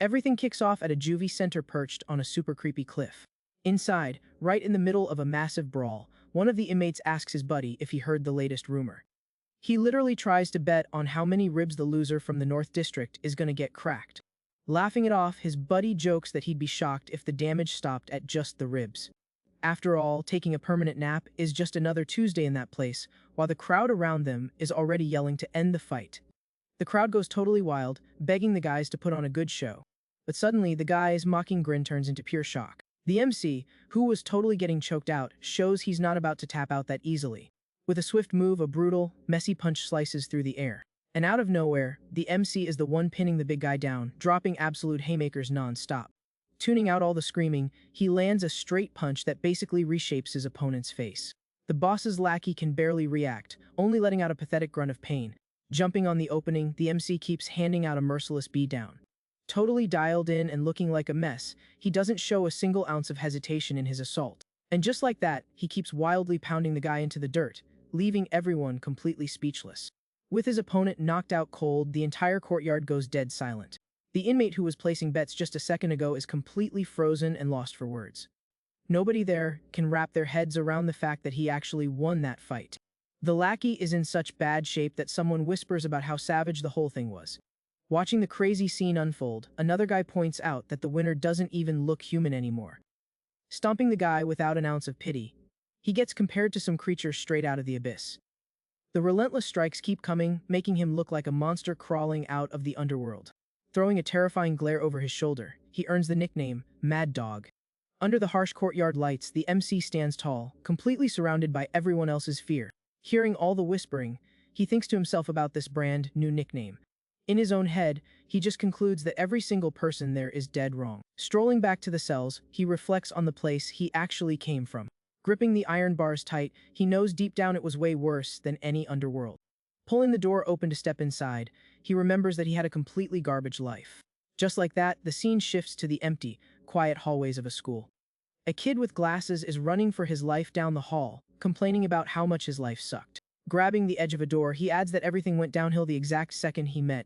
Everything kicks off at a juvie center perched on a super creepy cliff. Inside, right in the middle of a massive brawl, one of the inmates asks his buddy if he heard the latest rumor. He literally tries to bet on how many ribs the loser from the North District is gonna get cracked. Laughing it off, his buddy jokes that he'd be shocked if the damage stopped at just the ribs. After all, taking a permanent nap is just another Tuesday in that place, while the crowd around them is already yelling to end the fight. The crowd goes totally wild, begging the guys to put on a good show. But suddenly, the guy's mocking grin turns into pure shock. The MC, who was totally getting choked out, shows he's not about to tap out that easily. With a swift move, a brutal, messy punch slices through the air. And out of nowhere, the MC is the one pinning the big guy down, dropping absolute haymakers non-stop. Tuning out all the screaming, he lands a straight punch that basically reshapes his opponent's face. The boss's lackey can barely react, only letting out a pathetic grunt of pain. Jumping on the opening, the MC keeps handing out a merciless beatdown. Totally dialed in and looking like a mess, he doesn't show a single ounce of hesitation in his assault. And just like that, he keeps wildly pounding the guy into the dirt, leaving everyone completely speechless. With his opponent knocked out cold, the entire courtyard goes dead silent. The inmate who was placing bets just a second ago is completely frozen and lost for words. Nobody there can wrap their heads around the fact that he actually won that fight. The lackey is in such bad shape that someone whispers about how savage the whole thing was. Watching the crazy scene unfold, another guy points out that the winner doesn't even look human anymore. Stomping the guy without an ounce of pity, he gets compared to some creature straight out of the abyss. The relentless strikes keep coming, making him look like a monster crawling out of the underworld. Throwing a terrifying glare over his shoulder, he earns the nickname Mad Dog. Under the harsh courtyard lights, the MC stands tall, completely surrounded by everyone else's fear. Hearing all the whispering, he thinks to himself about this brand new nickname. In his own head, he just concludes that every single person there is dead wrong. Strolling back to the cells, he reflects on the place he actually came from. Gripping the iron bars tight, he knows deep down it was way worse than any underworld. Pulling the door open to step inside, he remembers that he had a completely garbage life. Just like that, the scene shifts to the empty, quiet hallways of a school. A kid with glasses is running for his life down the hall, complaining about how much his life sucked. Grabbing the edge of a door, he adds that everything went downhill the exact second he met.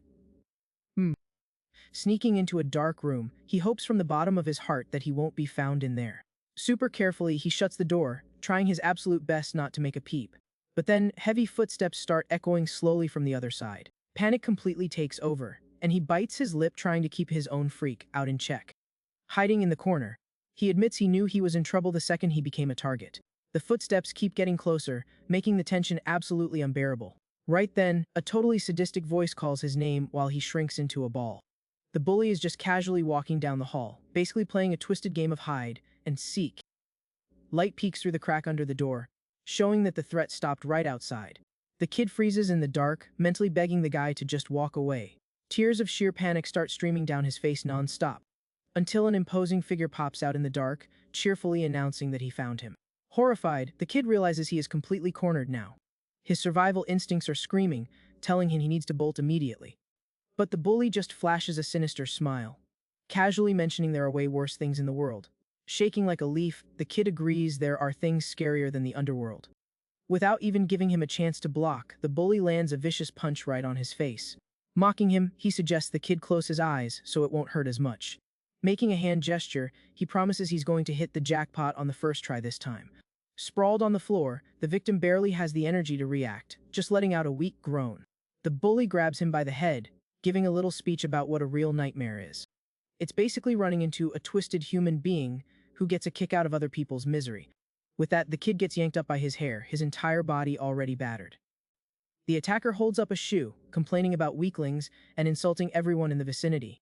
Sneaking into a dark room, he hopes from the bottom of his heart that he won't be found in there. Super carefully, he shuts the door, trying his absolute best not to make a peep. But then, heavy footsteps start echoing slowly from the other side. Panic completely takes over, and he bites his lip trying to keep his own freak out in check. Hiding in the corner, he admits he knew he was in trouble the second he became a target. The footsteps keep getting closer, making the tension absolutely unbearable. Right then, a totally sadistic voice calls his name while he shrinks into a ball. The bully is just casually walking down the hall, basically playing a twisted game of hide and seek. Light peeks through the crack under the door, showing that the threat stopped right outside. The kid freezes in the dark, mentally begging the guy to just walk away. Tears of sheer panic start streaming down his face non-stop, until an imposing figure pops out in the dark, cheerfully announcing that he found him. Horrified, the kid realizes he is completely cornered now. His survival instincts are screaming, telling him he needs to bolt immediately. But the bully just flashes a sinister smile, casually mentioning there are way worse things in the world. Shaking like a leaf, the kid agrees there are things scarier than the underworld. Without even giving him a chance to block, the bully lands a vicious punch right on his face. Mocking him, he suggests the kid close his eyes so it won't hurt as much. Making a hand gesture, he promises he's going to hit the jackpot on the first try this time. Sprawled on the floor, the victim barely has the energy to react, just letting out a weak groan. The bully grabs him by the head, giving a little speech about what a real nightmare is. It's basically running into a twisted human being who gets a kick out of other people's misery. With that, the kid gets yanked up by his hair, his entire body already battered. The attacker holds up a shoe, complaining about weaklings and insulting everyone in the vicinity.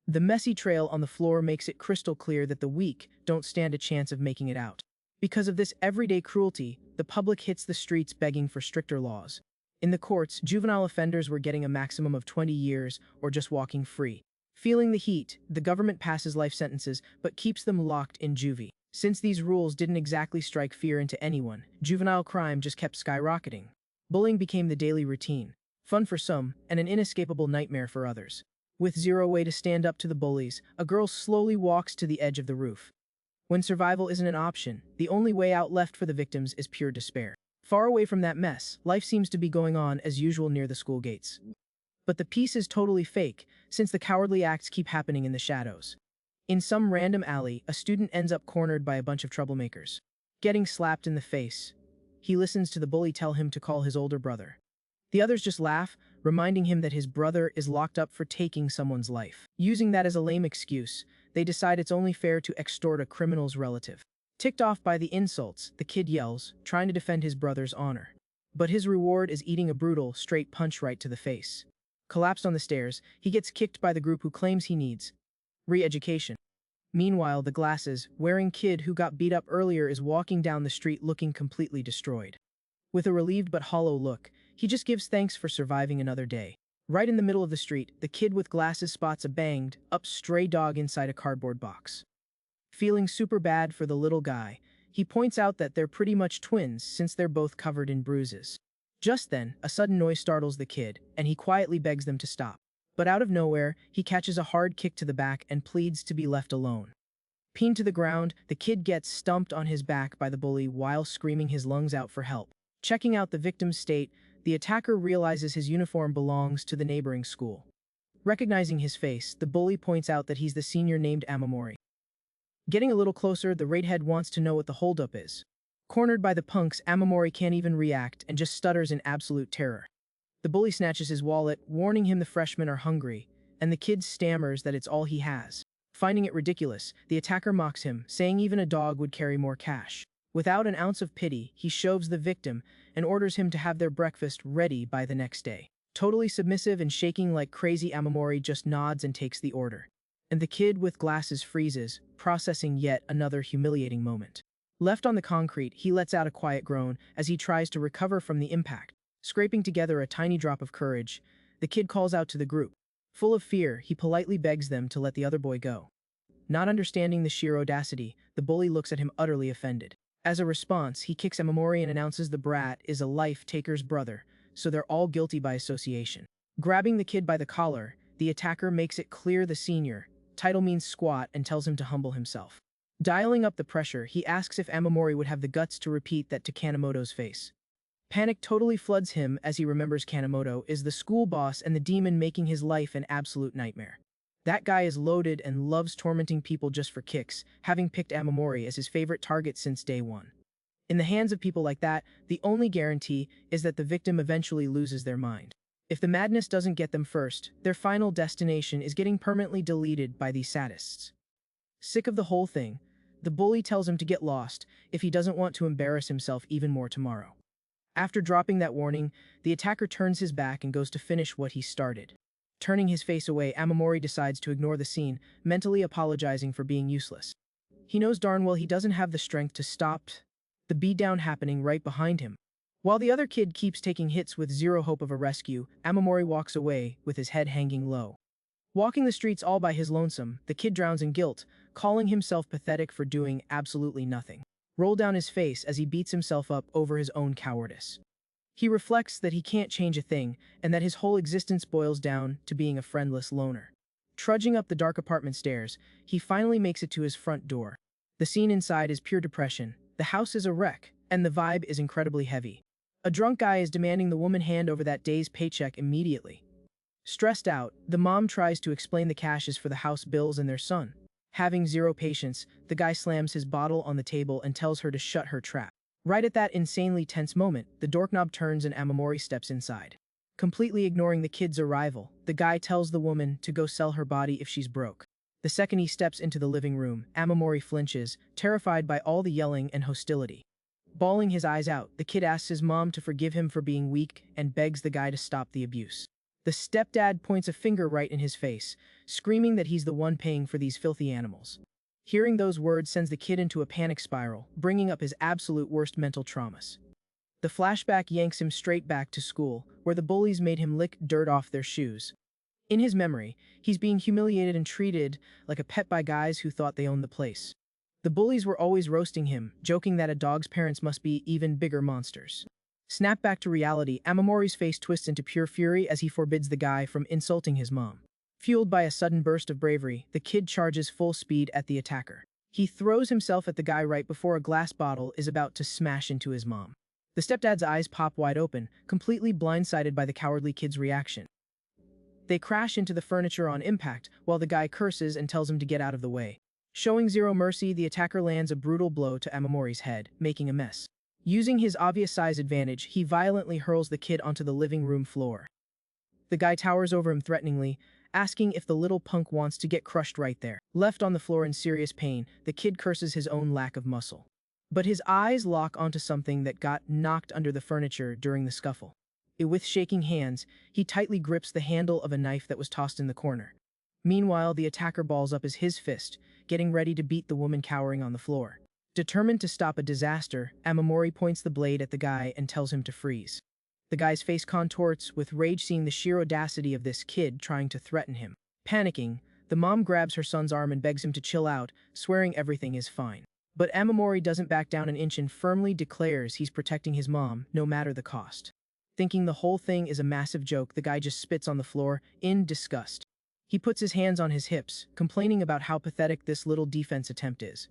The messy trail on the floor makes it crystal clear that the weak don't stand a chance of making it out. Because of this everyday cruelty, the public hits the streets begging for stricter laws. In the courts, juvenile offenders were getting a maximum of 20 years or just walking free. Feeling the heat, the government passes life sentences but keeps them locked in juvie. Since these rules didn't exactly strike fear into anyone, juvenile crime just kept skyrocketing. Bullying became the daily routine, fun for some and an inescapable nightmare for others. With zero way to stand up to the bullies, a girl slowly walks to the edge of the roof. When survival isn't an option, the only way out left for the victims is pure despair. Far away from that mess, life seems to be going on as usual near the school gates. But the piece is totally fake, since the cowardly acts keep happening in the shadows. In some random alley, a student ends up cornered by a bunch of troublemakers. Getting slapped in the face. He listens to the bully tell him to call his older brother. The others just laugh, reminding him that his brother is locked up for taking someone's life. Using that as a lame excuse, they decide it's only fair to extort a criminal's relative. Ticked off by the insults, the kid yells, trying to defend his brother's honor. But his reward is eating a brutal, straight punch right to the face. Collapsed on the stairs, he gets kicked by the group who claims he needs re-education. Meanwhile, the glasses-wearing kid who got beat up earlier is walking down the street looking completely destroyed. With a relieved but hollow look, he just gives thanks for surviving another day. Right in the middle of the street, the kid with glasses spots a banged-up stray dog inside a cardboard box. Feeling super bad for the little guy, he points out that they're pretty much twins since they're both covered in bruises. Just then, a sudden noise startles the kid, and he quietly begs them to stop. But out of nowhere, he catches a hard kick to the back and pleads to be left alone. Pinned to the ground, the kid gets stumped on his back by the bully while screaming his lungs out for help. Checking out the victim's state, the attacker realizes his uniform belongs to the neighboring school. Recognizing his face, the bully points out that he's the senior named Amamori. Getting a little closer, the redhead wants to know what the holdup is. Cornered by the punks, Amamori can't even react and just stutters in absolute terror. The bully snatches his wallet, warning him the freshmen are hungry, and the kid stammers that it's all he has. Finding it ridiculous, the attacker mocks him, saying even a dog would carry more cash. Without an ounce of pity, he shoves the victim and orders him to have their breakfast ready by the next day. Totally submissive and shaking like crazy, Amamori just nods and takes the order. And the kid with glasses freezes, processing yet another humiliating moment. Left on the concrete, he lets out a quiet groan as he tries to recover from the impact. Scraping together a tiny drop of courage, the kid calls out to the group. Full of fear, he politely begs them to let the other boy go. Not understanding the sheer audacity, the bully looks at him utterly offended. As a response, he kicks Amamori and announces the brat is a life-taker's brother, so they're all guilty by association. Grabbing the kid by the collar, the attacker makes it clear the senior title means squat and tells him to humble himself. Dialing up the pressure, he asks if Amamori would have the guts to repeat that to Kanemoto's face. Panic totally floods him as he remembers Kanemoto is the school boss and the demon making his life an absolute nightmare. That guy is loaded and loves tormenting people just for kicks, having picked Amamori as his favorite target since day one. In the hands of people like that, the only guarantee is that the victim eventually loses their mind. If the madness doesn't get them first, their final destination is getting permanently deleted by these sadists. Sick of the whole thing, the bully tells him to get lost if he doesn't want to embarrass himself even more tomorrow. After dropping that warning, the attacker turns his back and goes to finish what he started. Turning his face away, Amamori decides to ignore the scene, mentally apologizing for being useless. He knows darn well he doesn't have the strength to stop the beatdown happening right behind him. While the other kid keeps taking hits with zero hope of a rescue, Amamori walks away with his head hanging low. Walking the streets all by his lonesome, the kid drowns in guilt, calling himself pathetic for doing absolutely nothing. Roll down his face as he beats himself up over his own cowardice. He reflects that he can't change a thing and that his whole existence boils down to being a friendless loner. Trudging up the dark apartment stairs, he finally makes it to his front door. The scene inside is pure depression, the house is a wreck, and the vibe is incredibly heavy. A drunk guy is demanding the woman hand over that day's paycheck immediately. Stressed out, the mom tries to explain the cash is for the house bills and their son. Having zero patience, the guy slams his bottle on the table and tells her to shut her trap. Right at that insanely tense moment, the doorknob turns and Amamori steps inside. Completely ignoring the kid's arrival, the guy tells the woman to go sell her body if she's broke. The second he steps into the living room, Amamori flinches, terrified by all the yelling and hostility. Bawling his eyes out, the kid asks his mom to forgive him for being weak and begs the guy to stop the abuse. The stepdad points a finger right in his face, screaming that he's the one paying for these filthy animals. Hearing those words sends the kid into a panic spiral, bringing up his absolute worst mental traumas. The flashback yanks him straight back to school, where the bullies made him lick dirt off their shoes. In his memory, he's being humiliated and treated like a pet by guys who thought they owned the place. The bullies were always roasting him, joking that a dog's parents must be even bigger monsters. Snap back to reality, Amamori's face twists into pure fury as he forbids the guy from insulting his mom. Fueled by a sudden burst of bravery, the kid charges full speed at the attacker. He throws himself at the guy right before a glass bottle is about to smash into his mom. The stepdad's eyes pop wide open, completely blindsided by the cowardly kid's reaction. They crash into the furniture on impact, while the guy curses and tells him to get out of the way. Showing zero mercy, the attacker lands a brutal blow to Amamori's head, making a mess. Using his obvious size advantage, he violently hurls the kid onto the living room floor. The guy towers over him threateningly, asking if the little punk wants to get crushed right there. Left on the floor in serious pain, the kid curses his own lack of muscle. But his eyes lock onto something that got knocked under the furniture during the scuffle. With shaking hands, he tightly grips the handle of a knife that was tossed in the corner. Meanwhile, the attacker balls up his fist, getting ready to beat the woman cowering on the floor. Determined to stop a disaster, Amamori points the blade at the guy and tells him to freeze. The guy's face contorts with rage seeing the sheer audacity of this kid trying to threaten him. Panicking, the mom grabs her son's arm and begs him to chill out, swearing everything is fine. But Amamori doesn't back down an inch and firmly declares he's protecting his mom, no matter the cost. Thinking the whole thing is a massive joke, the guy just spits on the floor, in disgust. He puts his hands on his hips, complaining about how pathetic this little defense attempt is.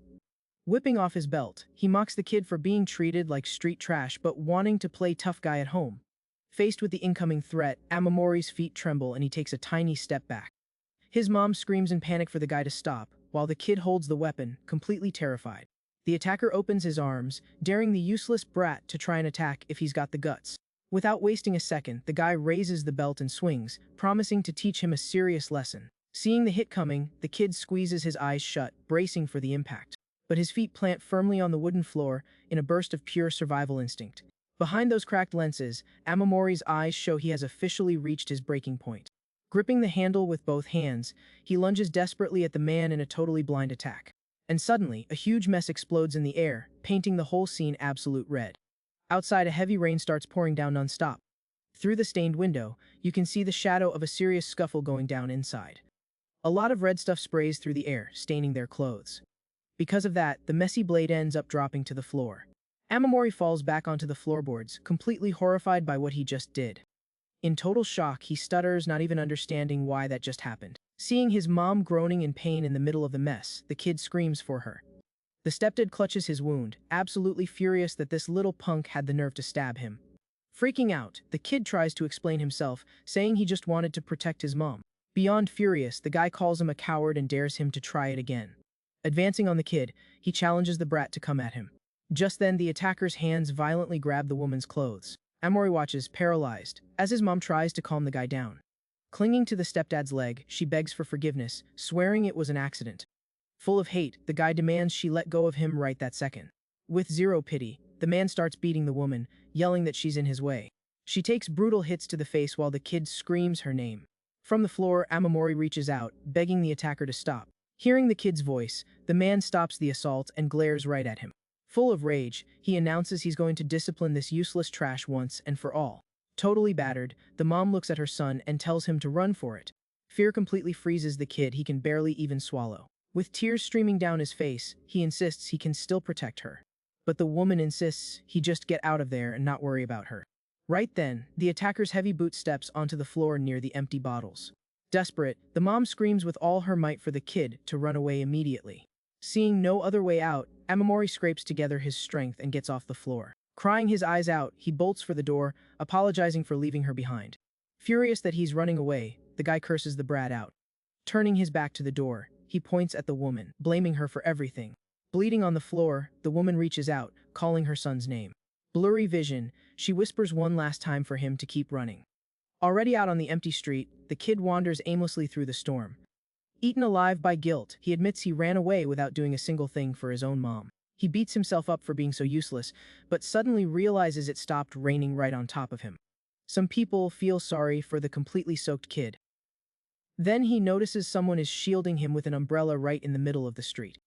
Whipping off his belt, he mocks the kid for being treated like street trash but wanting to play tough guy at home. Faced with the incoming threat, Amamori's feet tremble and he takes a tiny step back. His mom screams in panic for the guy to stop, while the kid holds the weapon, completely terrified. The attacker opens his arms, daring the useless brat to try and attack if he's got the guts. Without wasting a second, the guy raises the belt and swings, promising to teach him a serious lesson. Seeing the hit coming, the kid squeezes his eyes shut, bracing for the impact. But his feet plant firmly on the wooden floor in a burst of pure survival instinct. Behind those cracked lenses, Amamori's eyes show he has officially reached his breaking point. Gripping the handle with both hands, he lunges desperately at the man in a totally blind attack. And suddenly, a huge mess explodes in the air, painting the whole scene absolute red. Outside, a heavy rain starts pouring down non-stop. Through the stained window, you can see the shadow of a serious scuffle going down inside. A lot of red stuff sprays through the air, staining their clothes. Because of that, the messy blade ends up dropping to the floor. Amamori falls back onto the floorboards, completely horrified by what he just did. In total shock, he stutters, not even understanding why that just happened. Seeing his mom groaning in pain in the middle of the mess, the kid screams for her. The stepdad clutches his wound, absolutely furious that this little punk had the nerve to stab him. Freaking out, the kid tries to explain himself, saying he just wanted to protect his mom. Beyond furious, the guy calls him a coward and dares him to try it again. Advancing on the kid, he challenges the brat to come at him. Just then, the attacker's hands violently grab the woman's clothes. Amori watches, paralyzed, as his mom tries to calm the guy down. Clinging to the stepdad's leg, she begs for forgiveness, swearing it was an accident. Full of hate, the guy demands she let go of him right that second. With zero pity, the man starts beating the woman, yelling that she's in his way. She takes brutal hits to the face while the kid screams her name. From the floor, Amamori reaches out, begging the attacker to stop. Hearing the kid's voice, the man stops the assault and glares right at him. Full of rage, he announces he's going to discipline this useless trash once and for all. Totally battered, the mom looks at her son and tells him to run for it. Fear completely freezes the kid, he can barely even swallow. With tears streaming down his face, he insists he can still protect her. But the woman insists he just get out of there and not worry about her. Right then, the attacker's heavy boot steps onto the floor near the empty bottles. Desperate, the mom screams with all her might for the kid to run away immediately. Seeing no other way out, Amamori scrapes together his strength and gets off the floor. Crying his eyes out, he bolts for the door, apologizing for leaving her behind. Furious that he's running away, the guy curses the brat out. Turning his back to the door, he points at the woman, blaming her for everything. Bleeding on the floor, the woman reaches out, calling her son's name. Blurry vision, she whispers one last time for him to keep running. Already out on the empty street, the kid wanders aimlessly through the storm. Eaten alive by guilt, he admits he ran away without doing a single thing for his own mom. He beats himself up for being so useless, but suddenly realizes it stopped raining right on top of him. Some people feel sorry for the completely soaked kid. Then he notices someone is shielding him with an umbrella right in the middle of the street.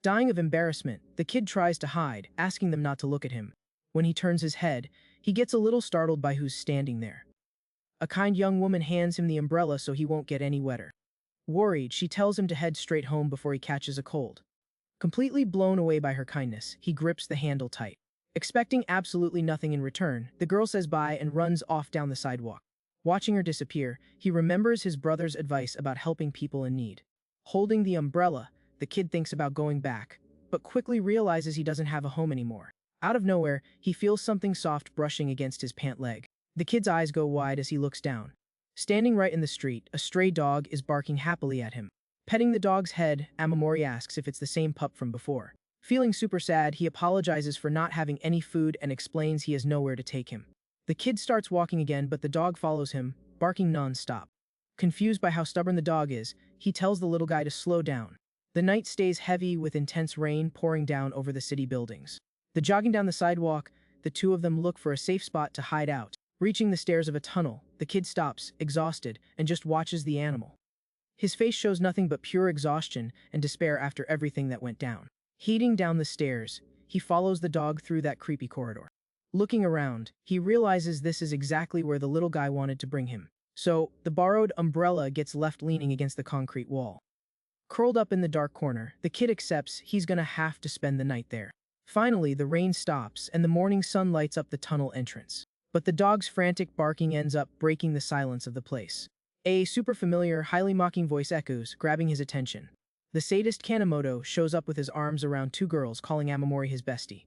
Dying of embarrassment, the kid tries to hide, asking them not to look at him. When he turns his head, he gets a little startled by who's standing there. A kind young woman hands him the umbrella so he won't get any wetter. Worried, she tells him to head straight home before he catches a cold. Completely blown away by her kindness, he grips the handle tight. Expecting absolutely nothing in return, the girl says bye and runs off down the sidewalk. Watching her disappear, he remembers his brother's advice about helping people in need. Holding the umbrella, the kid thinks about going back, but quickly realizes he doesn't have a home anymore. Out of nowhere, he feels something soft brushing against his pant leg. The kid's eyes go wide as he looks down. Standing right in the street, a stray dog is barking happily at him. Petting the dog's head, Amamori asks if it's the same pup from before. Feeling super sad, he apologizes for not having any food and explains he has nowhere to take him. The kid starts walking again, but the dog follows him, barking non-stop. Confused by how stubborn the dog is, he tells the little guy to slow down. The night stays heavy with intense rain pouring down over the city buildings. Jogging down the sidewalk, the two of them look for a safe spot to hide out. Reaching the stairs of a tunnel, the kid stops, exhausted, and just watches the animal. His face shows nothing but pure exhaustion and despair after everything that went down. Heading down the stairs, he follows the dog through that creepy corridor. Looking around, he realizes this is exactly where the little guy wanted to bring him. So, the borrowed umbrella gets left leaning against the concrete wall. Curled up in the dark corner, the kid accepts he's gonna have to spend the night there. Finally, the rain stops and the morning sun lights up the tunnel entrance. But the dog's frantic barking ends up breaking the silence of the place. A super familiar, highly mocking voice echoes, grabbing his attention. The sadist Kanemoto shows up with his arms around two girls, calling Amamori his bestie.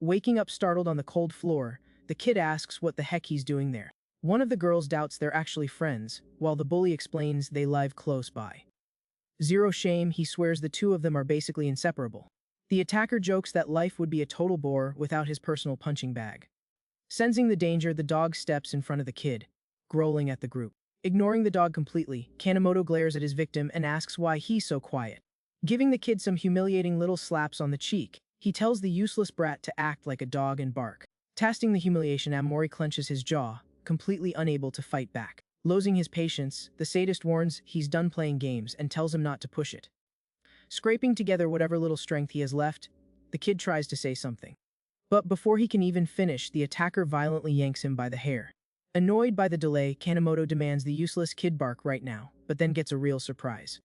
Waking up startled on the cold floor, the kid asks what the heck he's doing there. One of the girls doubts they're actually friends, while the bully explains they live close by. Zero shame, he swears the two of them are basically inseparable. The attacker jokes that life would be a total bore without his personal punching bag. Sensing the danger, the dog steps in front of the kid, growling at the group. Ignoring the dog completely, Kanemoto glares at his victim and asks why he's so quiet. Giving the kid some humiliating little slaps on the cheek, he tells the useless brat to act like a dog and bark. Tasting the humiliation, Amori clenches his jaw, completely unable to fight back. Losing his patience, the sadist warns he's done playing games and tells him not to push it. Scraping together whatever little strength he has left, the kid tries to say something. But before he can even finish, the attacker violently yanks him by the hair. Annoyed by the delay, Kanemoto demands the useless kid bark right now, but then gets a real surprise.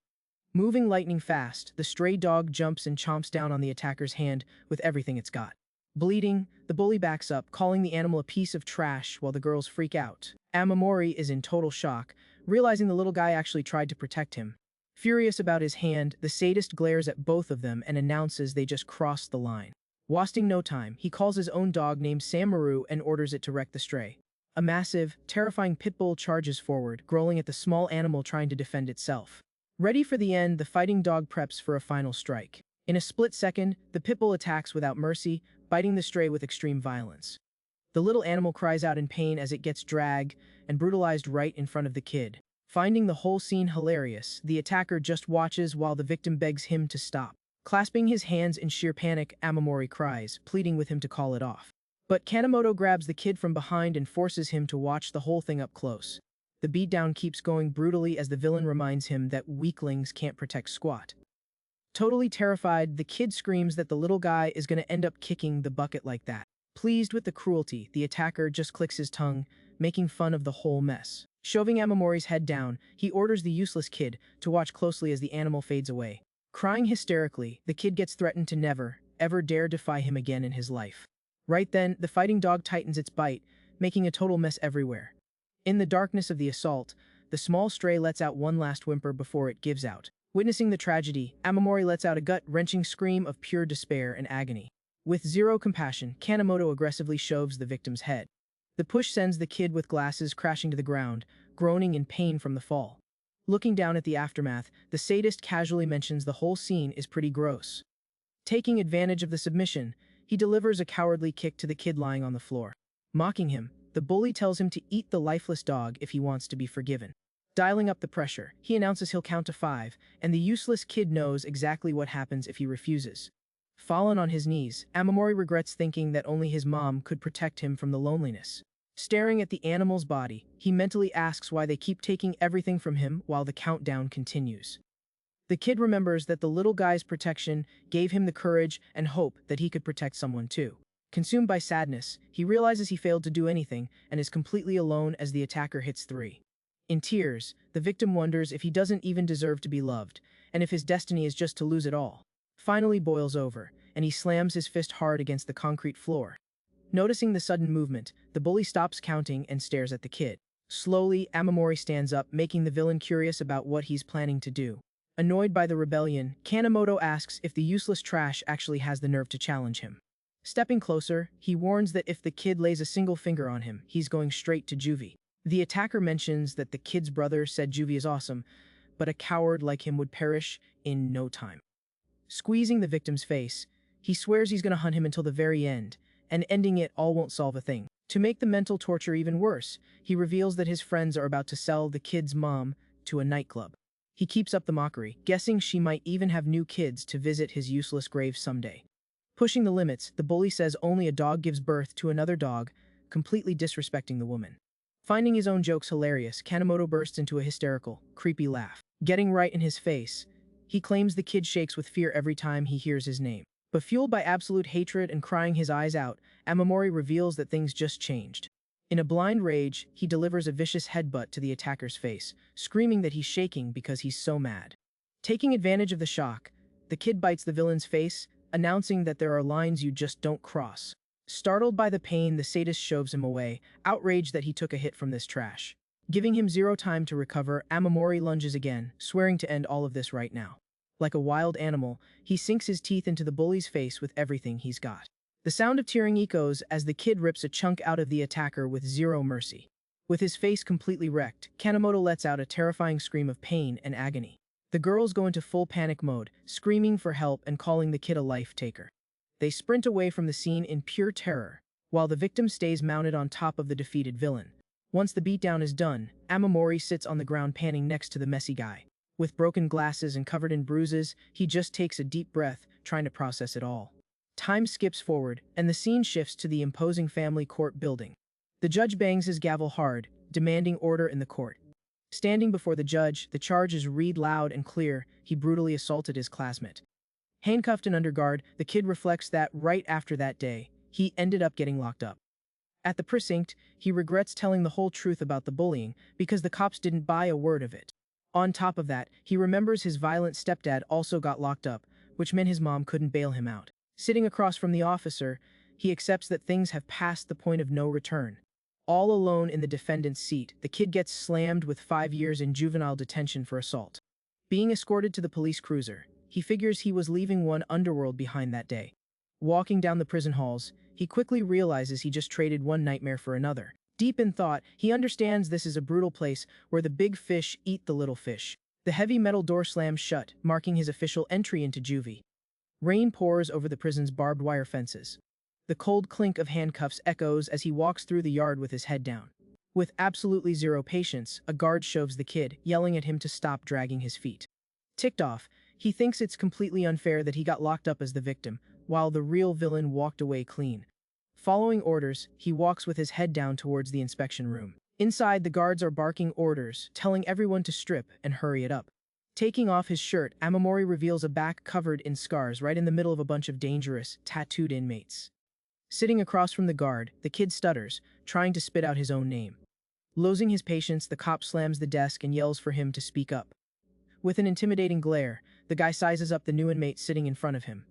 Moving lightning fast, the stray dog jumps and chomps down on the attacker's hand with everything it's got. Bleeding, the bully backs up, calling the animal a piece of trash while the girls freak out. Amamori is in total shock, realizing the little guy actually tried to protect him. Furious about his hand, the sadist glares at both of them and announces they just crossed the line. Wasting no time, he calls his own dog named Samaru and orders it to wreck the stray. A massive, terrifying pit bull charges forward, growling at the small animal trying to defend itself. Ready for the end, the fighting dog preps for a final strike. In a split second, the pit bull attacks without mercy, biting the stray with extreme violence. The little animal cries out in pain as it gets dragged and brutalized right in front of the kid. Finding the whole scene hilarious, the attacker just watches while the victim begs him to stop. Clasping his hands in sheer panic, Amamori cries, pleading with him to call it off. But Kanemoto grabs the kid from behind and forces him to watch the whole thing up close. The beatdown keeps going brutally as the villain reminds him that weaklings can't protect squat. Totally terrified, the kid screams that the little guy is going to end up kicking the bucket like that. Pleased with the cruelty, the attacker just clicks his tongue, making fun of the whole mess. Shoving Amamori's head down, he orders the useless kid to watch closely as the animal fades away. Crying hysterically, the kid gets threatened to never, ever dare defy him again in his life. Right then, the fighting dog tightens its bite, making a total mess everywhere. In the darkness of the assault, the small stray lets out one last whimper before it gives out. Witnessing the tragedy, Amamori lets out a gut-wrenching scream of pure despair and agony. With zero compassion, Kanemoto aggressively shoves the victim's head. The push sends the kid with glasses crashing to the ground, groaning in pain from the fall. Looking down at the aftermath, the sadist casually mentions the whole scene is pretty gross. Taking advantage of the submission, he delivers a cowardly kick to the kid lying on the floor. Mocking him, the bully tells him to eat the lifeless dog if he wants to be forgiven. Dialing up the pressure, he announces he'll count to 5, and the useless kid knows exactly what happens if he refuses. Fallen on his knees, Amamori regrets thinking that only his mom could protect him from the loneliness. Staring at the animal's body, he mentally asks why they keep taking everything from him while the countdown continues. The kid remembers that the little guy's protection gave him the courage and hope that he could protect someone too. Consumed by sadness, he realizes he failed to do anything and is completely alone as the attacker hits 3. In tears, the victim wonders if he doesn't even deserve to be loved, and if his destiny is just to lose it all. Finally boils over, and he slams his fist hard against the concrete floor. Noticing the sudden movement, the bully stops counting and stares at the kid. Slowly, Amamori stands up, making the villain curious about what he's planning to do. Annoyed by the rebellion, Kanemoto asks if the useless trash actually has the nerve to challenge him. Stepping closer, he warns that if the kid lays a single finger on him, he's going straight to juvie. The attacker mentions that the kid's brother said Juvie is awesome, but a coward like him would perish in no time. Squeezing the victim's face, he swears he's going to hunt him until the very end, and ending it all won't solve a thing. To make the mental torture even worse, he reveals that his friends are about to sell the kid's mom to a nightclub. He keeps up the mockery, guessing she might even have new kids to visit his useless grave someday. Pushing the limits, the bully says only a dog gives birth to another dog, completely disrespecting the woman. Finding his own jokes hilarious, Kanemoto bursts into a hysterical, creepy laugh. Getting right in his face, he claims the kid shakes with fear every time he hears his name. But fueled by absolute hatred and crying his eyes out, Amamori reveals that things just changed. In a blind rage, he delivers a vicious headbutt to the attacker's face, screaming that he's shaking because he's so mad. Taking advantage of the shock, the kid bites the villain's face, announcing that there are lines you just don't cross. Startled by the pain, the sadist shoves him away, outraged that he took a hit from this trash. Giving him zero time to recover, Amamori lunges again, swearing to end all of this right now. Like a wild animal, he sinks his teeth into the bully's face with everything he's got. The sound of tearing echoes as the kid rips a chunk out of the attacker with zero mercy. With his face completely wrecked, Kanemoto lets out a terrifying scream of pain and agony. The girls go into full panic mode, screaming for help and calling the kid a life-taker. They sprint away from the scene in pure terror, while the victim stays mounted on top of the defeated villain. Once the beatdown is done, Amamori sits on the ground panning next to the messy guy. With broken glasses and covered in bruises, he just takes a deep breath, trying to process it all. Time skips forward, and the scene shifts to the imposing family court building. The judge bangs his gavel hard, demanding order in the court. Standing before the judge, the charges read loud and clear: he brutally assaulted his classmate. Handcuffed and under guard, the kid reflects that right after that day, he ended up getting locked up. At the precinct, he regrets telling the whole truth about the bullying because the cops didn't buy a word of it. On top of that, he remembers his violent stepdad also got locked up, which meant his mom couldn't bail him out. Sitting across from the officer, he accepts that things have passed the point of no return. All alone in the defendant's seat, the kid gets slammed with 5 years in juvenile detention for assault. Being escorted to the police cruiser, he figures he was leaving one underworld behind that day. Walking down the prison halls, he quickly realizes he just traded one nightmare for another. Deep in thought, he understands this is a brutal place where the big fish eat the little fish. The heavy metal door slams shut, marking his official entry into juvie. Rain pours over the prison's barbed wire fences. The cold clink of handcuffs echoes as he walks through the yard with his head down. With absolutely zero patience, a guard shoves the kid, yelling at him to stop dragging his feet. Ticked off, he thinks it's completely unfair that he got locked up as the victim, while the real villain walked away clean. Following orders, he walks with his head down towards the inspection room. Inside, the guards are barking orders, telling everyone to strip and hurry it up. Taking off his shirt, Amamori reveals a back covered in scars right in the middle of a bunch of dangerous, tattooed inmates. Sitting across from the guard, the kid stutters, trying to spit out his own name. Losing his patience, the cop slams the desk and yells for him to speak up. With an intimidating glare, the guy sizes up the new inmate sitting in front of him.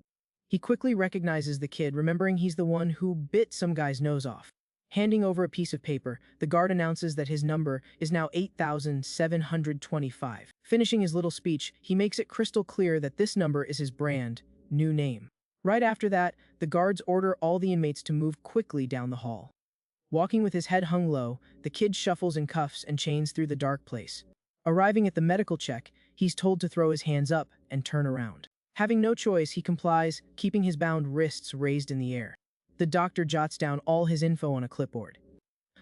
He quickly recognizes the kid, remembering he's the one who bit some guy's nose off. Handing over a piece of paper, the guard announces that his number is now 8,725. Finishing his little speech, he makes it crystal clear that this number is his brand new name. Right after that, the guards order all the inmates to move quickly down the hall. Walking with his head hung low, the kid shuffles in cuffs and chains through the dark place. Arriving at the medical check, he's told to throw his hands up and turn around. Having no choice, he complies, keeping his bound wrists raised in the air. The doctor jots down all his info on a clipboard.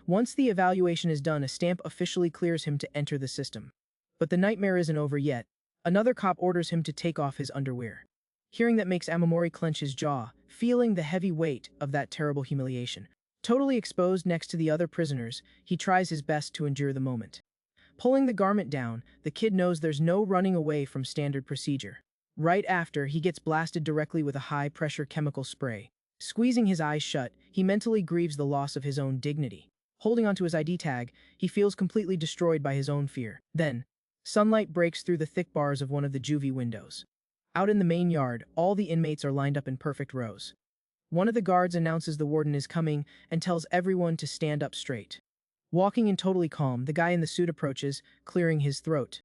Once the evaluation is done, a stamp officially clears him to enter the system. But the nightmare isn't over yet. Another cop orders him to take off his underwear. Hearing that makes Amamori clench his jaw, feeling the heavy weight of that terrible humiliation. Totally exposed next to the other prisoners, he tries his best to endure the moment. Pulling the garment down, the kid knows there's no running away from standard procedure. Right after, he gets blasted directly with a high-pressure chemical spray. Squeezing his eyes shut, he mentally grieves the loss of his own dignity. Holding onto his ID tag, he feels completely destroyed by his own fear. Then, sunlight breaks through the thick bars of one of the juvie windows. Out in the main yard, all the inmates are lined up in perfect rows. One of the guards announces the warden is coming and tells everyone to stand up straight. Walking in totally calm, the guy in the suit approaches, clearing his throat.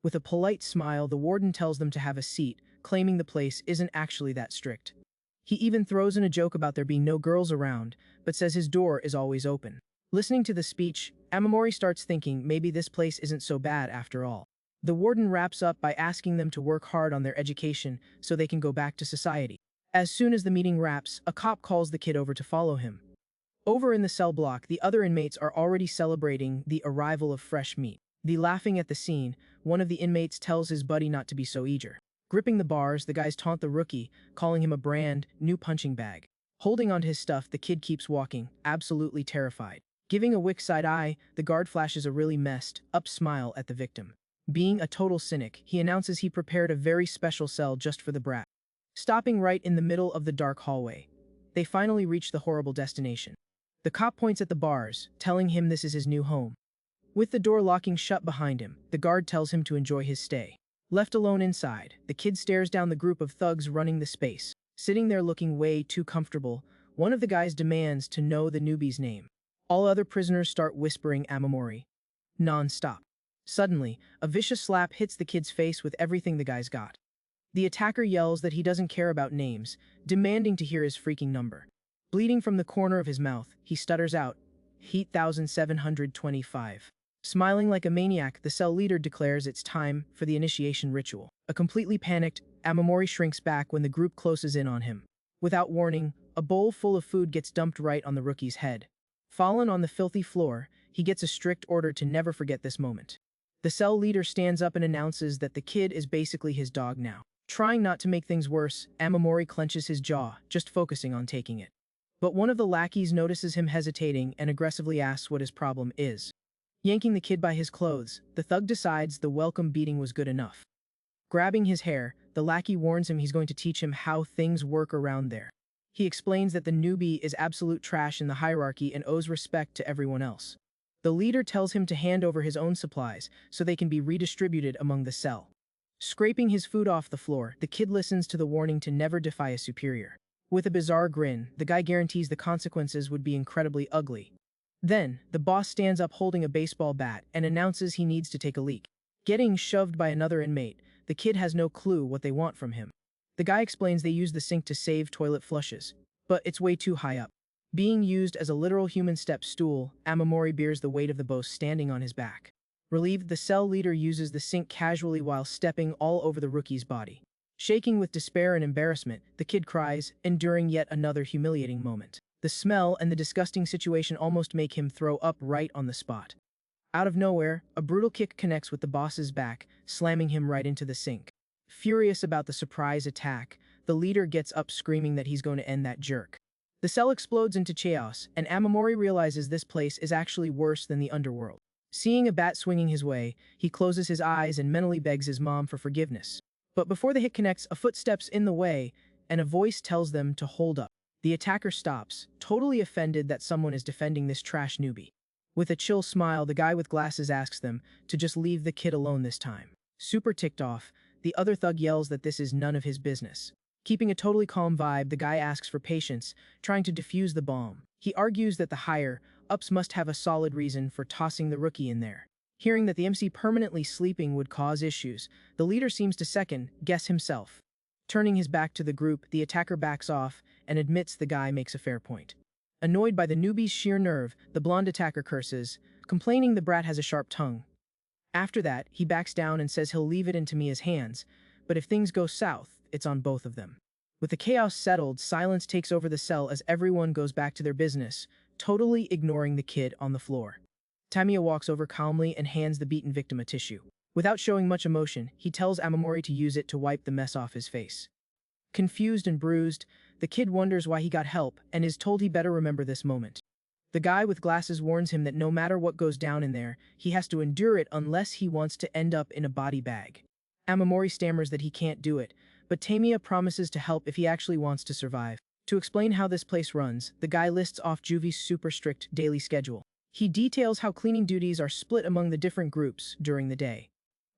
With a polite smile, the warden tells them to have a seat, claiming the place isn't actually that strict. He even throws in a joke about there being no girls around, but says his door is always open. Listening to the speech, Amamori starts thinking maybe this place isn't so bad after all. The warden wraps up by asking them to work hard on their education so they can go back to society. As soon as the meeting wraps, a cop calls the kid over to follow him. Over in the cell block, the other inmates are already celebrating the arrival of fresh meat. Laughing at the scene, one of the inmates tells his buddy not to be so eager. Gripping the bars, the guys taunt the rookie, calling him a brand new punching bag. Holding onto his stuff, the kid keeps walking, absolutely terrified. Giving a wick side eye, the guard flashes a really messed up smile at the victim. Being a total cynic, he announces he prepared a very special cell just for the brat. Stopping right in the middle of the dark hallway, they finally reach the horrible destination. The cop points at the bars, telling him this is his new home. With the door locking shut behind him, the guard tells him to enjoy his stay. Left alone inside, the kid stares down the group of thugs running the space. Sitting there looking way too comfortable, one of the guys demands to know the newbie's name. All other prisoners start whispering Amamori. Non-stop. Suddenly, a vicious slap hits the kid's face with everything the guy's got. The attacker yells that he doesn't care about names, demanding to hear his freaking number. Bleeding from the corner of his mouth, he stutters out, Heat 1725. Smiling like a maniac, the cell leader declares it's time for the initiation ritual. A completely panicked, Amamori shrinks back when the group closes in on him. Without warning, a bowl full of food gets dumped right on the rookie's head. Fallen on the filthy floor, he gets a strict order to never forget this moment. The cell leader stands up and announces that the kid is basically his dog now. Trying not to make things worse, Amamori clenches his jaw, just focusing on taking it. But one of the lackeys notices him hesitating and aggressively asks what his problem is. Yanking the kid by his clothes, the thug decides the welcome beating was good enough. Grabbing his hair, the lackey warns him he's going to teach him how things work around there. He explains that the newbie is absolute trash in the hierarchy and owes respect to everyone else. The leader tells him to hand over his own supplies so they can be redistributed among the cell. Scraping his food off the floor, the kid listens to the warning to never defy a superior. With a bizarre grin, the guy guarantees the consequences would be incredibly ugly. Then, the boss stands up holding a baseball bat and announces he needs to take a leak. Getting shoved by another inmate, the kid has no clue what they want from him. The guy explains they use the sink to save toilet flushes, but it's way too high up. Being used as a literal human step stool, Amamori bears the weight of the boss standing on his back. Relieved, the cell leader uses the sink casually while stepping all over the rookie's body. Shaking with despair and embarrassment, the kid cries, enduring yet another humiliating moment. The smell and the disgusting situation almost make him throw up right on the spot. Out of nowhere, a brutal kick connects with the boss's back, slamming him right into the sink. Furious about the surprise attack, the leader gets up screaming that he's going to end that jerk. The cell explodes into chaos, and Amamori realizes this place is actually worse than the underworld. Seeing a bat swinging his way, he closes his eyes and mentally begs his mom for forgiveness. But before the hit connects, a foot steps in the way, and a voice tells them to hold up. The attacker stops, totally offended that someone is defending this trash newbie. With a chill smile, the guy with glasses asks them to just leave the kid alone this time. Super ticked off, the other thug yells that this is none of his business. Keeping a totally calm vibe, the guy asks for patience, trying to defuse the bomb. He argues that the higher-ups must have a solid reason for tossing the rookie in there. Hearing that the MC permanently sleeping would cause issues, the leader seems to second-guess himself. Turning his back to the group, the attacker backs off and admits the guy makes a fair point. Annoyed by the newbie's sheer nerve, the blonde attacker curses, complaining the brat has a sharp tongue. After that, he backs down and says he'll leave it into Mia's hands, but if things go south, it's on both of them. With the chaos settled, silence takes over the cell as everyone goes back to their business, totally ignoring the kid on the floor. Tamiya walks over calmly and hands the beaten victim a tissue. Without showing much emotion, he tells Amamori to use it to wipe the mess off his face. Confused and bruised, the kid wonders why he got help and is told he better remember this moment. The guy with glasses warns him that no matter what goes down in there, he has to endure it unless he wants to end up in a body bag. Amamori stammers that he can't do it, but Tamiya promises to help if he actually wants to survive. To explain how this place runs, the guy lists off Juvie's super strict daily schedule. He details how cleaning duties are split among the different groups during the day.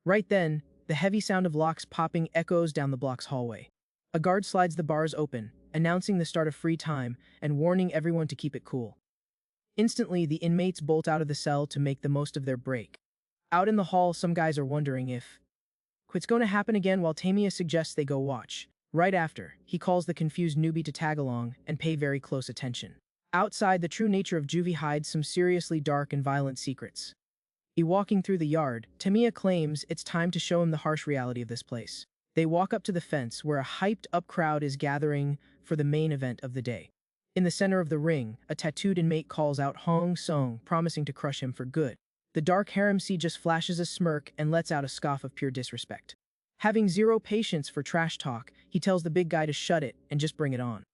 Right then, the heavy sound of locks popping echoes down the block's hallway. A guard slides the bars open, announcing the start of free time and warning everyone to keep it cool. Instantly, the inmates bolt out of the cell to make the most of their break. Out in the hall, some guys are wondering if it's going to happen again while Tamiya suggests they go watch. Right after, he calls the confused newbie to tag along and pay very close attention. Outside, the true nature of Juvie hides some seriously dark and violent secrets. Walking through the yard, Tamiya claims it's time to show him the harsh reality of this place. They walk up to the fence where a hyped-up crowd is gathering for the main event of the day. In the center of the ring, a tattooed inmate calls out Hong Song, promising to crush him for good. The dark harem just flashes a smirk and lets out a scoff of pure disrespect. Having zero patience for trash talk, he tells the big guy to shut it and just bring it on.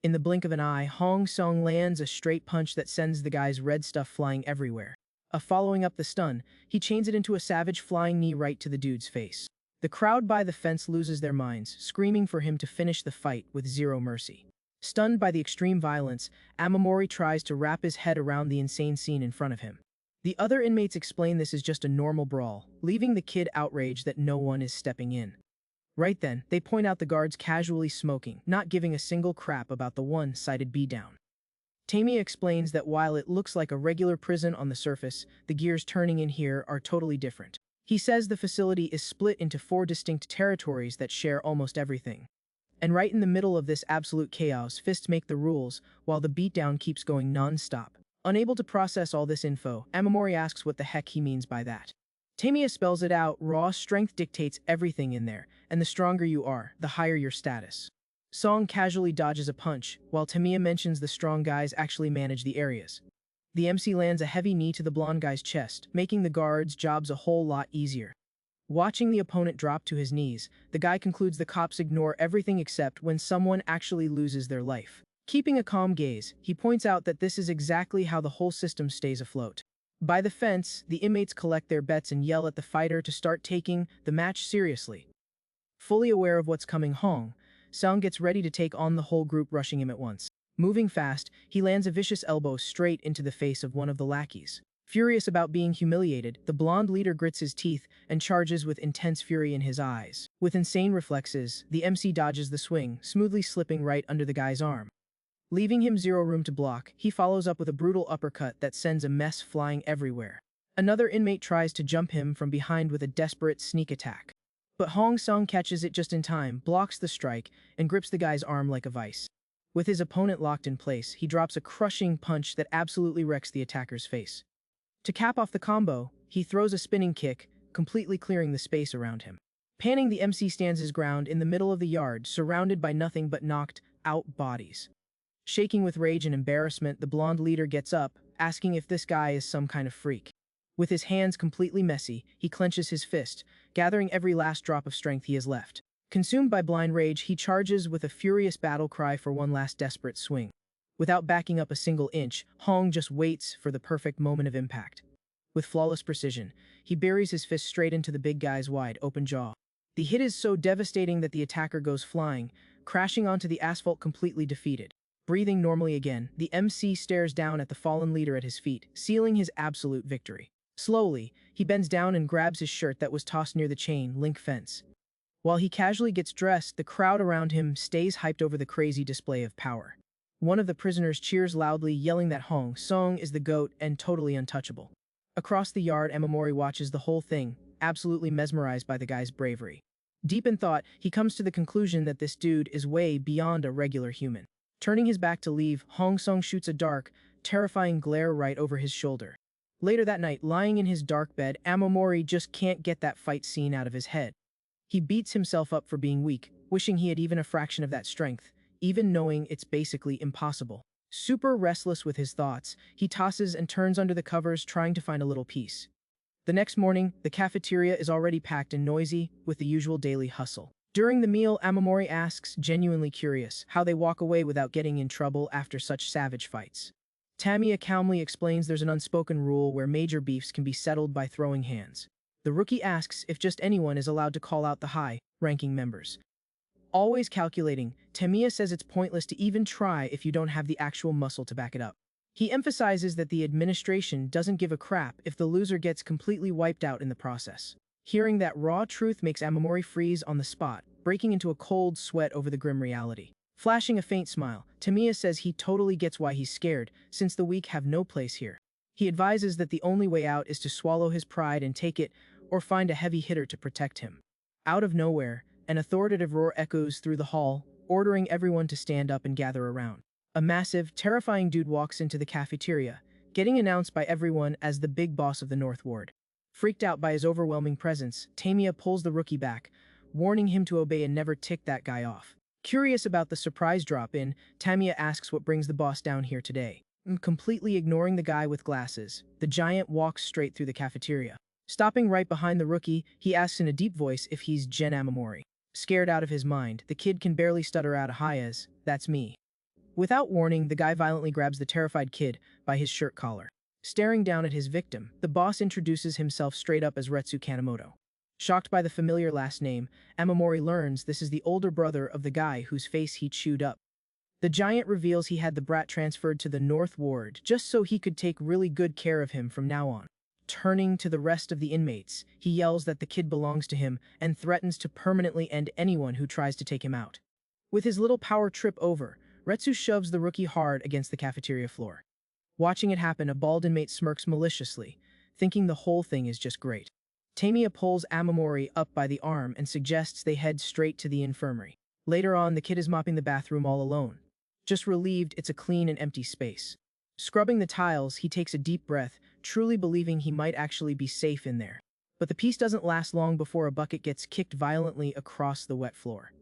In the blink of an eye, Hong Song lands a straight punch that sends the guy's red stuff flying everywhere. Following up the stun, he chains it into a savage flying knee right to the dude's face. The crowd by the fence loses their minds, screaming for him to finish the fight with zero mercy. Stunned by the extreme violence, Amamori tries to wrap his head around the insane scene in front of him. The other inmates explain this is just a normal brawl, leaving the kid outraged that no one is stepping in. Right then, they point out the guards casually smoking, not giving a single crap about the one-sided beatdown. Tamiya explains that while it looks like a regular prison on the surface, the gears turning in here are totally different. He says the facility is split into 4 distinct territories that share almost everything. And right in the middle of this absolute chaos, fists make the rules, while the beatdown keeps going non-stop. Unable to process all this info, Amamori asks what the heck he means by that. Tamiya spells it out: raw strength dictates everything in there, and the stronger you are, the higher your status. Song casually dodges a punch, while Tamiya mentions the strong guys actually manage the areas. The MC lands a heavy knee to the blonde guy's chest, making the guards' jobs a whole lot easier. Watching the opponent drop to his knees, the guy concludes the cops ignore everything except when someone actually loses their life. Keeping a calm gaze, he points out that this is exactly how the whole system stays afloat. By the fence, the inmates collect their bets and yell at the fighter to start taking the match seriously. Fully aware of what's coming, Hong Song gets ready to take on the whole group, rushing him at once. Moving fast, he lands a vicious elbow straight into the face of one of the lackeys. Furious about being humiliated, the blonde leader grits his teeth and charges with intense fury in his eyes. With insane reflexes, the MC dodges the swing, smoothly slipping right under the guy's arm. Leaving him zero room to block, he follows up with a brutal uppercut that sends a mess flying everywhere. Another inmate tries to jump him from behind with a desperate sneak attack. But Hong Song catches it just in time, blocks the strike, and grips the guy's arm like a vice. With his opponent locked in place, he drops a crushing punch that absolutely wrecks the attacker's face. To cap off the combo, he throws a spinning kick, completely clearing the space around him. Panning, the MC stands his ground in the middle of the yard, surrounded by nothing but knocked-out bodies. Shaking with rage and embarrassment, the blonde leader gets up, asking if this guy is some kind of freak. With his hands completely messy, he clenches his fist, gathering every last drop of strength he has left. Consumed by blind rage, he charges with a furious battle cry for one last desperate swing. Without backing up a single inch, Hong just waits for the perfect moment of impact. With flawless precision, he buries his fist straight into the big guy's wide-open jaw. The hit is so devastating that the attacker goes flying, crashing onto the asphalt completely defeated. Breathing normally again, the MC stares down at the fallen leader at his feet, sealing his absolute victory. Slowly, he bends down and grabs his shirt that was tossed near the chain-link fence. While he casually gets dressed, the crowd around him stays hyped over the crazy display of power. One of the prisoners cheers loudly, yelling that Hong Song is the GOAT and totally untouchable. Across the yard, Amamori watches the whole thing, absolutely mesmerized by the guy's bravery. Deep in thought, he comes to the conclusion that this dude is way beyond a regular human. Turning his back to leave, Hong Song shoots a dark, terrifying glare right over his shoulder. Later that night, lying in his dark bed, Amamori just can't get that fight scene out of his head. He beats himself up for being weak, wishing he had even a fraction of that strength, even knowing it's basically impossible. Super restless with his thoughts, he tosses and turns under the covers, trying to find a little peace. The next morning, the cafeteria is already packed and noisy, with the usual daily hustle. During the meal, Amamori asks, genuinely curious, how they walk away without getting in trouble after such savage fights. Tamiya calmly explains there's an unspoken rule where major beefs can be settled by throwing hands. The rookie asks if just anyone is allowed to call out the high-ranking members. Always calculating, Tamiya says it's pointless to even try if you don't have the actual muscle to back it up. He emphasizes that the administration doesn't give a crap if the loser gets completely wiped out in the process. Hearing that raw truth makes Amamori freeze on the spot, breaking into a cold sweat over the grim reality. Flashing a faint smile, Tamiya says he totally gets why he's scared, since the weak have no place here. He advises that the only way out is to swallow his pride and take it, or find a heavy hitter to protect him. Out of nowhere, an authoritative roar echoes through the hall, ordering everyone to stand up and gather around. A massive, terrifying dude walks into the cafeteria, getting announced by everyone as the big boss of the North Ward. Freaked out by his overwhelming presence, Tamia pulls the rookie back, warning him to obey and never tick that guy off. Curious about the surprise drop-in, Tamia asks what brings the boss down here today. Completely ignoring the guy with glasses, the giant walks straight through the cafeteria. Stopping right behind the rookie, he asks in a deep voice if he's Gen Amamori. Scared out of his mind, the kid can barely stutter out a "Hi as, that's me." Without warning, the guy violently grabs the terrified kid by his shirt collar. Staring down at his victim, the boss introduces himself straight up as Retsu Kanemoto. Shocked by the familiar last name, Amamori learns this is the older brother of the guy whose face he chewed up. The giant reveals he had the brat transferred to the North Ward just so he could take really good care of him from now on. Turning to the rest of the inmates, he yells that the kid belongs to him and threatens to permanently end anyone who tries to take him out. With his little power trip over, Retsu shoves the rookie hard against the cafeteria floor. Watching it happen, a bald inmate smirks maliciously, thinking the whole thing is just great. Tamia pulls Amamori up by the arm and suggests they head straight to the infirmary. Later on, the kid is mopping the bathroom all alone. Just relieved it's a clean and empty space. Scrubbing the tiles, he takes a deep breath, truly believing he might actually be safe in there. But the peace doesn't last long before a bucket gets kicked violently across the wet floor.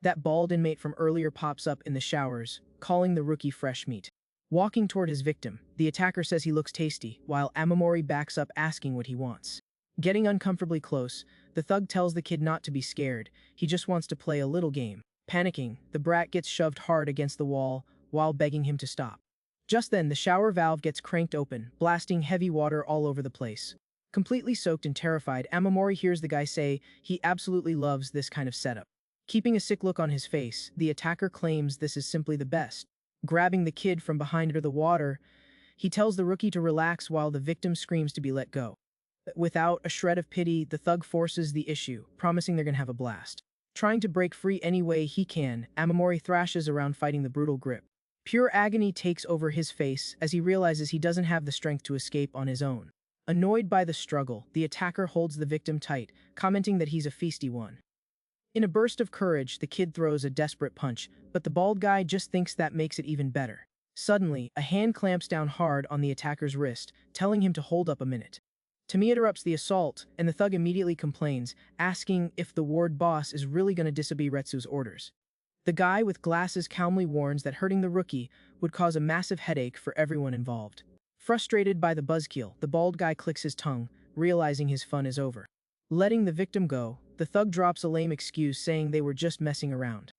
That bald inmate from earlier pops up in the showers, calling the rookie fresh meat. Walking toward his victim, the attacker says he looks tasty, while Amamori backs up asking what he wants. Getting uncomfortably close, the thug tells the kid not to be scared, he just wants to play a little game. Panicking, the brat gets shoved hard against the wall while begging him to stop. Just then, the shower valve gets cranked open, blasting heavy water all over the place. Completely soaked and terrified, Amamori hears the guy say he absolutely loves this kind of setup. Keeping a sick look on his face, the attacker claims this is simply the best. Grabbing the kid from behind under the water, he tells the rookie to relax while the victim screams to be let go. Without a shred of pity, the thug forces the issue, promising they're gonna have a blast. Trying to break free any way he can, Amamori thrashes around fighting the brutal grip. Pure agony takes over his face as he realizes he doesn't have the strength to escape on his own. Annoyed by the struggle, the attacker holds the victim tight, commenting that he's a feisty one. In a burst of courage, the kid throws a desperate punch, but the bald guy just thinks that makes it even better. Suddenly, a hand clamps down hard on the attacker's wrist, telling him to hold up a minute. Tamia interrupts the assault, and the thug immediately complains, asking if the ward boss is really going to disobey Retsu's orders. The guy with glasses calmly warns that hurting the rookie would cause a massive headache for everyone involved. Frustrated by the buzzkill, the bald guy clicks his tongue, realizing his fun is over. Letting the victim go, the thug drops a lame excuse saying they were just messing around.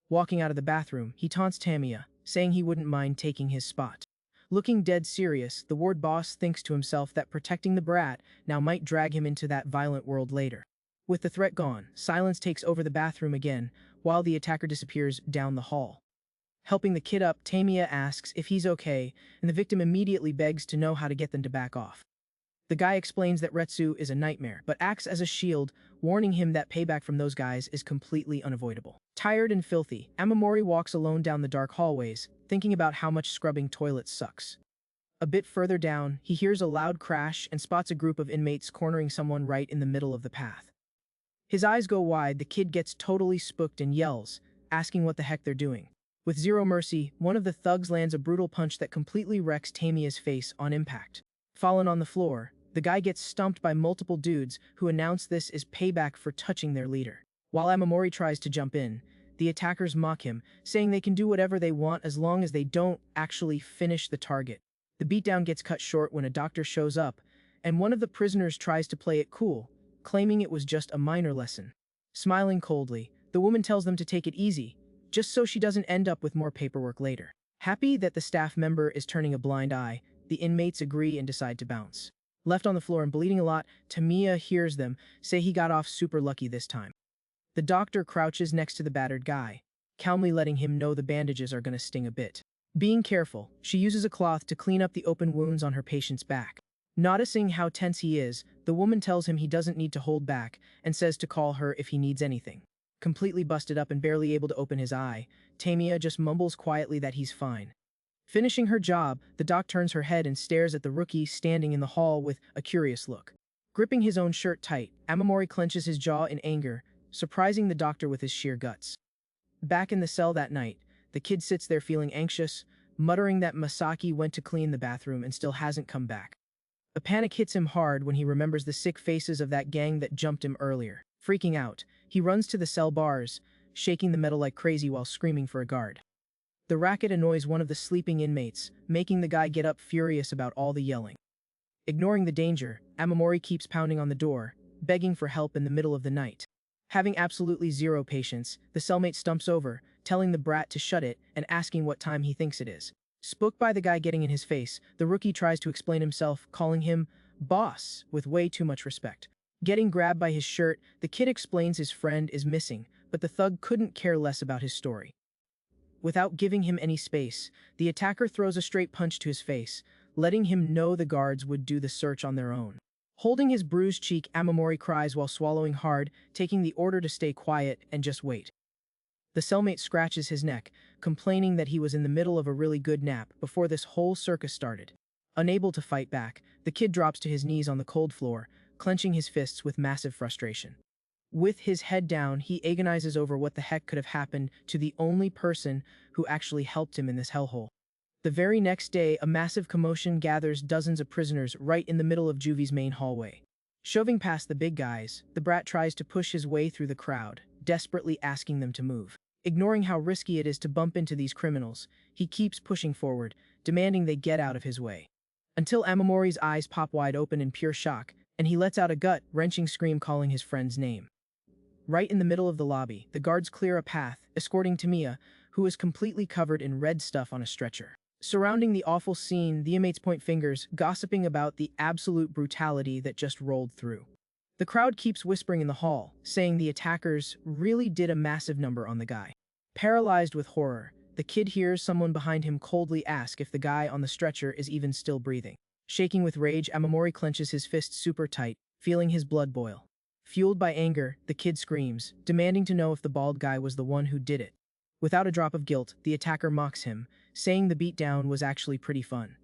Walking out of the bathroom, he taunts Tamia, saying he wouldn't mind taking his spot. Looking dead serious, the ward boss thinks to himself that protecting the brat now might drag him into that violent world later. With the threat gone, silence takes over the bathroom again, while the attacker disappears down the hall. Helping the kid up, Tamia asks if he's okay, and the victim immediately begs to know how to get them to back off. The guy explains that Retsu is a nightmare, but acts as a shield, warning him that payback from those guys is completely unavoidable. Tired and filthy, Amamori walks alone down the dark hallways, thinking about how much scrubbing toilets sucks. A bit further down, he hears a loud crash and spots a group of inmates cornering someone right in the middle of the path. His eyes go wide, the kid gets totally spooked and yells, asking what the heck they're doing. With zero mercy, one of the thugs lands a brutal punch that completely wrecks Tamia's face on impact. Fallen on the floor, the guy gets stumped by multiple dudes who announce this is payback for touching their leader. While Amamori tries to jump in, the attackers mock him, saying they can do whatever they want as long as they don't actually finish the target. The beatdown gets cut short when a doctor shows up, and one of the prisoners tries to play it cool, claiming it was just a minor lesson. Smiling coldly, the woman tells them to take it easy, just so she doesn't end up with more paperwork later. Happy that the staff member is turning a blind eye, the inmates agree and decide to bounce. Left on the floor and bleeding a lot, Tamia hears them say he got off super lucky this time. The doctor crouches next to the battered guy, calmly letting him know the bandages are going to sting a bit. Being careful, she uses a cloth to clean up the open wounds on her patient's back. Noticing how tense he is, the woman tells him he doesn't need to hold back and says to call her if he needs anything. Completely busted up and barely able to open his eye, Tamia just mumbles quietly that he's fine. Finishing her job, the doc turns her head and stares at the rookie standing in the hall with a curious look. Gripping his own shirt tight, Amamori clenches his jaw in anger, surprising the doctor with his sheer guts. Back in the cell that night, the kid sits there feeling anxious, muttering that Masaki went to clean the bathroom and still hasn't come back. A panic hits him hard when he remembers the sick faces of that gang that jumped him earlier. Freaking out, he runs to the cell bars, shaking the metal like crazy while screaming for a guard. The racket annoys one of the sleeping inmates, making the guy get up furious about all the yelling. Ignoring the danger, Amamori keeps pounding on the door, begging for help in the middle of the night. Having absolutely zero patience, the cellmate stumps over, telling the brat to shut it and asking what time he thinks it is. Spooked by the guy getting in his face, the rookie tries to explain himself, calling him boss with way too much respect. Getting grabbed by his shirt, the kid explains his friend is missing, but the thug couldn't care less about his story. Without giving him any space, the attacker throws a straight punch to his face, letting him know the guards would do the search on their own. Holding his bruised cheek, Amamori cries while swallowing hard, taking the order to stay quiet and just wait. The cellmate scratches his neck, complaining that he was in the middle of a really good nap before this whole circus started. Unable to fight back, the kid drops to his knees on the cold floor, clenching his fists with massive frustration. With his head down, he agonizes over what the heck could have happened to the only person who actually helped him in this hellhole. The very next day, a massive commotion gathers dozens of prisoners right in the middle of Juvy's main hallway. Shoving past the big guys, the brat tries to push his way through the crowd, desperately asking them to move. Ignoring how risky it is to bump into these criminals, he keeps pushing forward, demanding they get out of his way. Until Amamori's eyes pop wide open in pure shock, and he lets out a gut-wrenching scream calling his friend's name. Right in the middle of the lobby, the guards clear a path, escorting Tamiya, who is completely covered in red stuff on a stretcher. Surrounding the awful scene, the inmates point fingers, gossiping about the absolute brutality that just rolled through. The crowd keeps whispering in the hall, saying the attackers really did a massive number on the guy. Paralyzed with horror, the kid hears someone behind him coldly ask if the guy on the stretcher is even still breathing. Shaking with rage, Amamori clenches his fists super tight, feeling his blood boil. Fueled by anger, the kid screams, demanding to know if the bald guy was the one who did it. Without a drop of guilt, the attacker mocks him, saying the beatdown was actually pretty fun.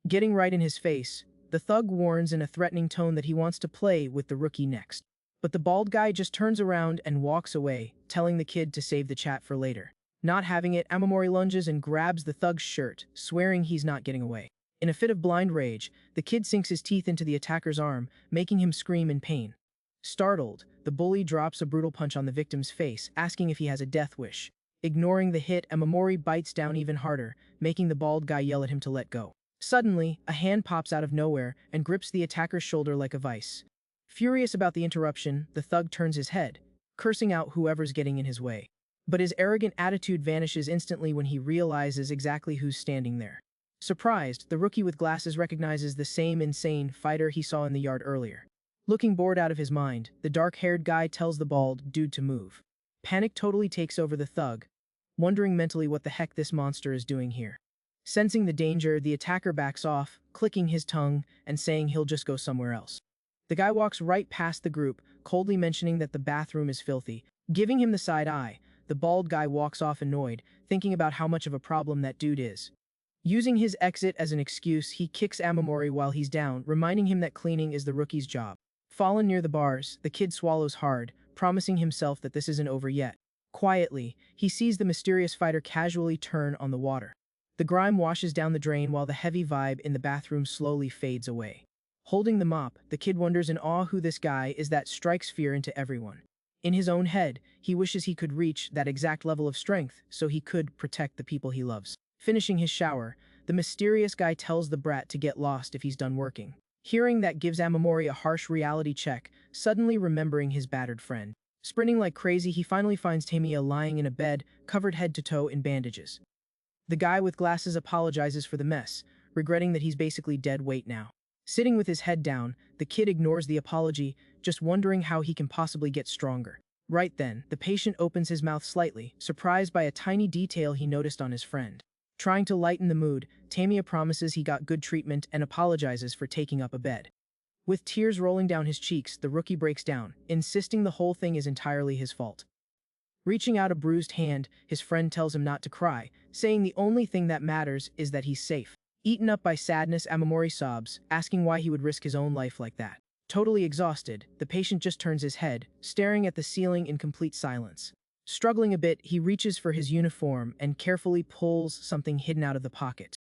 Getting right in his face, the thug warns in a threatening tone that he wants to play with the rookie next. But the bald guy just turns around and walks away, telling the kid to save the chat for later. Not having it, Amamori lunges and grabs the thug's shirt, swearing he's not getting away. In a fit of blind rage, the kid sinks his teeth into the attacker's arm, making him scream in pain. Startled, the bully drops a brutal punch on the victim's face, asking if he has a death wish. Ignoring the hit, Amamori bites down even harder, making the bald guy yell at him to let go. Suddenly, a hand pops out of nowhere and grips the attacker's shoulder like a vice. Furious about the interruption, the thug turns his head, cursing out whoever's getting in his way. But his arrogant attitude vanishes instantly when he realizes exactly who's standing there. Surprised, the rookie with glasses recognizes the same insane fighter he saw in the yard earlier. Looking bored out of his mind, the dark-haired guy tells the bald dude to move. Panic totally takes over the thug, wondering mentally what the heck this monster is doing here. Sensing the danger, the attacker backs off, clicking his tongue and saying he'll just go somewhere else. The guy walks right past the group, coldly mentioning that the bathroom is filthy. Giving him the side eye, the bald guy walks off annoyed, thinking about how much of a problem that dude is. Using his exit as an excuse, he kicks Amamori while he's down, reminding him that cleaning is the rookie's job. Fallen near the bars, the kid swallows hard, promising himself that this isn't over yet. Quietly, he sees the mysterious fighter casually turn on the water. The grime washes down the drain while the heavy vibe in the bathroom slowly fades away. Holding the mop, the kid wonders in awe who this guy is that strikes fear into everyone. In his own head, he wishes he could reach that exact level of strength so he could protect the people he loves. Finishing his shower, the mysterious guy tells the brat to get lost if he's done working. Hearing that gives Amamori a harsh reality check, suddenly remembering his battered friend. Sprinting like crazy, he finally finds Tamiya lying in a bed, covered head to toe in bandages. The guy with glasses apologizes for the mess, regretting that he's basically dead weight now. Sitting with his head down, the kid ignores the apology, just wondering how he can possibly get stronger. Right then, the patient opens his mouth slightly, surprised by a tiny detail he noticed on his friend. Trying to lighten the mood, Tamiya promises he got good treatment and apologizes for taking up a bed. With tears rolling down his cheeks, the rookie breaks down, insisting the whole thing is entirely his fault. Reaching out a bruised hand, his friend tells him not to cry, saying the only thing that matters is that he's safe. Eaten up by sadness, Amamori sobs, asking why he would risk his own life like that. Totally exhausted, the patient just turns his head, staring at the ceiling in complete silence. Struggling a bit, he reaches for his uniform and carefully pulls something hidden out of the pocket.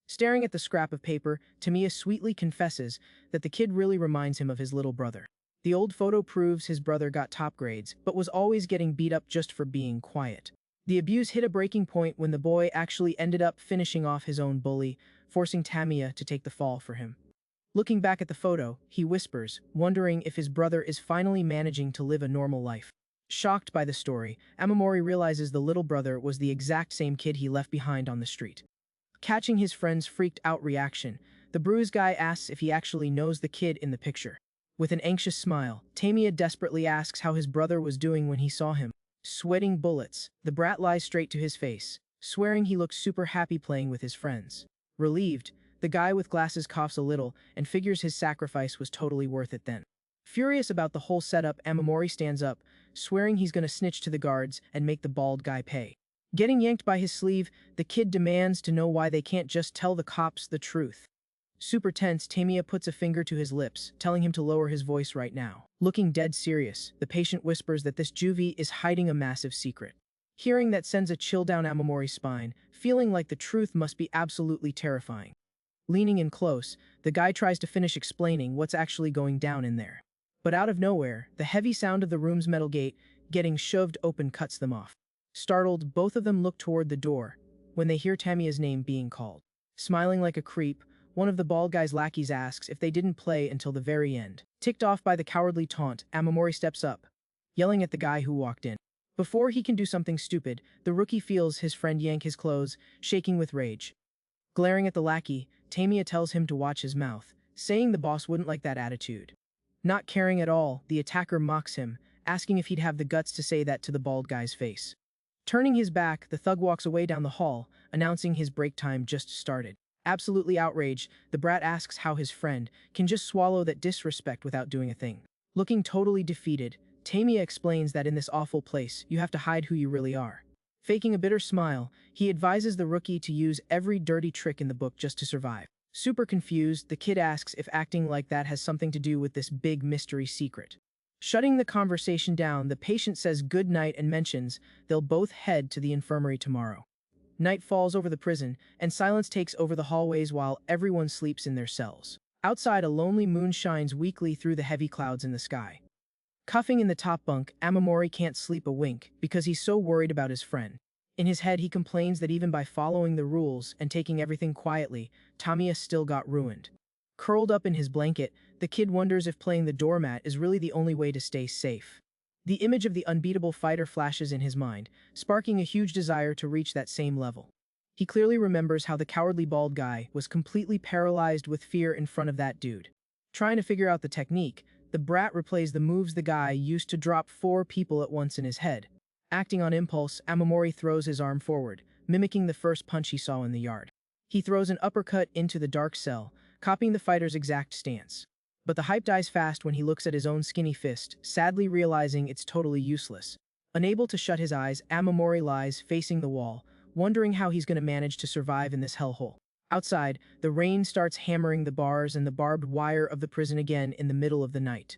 Staring at the scrap of paper, Tamiya sweetly confesses that the kid really reminds him of his little brother. The old photo proves his brother got top grades, but was always getting beat up just for being quiet. The abuse hit a breaking point when the boy actually ended up finishing off his own bully, forcing Tamiya to take the fall for him. Looking back at the photo, he whispers, wondering if his brother is finally managing to live a normal life. Shocked by the story, Amamori realizes the little brother was the exact same kid he left behind on the street. Catching his friend's freaked-out reaction, the bruised guy asks if he actually knows the kid in the picture. With an anxious smile, Tamiya desperately asks how his brother was doing when he saw him. Sweating bullets, the brat lies straight to his face, swearing he looks super happy playing with his friends. Relieved, the guy with glasses coughs a little and figures his sacrifice was totally worth it then. Furious about the whole setup, Amamori stands up, swearing he's gonna snitch to the guards and make the bald guy pay. Getting yanked by his sleeve, the kid demands to know why they can't just tell the cops the truth. Super tense, Tamiya puts a finger to his lips, telling him to lower his voice right now. Looking dead serious, the patient whispers that this juvie is hiding a massive secret. Hearing that sends a chill down Amamori's spine, feeling like the truth must be absolutely terrifying. Leaning in close, the guy tries to finish explaining what's actually going down in there. But out of nowhere, the heavy sound of the room's metal gate getting shoved open cuts them off. Startled, both of them look toward the door when they hear Tamiya's name being called. Smiling like a creep, one of the bald guy's lackeys asks if they didn't play until the very end. Ticked off by the cowardly taunt, Amamori steps up, yelling at the guy who walked in. Before he can do something stupid, the rookie feels his friend yank his clothes, shaking with rage. Glaring at the lackey, Tamiya tells him to watch his mouth, saying the boss wouldn't like that attitude. Not caring at all, the attacker mocks him, asking if he'd have the guts to say that to the bald guy's face. Turning his back, the thug walks away down the hall, announcing his break time just started. Absolutely outraged, the brat asks how his friend can just swallow that disrespect without doing a thing. Looking totally defeated, Tamiya explains that in this awful place, you have to hide who you really are. Faking a bitter smile, he advises the rookie to use every dirty trick in the book just to survive. Super confused, the kid asks if acting like that has something to do with this big mystery secret. Shutting the conversation down, the patient says good night and mentions they'll both head to the infirmary tomorrow. Night falls over the prison, and silence takes over the hallways while everyone sleeps in their cells. Outside, a lonely moon shines weakly through the heavy clouds in the sky. Cuffing in the top bunk, Amamori can't sleep a wink because he's so worried about his friend. In his head, he complains that even by following the rules and taking everything quietly, Tamiya still got ruined. Curled up in his blanket, the kid wonders if playing the doormat is really the only way to stay safe. The image of the unbeatable fighter flashes in his mind, sparking a huge desire to reach that same level. He clearly remembers how the cowardly bald guy was completely paralyzed with fear in front of that dude. Trying to figure out the technique, the brat replays the moves the guy used to drop 4 people at once in his head. Acting on impulse, Amamori throws his arm forward, mimicking the first punch he saw in the yard. He throws an uppercut into the dark cell, copying the fighter's exact stance. But the hype dies fast when he looks at his own skinny fist, sadly realizing it's totally useless. Unable to shut his eyes, Amamori lies facing the wall, wondering how he's going to manage to survive in this hellhole. Outside, the rain starts hammering the bars and the barbed wire of the prison again in the middle of the night.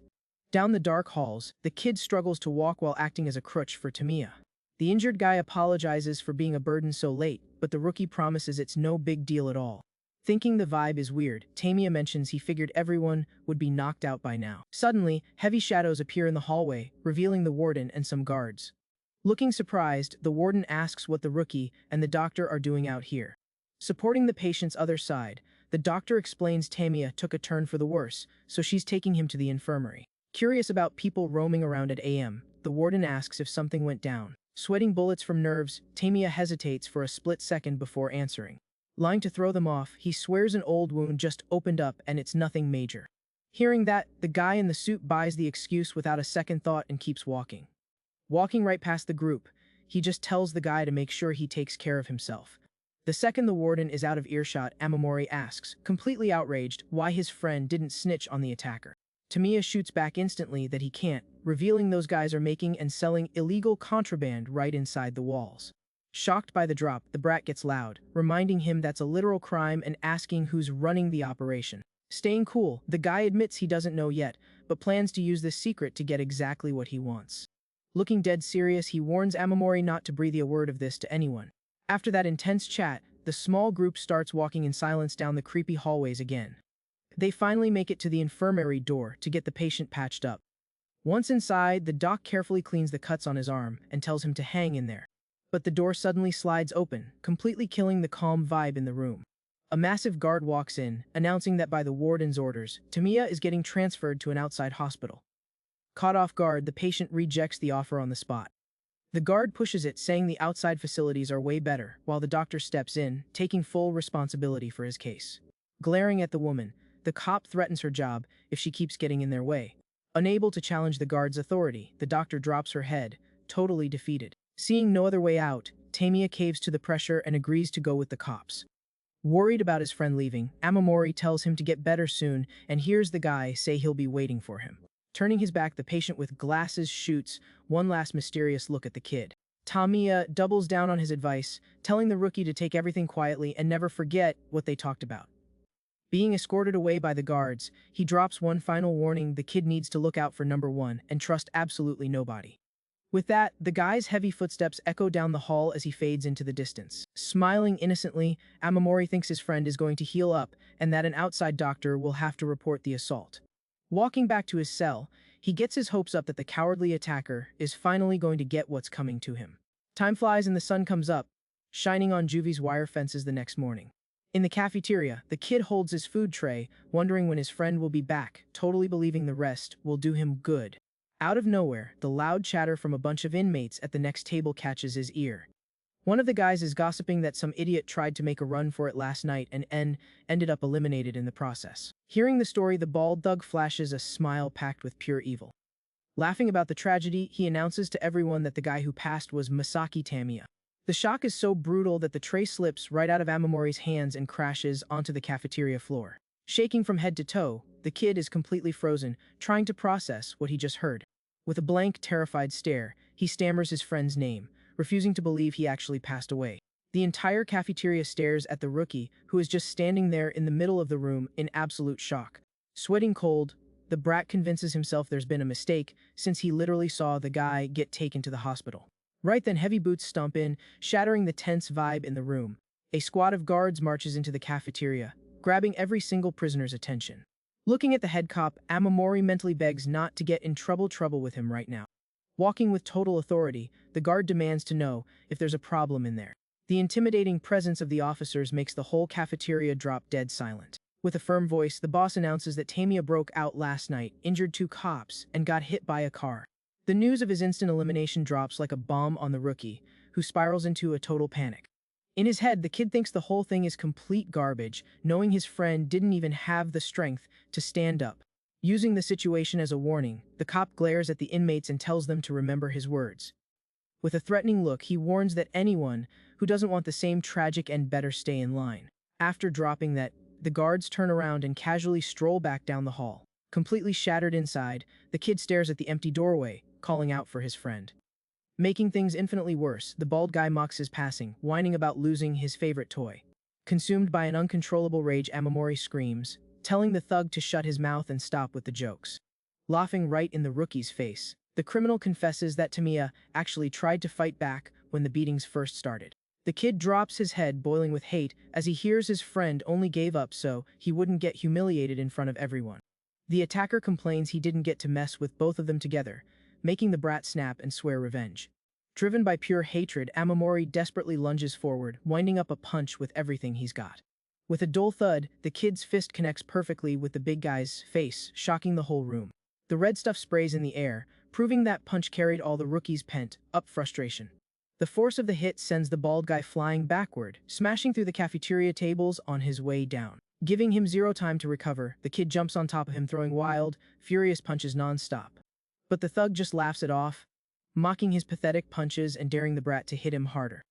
Down the dark halls, the kid struggles to walk while acting as a crutch for Tamiya. The injured guy apologizes for being a burden so late, but the rookie promises it's no big deal at all. Thinking the vibe is weird, Tamiya mentions he figured everyone would be knocked out by now. Suddenly, heavy shadows appear in the hallway, revealing the warden and some guards. Looking surprised, the warden asks what the rookie and the doctor are doing out here. Supporting the patient's other side, the doctor explains Tamiya took a turn for the worse, so she's taking him to the infirmary. Curious about people roaming around at AM, the warden asks if something went down. Sweating bullets from nerves, Tamiya hesitates for a split second before answering. Lying to throw them off, he swears an old wound just opened up and it's nothing major. Hearing that, the guy in the suit buys the excuse without a second thought and keeps walking. Walking right past the group, he just tells the guy to make sure he takes care of himself. The second the warden is out of earshot, Amamori asks, completely outraged, why his friend didn't snitch on the attacker. Tamiya shoots back instantly that he can't, revealing those guys are making and selling illegal contraband right inside the walls. Shocked by the drop, the brat gets loud, reminding him that's a literal crime and asking who's running the operation. Staying cool, the guy admits he doesn't know yet, but plans to use this secret to get exactly what he wants. Looking dead serious, he warns Amamori not to breathe a word of this to anyone. After that intense chat, the small group starts walking in silence down the creepy hallways again. They finally make it to the infirmary door to get the patient patched up. Once inside, the doc carefully cleans the cuts on his arm and tells him to hang in there. But the door suddenly slides open, completely killing the calm vibe in the room. A massive guard walks in, announcing that by the warden's orders, Tamiya is getting transferred to an outside hospital. Caught off guard, the patient rejects the offer on the spot. The guard pushes it, saying the outside facilities are way better, while the doctor steps in, taking full responsibility for his case. Glaring at the woman, the cop threatens her job if she keeps getting in their way. Unable to challenge the guard's authority, the doctor drops her head, totally defeated. Seeing no other way out, Tamiya caves to the pressure and agrees to go with the cops. Worried about his friend leaving, Amamori tells him to get better soon and hears the guy say he'll be waiting for him. Turning his back, the patient with glasses shoots one last mysterious look at the kid. Tamiya doubles down on his advice, telling the rookie to take everything quietly and never forget what they talked about. Being escorted away by the guards, he drops one final warning: the kid needs to look out for number one and trust absolutely nobody. With that, the guy's heavy footsteps echo down the hall as he fades into the distance. Smiling innocently, Amamori thinks his friend is going to heal up and that an outside doctor will have to report the assault. Walking back to his cell, he gets his hopes up that the cowardly attacker is finally going to get what's coming to him. Time flies and the sun comes up, shining on Juvi's wire fences the next morning. In the cafeteria, the kid holds his food tray, wondering when his friend will be back, totally believing the rest will do him good. Out of nowhere, the loud chatter from a bunch of inmates at the next table catches his ear. One of the guys is gossiping that some idiot tried to make a run for it last night and ended up eliminated in the process. Hearing the story, the bald thug flashes a smile packed with pure evil. Laughing about the tragedy, he announces to everyone that the guy who passed was Masaki Tamiya. The shock is so brutal that the tray slips right out of Amamori's hands and crashes onto the cafeteria floor. Shaking from head to toe, the kid is completely frozen, trying to process what he just heard. With a blank, terrified stare, he stammers his friend's name, refusing to believe he actually passed away. The entire cafeteria stares at the rookie, who is just standing there in the middle of the room in absolute shock. Sweating cold, the brat convinces himself there's been a mistake, since he literally saw the guy get taken to the hospital. Right then, heavy boots stomp in, shattering the tense vibe in the room. A squad of guards marches into the cafeteria, grabbing every single prisoner's attention. Looking at the head cop, Amamori mentally begs not to get in trouble with him right now. Walking with total authority, the guard demands to know if there's a problem in there. The intimidating presence of the officers makes the whole cafeteria drop dead silent. With a firm voice, the boss announces that Tamiya broke out last night, injured 2 cops, and got hit by a car. The news of his instant elimination drops like a bomb on the rookie, who spirals into a total panic. In his head, the kid thinks the whole thing is complete garbage, knowing his friend didn't even have the strength to stand up. Using the situation as a warning, the cop glares at the inmates and tells them to remember his words. With a threatening look, he warns that anyone who doesn't want the same tragic end better stay in line. After dropping that, the guards turn around and casually stroll back down the hall. Completely shattered inside, the kid stares at the empty doorway, calling out for his friend. Making things infinitely worse, the bald guy mocks his passing, whining about losing his favorite toy. Consumed by an uncontrollable rage, Amamori screams, telling the thug to shut his mouth and stop with the jokes. Laughing right in the rookie's face, the criminal confesses that Tamiya actually tried to fight back when the beatings first started. The kid drops his head, boiling with hate, as he hears his friend only gave up so he wouldn't get humiliated in front of everyone. The attacker complains he didn't get to mess with both of them together, making the brat snap and swear revenge. Driven by pure hatred, Amamori desperately lunges forward, winding up a punch with everything he's got. With a dull thud, the kid's fist connects perfectly with the big guy's face, shocking the whole room. The red stuff sprays in the air, proving that punch carried all the rookie's pent-up frustration. The force of the hit sends the bald guy flying backward, smashing through the cafeteria tables on his way down. Giving him zero time to recover, the kid jumps on top of him, throwing wild, furious punches non-stop. But the thug just laughs it off, mocking his pathetic punches and daring the brat to hit him harder.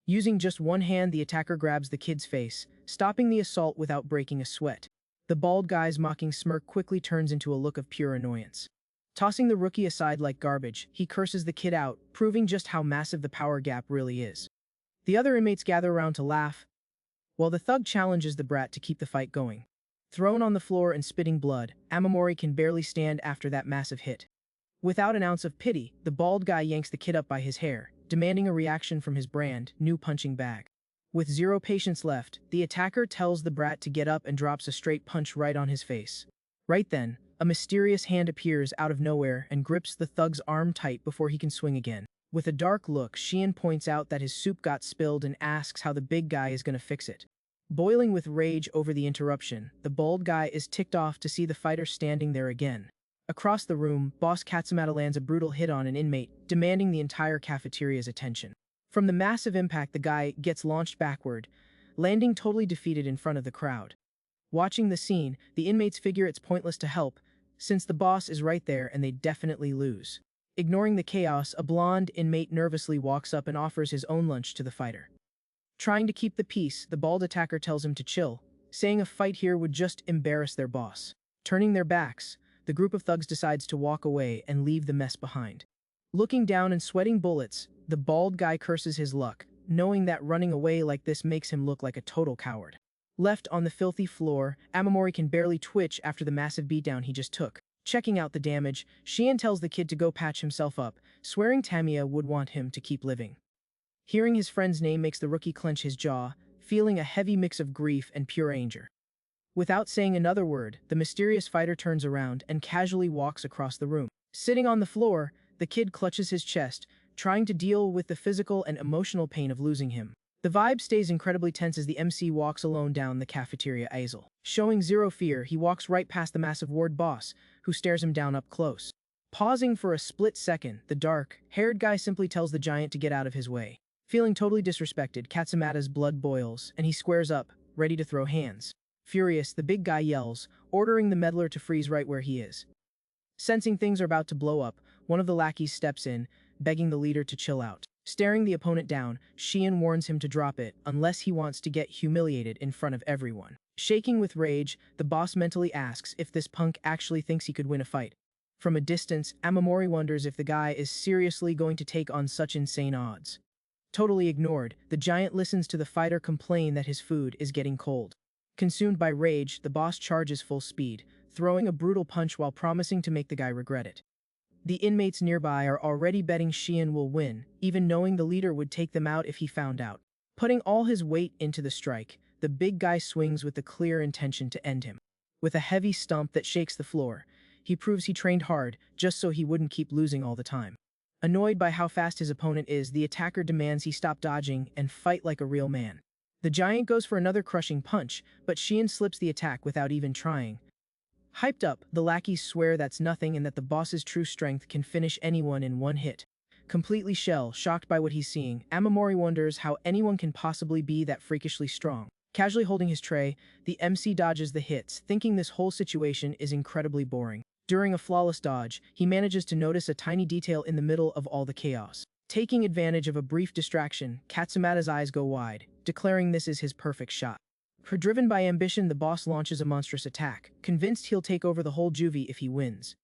Using just one hand, the attacker grabs the kid's face, stopping the assault without breaking a sweat. The bald guy's mocking smirk quickly turns into a look of pure annoyance. Tossing the rookie aside like garbage, he curses the kid out, proving just how massive the power gap really is. The other inmates gather around to laugh, while the thug challenges the brat to keep the fight going. Thrown on the floor and spitting blood, Amamori can barely stand after that massive hit. Without an ounce of pity, the bald guy yanks the kid up by his hair, demanding a reaction from his brand new punching bag. With zero patience left, the attacker tells the brat to get up and drops a straight punch right on his face. Right then, a mysterious hand appears out of nowhere and grips the thug's arm tight before he can swing again. With a dark look, Sheehan points out that his soup got spilled and asks how the big guy is going to fix it. Boiling with rage over the interruption, the bald guy is ticked off to see the fighter standing there again. Across the room, Boss Katsumata lands a brutal hit on an inmate, demanding the entire cafeteria's attention. From the massive impact, the guy gets launched backward, landing totally defeated in front of the crowd. Watching the scene, the inmates figure it's pointless to help, since the boss is right there and they definitely lose. Ignoring the chaos, a blonde inmate nervously walks up and offers his own lunch to the fighter. Trying to keep the peace, the bald attacker tells him to chill, saying a fight here would just embarrass their boss. Turning their backs, the group of thugs decides to walk away and leave the mess behind. Looking down and sweating bullets, the bald guy curses his luck, knowing that running away like this makes him look like a total coward. Left on the filthy floor, Amamori can barely twitch after the massive beatdown he just took. Checking out the damage, Sheehan tells the kid to go patch himself up, swearing Tamiya would want him to keep living. Hearing his friend's name makes the rookie clench his jaw, feeling a heavy mix of grief and pure anger. Without saying another word, the mysterious fighter turns around and casually walks across the room. Sitting on the floor, the kid clutches his chest, trying to deal with the physical and emotional pain of losing him. The vibe stays incredibly tense as the MC walks alone down the cafeteria aisle. Showing zero fear, he walks right past the massive ward boss, who stares him down up close. Pausing for a split second, the dark-haired guy simply tells the giant to get out of his way. Feeling totally disrespected, Katsumata's blood boils, and he squares up, ready to throw hands. Furious, the big guy yells, ordering the meddler to freeze right where he is. Sensing things are about to blow up, one of the lackeys steps in, begging the leader to chill out. Staring the opponent down, Sheehan warns him to drop it unless he wants to get humiliated in front of everyone. Shaking with rage, the boss mentally asks if this punk actually thinks he could win a fight. From a distance, Amamori wonders if the guy is seriously going to take on such insane odds. Totally ignored, the giant listens to the fighter complain that his food is getting cold. Consumed by rage, the boss charges full speed, throwing a brutal punch while promising to make the guy regret it. The inmates nearby are already betting Sheehan will win, even knowing the leader would take them out if he found out. Putting all his weight into the strike, the big guy swings with the clear intention to end him. With a heavy stomp that shakes the floor, he proves he trained hard just so he wouldn't keep losing all the time. Annoyed by how fast his opponent is, the attacker demands he stop dodging and fight like a real man. The giant goes for another crushing punch, but Sheehan slips the attack without even trying. Hyped up, the lackeys swear that's nothing and that the boss's true strength can finish anyone in one hit. Completely shocked by what he's seeing, Amamori wonders how anyone can possibly be that freakishly strong. Casually holding his tray, the MC dodges the hits, thinking this whole situation is incredibly boring. During a flawless dodge, he manages to notice a tiny detail in the middle of all the chaos. Taking advantage of a brief distraction, Katsumata's eyes go wide, declaring this is his perfect shot. Driven by ambition, the boss launches a monstrous attack, convinced he'll take over the whole juvie if he wins.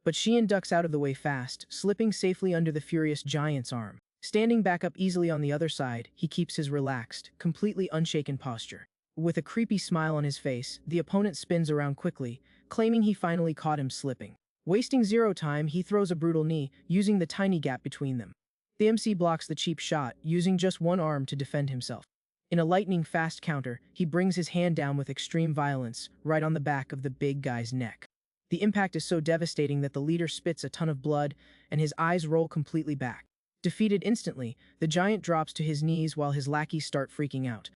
But Sheehan ducks out of the way fast, slipping safely under the furious giant's arm. Standing back up easily on the other side, he keeps his relaxed, completely unshaken posture. With a creepy smile on his face, the opponent spins around quickly, claiming he finally caught him slipping. Wasting zero time, he throws a brutal knee, using the tiny gap between them. The MC blocks the cheap shot, using just one arm to defend himself. In a lightning-fast counter, he brings his hand down with extreme violence, right on the back of the big guy's neck. The impact is so devastating that the leader spits a ton of blood, and his eyes roll completely back. Defeated instantly, the giant drops to his knees while his lackeys start freaking out.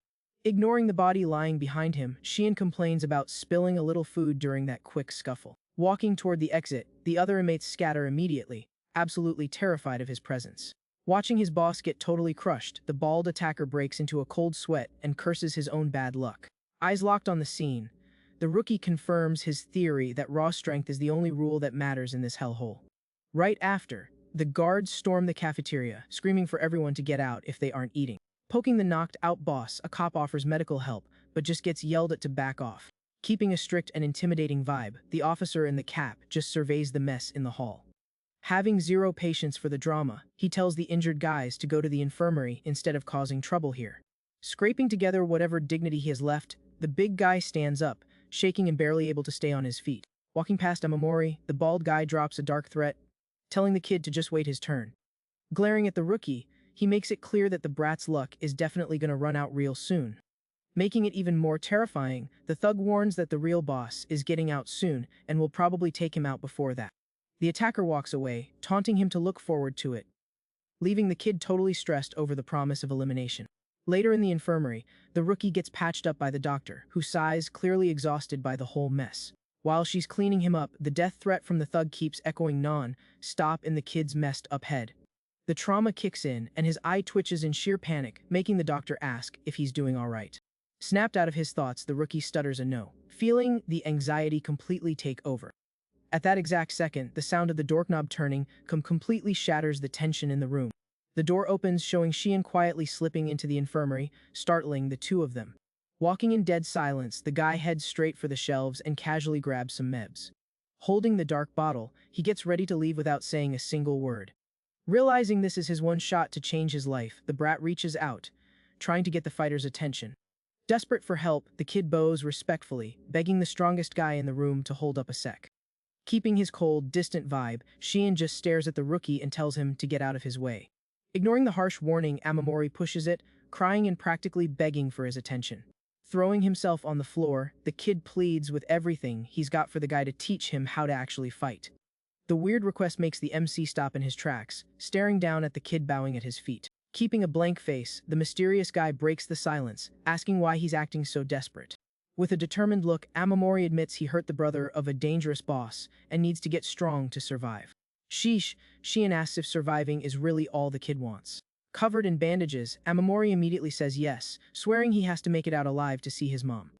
Ignoring the body lying behind him, Sheehan complains about spilling a little food during that quick scuffle. Walking toward the exit, the other inmates scatter immediately, absolutely terrified of his presence. Watching his boss get totally crushed, the bald attacker breaks into a cold sweat and curses his own bad luck. Eyes locked on the scene, the rookie confirms his theory that raw strength is the only rule that matters in this hellhole. Right after, the guards storm the cafeteria, screaming for everyone to get out if they aren't eating. Poking the knocked-out boss, a cop offers medical help, but just gets yelled at to back off. Keeping a strict and intimidating vibe, the officer in the cap just surveys the mess in the hall. Having zero patience for the drama, he tells the injured guys to go to the infirmary instead of causing trouble here. Scraping together whatever dignity he has left, the big guy stands up, shaking and barely able to stay on his feet. Walking past Amamori, the bald guy drops a dark threat, telling the kid to just wait his turn. Glaring at the rookie, he makes it clear that the brat's luck is definitely going to run out real soon. Making it even more terrifying, the thug warns that the real boss is getting out soon and will probably take him out before that. The attacker walks away, taunting him to look forward to it, leaving the kid totally stressed over the promise of elimination. Later in the infirmary, the rookie gets patched up by the doctor, who sighs, clearly exhausted by the whole mess. While she's cleaning him up, the death threat from the thug keeps echoing non-stop in the kid's messed up head. The trauma kicks in, and his eye twitches in sheer panic, making the doctor ask if he's doing all right. Snapped out of his thoughts, the rookie stutters a no, feeling the anxiety completely take over. At that exact second, the sound of the doorknob turning completely shatters the tension in the room. The door opens, showing Xian quietly slipping into the infirmary, startling the two of them. Walking in dead silence, the guy heads straight for the shelves and casually grabs some meds. Holding the dark bottle, he gets ready to leave without saying a single word. Realizing this is his one shot to change his life, the brat reaches out, trying to get the fighter's attention. Desperate for help, the kid bows respectfully, begging the strongest guy in the room to hold up a sec. Keeping his cold, distant vibe, Xian just stares at the rookie and tells him to get out of his way. Ignoring the harsh warning, Amamori pushes it, crying and practically begging for his attention. Throwing himself on the floor, the kid pleads with everything he's got for the guy to teach him how to actually fight. The weird request makes the MC stop in his tracks, staring down at the kid bowing at his feet. Keeping a blank face, the mysterious guy breaks the silence, asking why he's acting so desperate. With a determined look, Amamori admits he hurt the brother of a dangerous boss and needs to get strong to survive. Sheesh, Xian asks if surviving is really all the kid wants. Covered in bandages, Amamori immediately says yes, swearing he has to make it out alive to see his mom.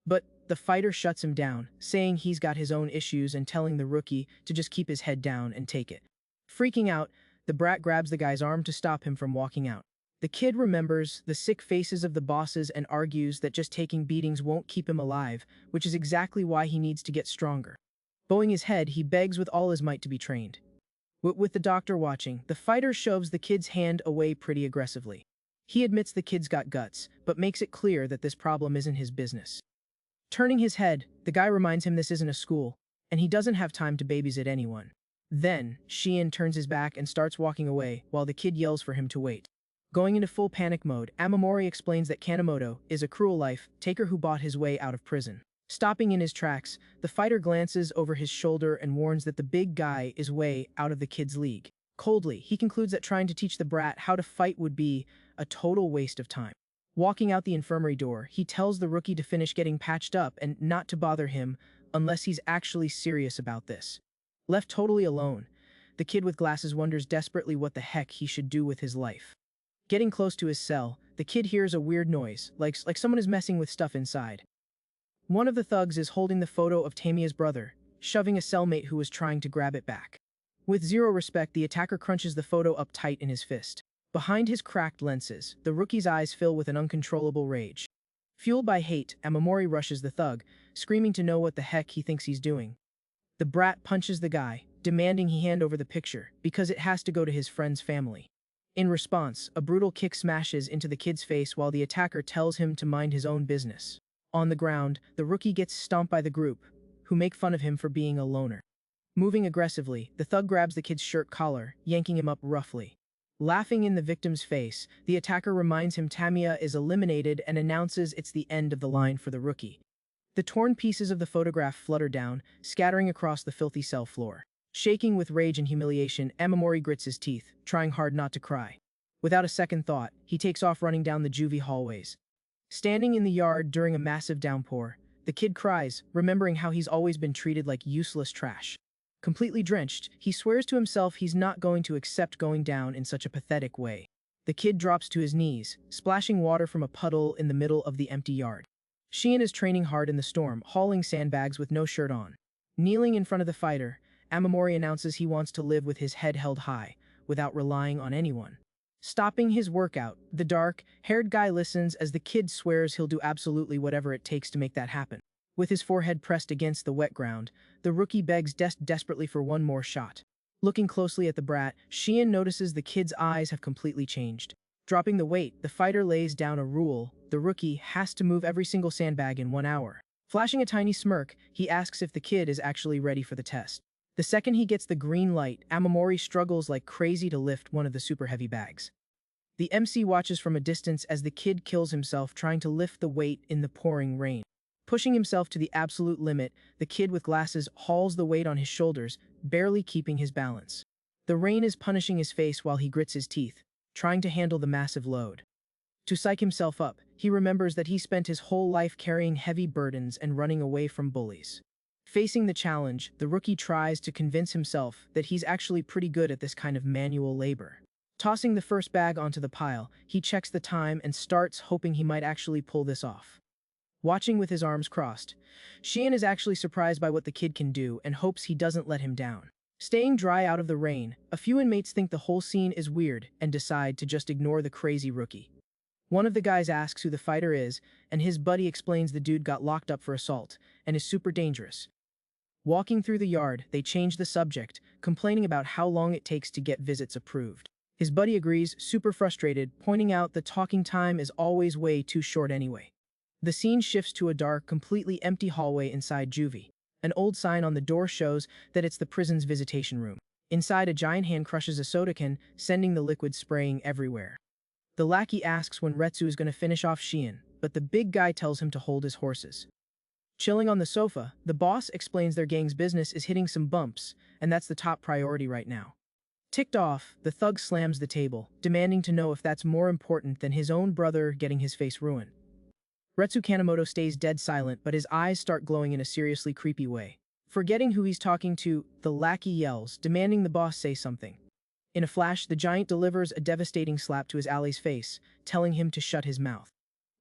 But the fighter shuts him down, saying he's got his own issues and telling the rookie to just keep his head down and take it. Freaking out, the brat grabs the guy's arm to stop him from walking out. The kid remembers the sick faces of the bosses and argues that just taking beatings won't keep him alive, which is exactly why he needs to get stronger. Bowing his head, he begs with all his might to be trained. With the doctor watching, the fighter shoves the kid's hand away pretty aggressively. He admits the kid's got guts, but makes it clear that this problem isn't his business. Turning his head, the guy reminds him this isn't a school, and he doesn't have time to babysit anyone. Then, Xian turns his back and starts walking away, while the kid yells for him to wait. Going into full panic mode, Amamori explains that Kanemoto is a cruel life taker who bought his way out of prison. Stopping in his tracks, the fighter glances over his shoulder and warns that the big guy is way out of the kid's league. Coldly, he concludes that trying to teach the brat how to fight would be a total waste of time. Walking out the infirmary door, he tells the rookie to finish getting patched up and not to bother him unless he's actually serious about this. Left totally alone, the kid with glasses wonders desperately what the heck he should do with his life. Getting close to his cell, the kid hears a weird noise, like someone is messing with stuff inside. One of the thugs is holding the photo of Tamiya's brother, shoving a cellmate who was trying to grab it back. With zero respect, the attacker crunches the photo up tight in his fist. Behind his cracked lenses, the rookie's eyes fill with an uncontrollable rage. Fueled by hate, Amamori rushes the thug, screaming to know what the heck he thinks he's doing. The brat punches the guy, demanding he hand over the picture, because it has to go to his friend's family. In response, a brutal kick smashes into the kid's face while the attacker tells him to mind his own business. On the ground, the rookie gets stomped by the group, who make fun of him for being a loner. Moving aggressively, the thug grabs the kid's shirt collar, yanking him up roughly. Laughing in the victim's face, the attacker reminds him Tamiya is eliminated and announces it's the end of the line for the rookie. The torn pieces of the photograph flutter down, scattering across the filthy cell floor. Shaking with rage and humiliation, Amamori grits his teeth, trying hard not to cry. Without a second thought, he takes off running down the juvie hallways. Standing in the yard during a massive downpour, the kid cries, remembering how he's always been treated like useless trash. Completely drenched, he swears to himself he's not going to accept going down in such a pathetic way. The kid drops to his knees, splashing water from a puddle in the middle of the empty yard. Xian is training hard in the storm, hauling sandbags with no shirt on. Kneeling in front of the fighter, Amamori announces he wants to live with his head held high, without relying on anyone. Stopping his workout, the dark-haired guy listens as the kid swears he'll do absolutely whatever it takes to make that happen. With his forehead pressed against the wet ground, the rookie begs desperately for one more shot. Looking closely at the brat, Xian notices the kid's eyes have completely changed. Dropping the weight, the fighter lays down a rule: the rookie has to move every single sandbag in 1 hour. Flashing a tiny smirk, he asks if the kid is actually ready for the test. The second he gets the green light, Amamori struggles like crazy to lift one of the super heavy bags. The MC watches from a distance as the kid kills himself trying to lift the weight in the pouring rain. Pushing himself to the absolute limit, the kid with glasses hauls the weight on his shoulders, barely keeping his balance. The rain is punishing his face while he grits his teeth, trying to handle the massive load. To psych himself up, he remembers that he spent his whole life carrying heavy burdens and running away from bullies. Facing the challenge, the rookie tries to convince himself that he's actually pretty good at this kind of manual labor. Tossing the first bag onto the pile, he checks the time and starts hoping he might actually pull this off. Watching with his arms crossed, Sheehan is actually surprised by what the kid can do and hopes he doesn't let him down. Staying dry out of the rain, a few inmates think the whole scene is weird and decide to just ignore the crazy rookie. One of the guys asks who the fighter is, and his buddy explains the dude got locked up for assault and is super dangerous. Walking through the yard, they change the subject, complaining about how long it takes to get visits approved. His buddy agrees, super frustrated, pointing out that talking time is always way too short anyway. The scene shifts to a dark, completely empty hallway inside juvie. An old sign on the door shows that it's the prison's visitation room. Inside, a giant hand crushes a soda can, sending the liquid spraying everywhere. The lackey asks when Retsu is going to finish off Sheehan, but the big guy tells him to hold his horses. Chilling on the sofa, the boss explains their gang's business is hitting some bumps, and that's the top priority right now. Ticked off, the thug slams the table, demanding to know if that's more important than his own brother getting his face ruined. Retsu Kanemoto stays dead silent, but his eyes start glowing in a seriously creepy way. Forgetting who he's talking to, the lackey yells, demanding the boss say something. In a flash, the giant delivers a devastating slap to his ally's face, telling him to shut his mouth.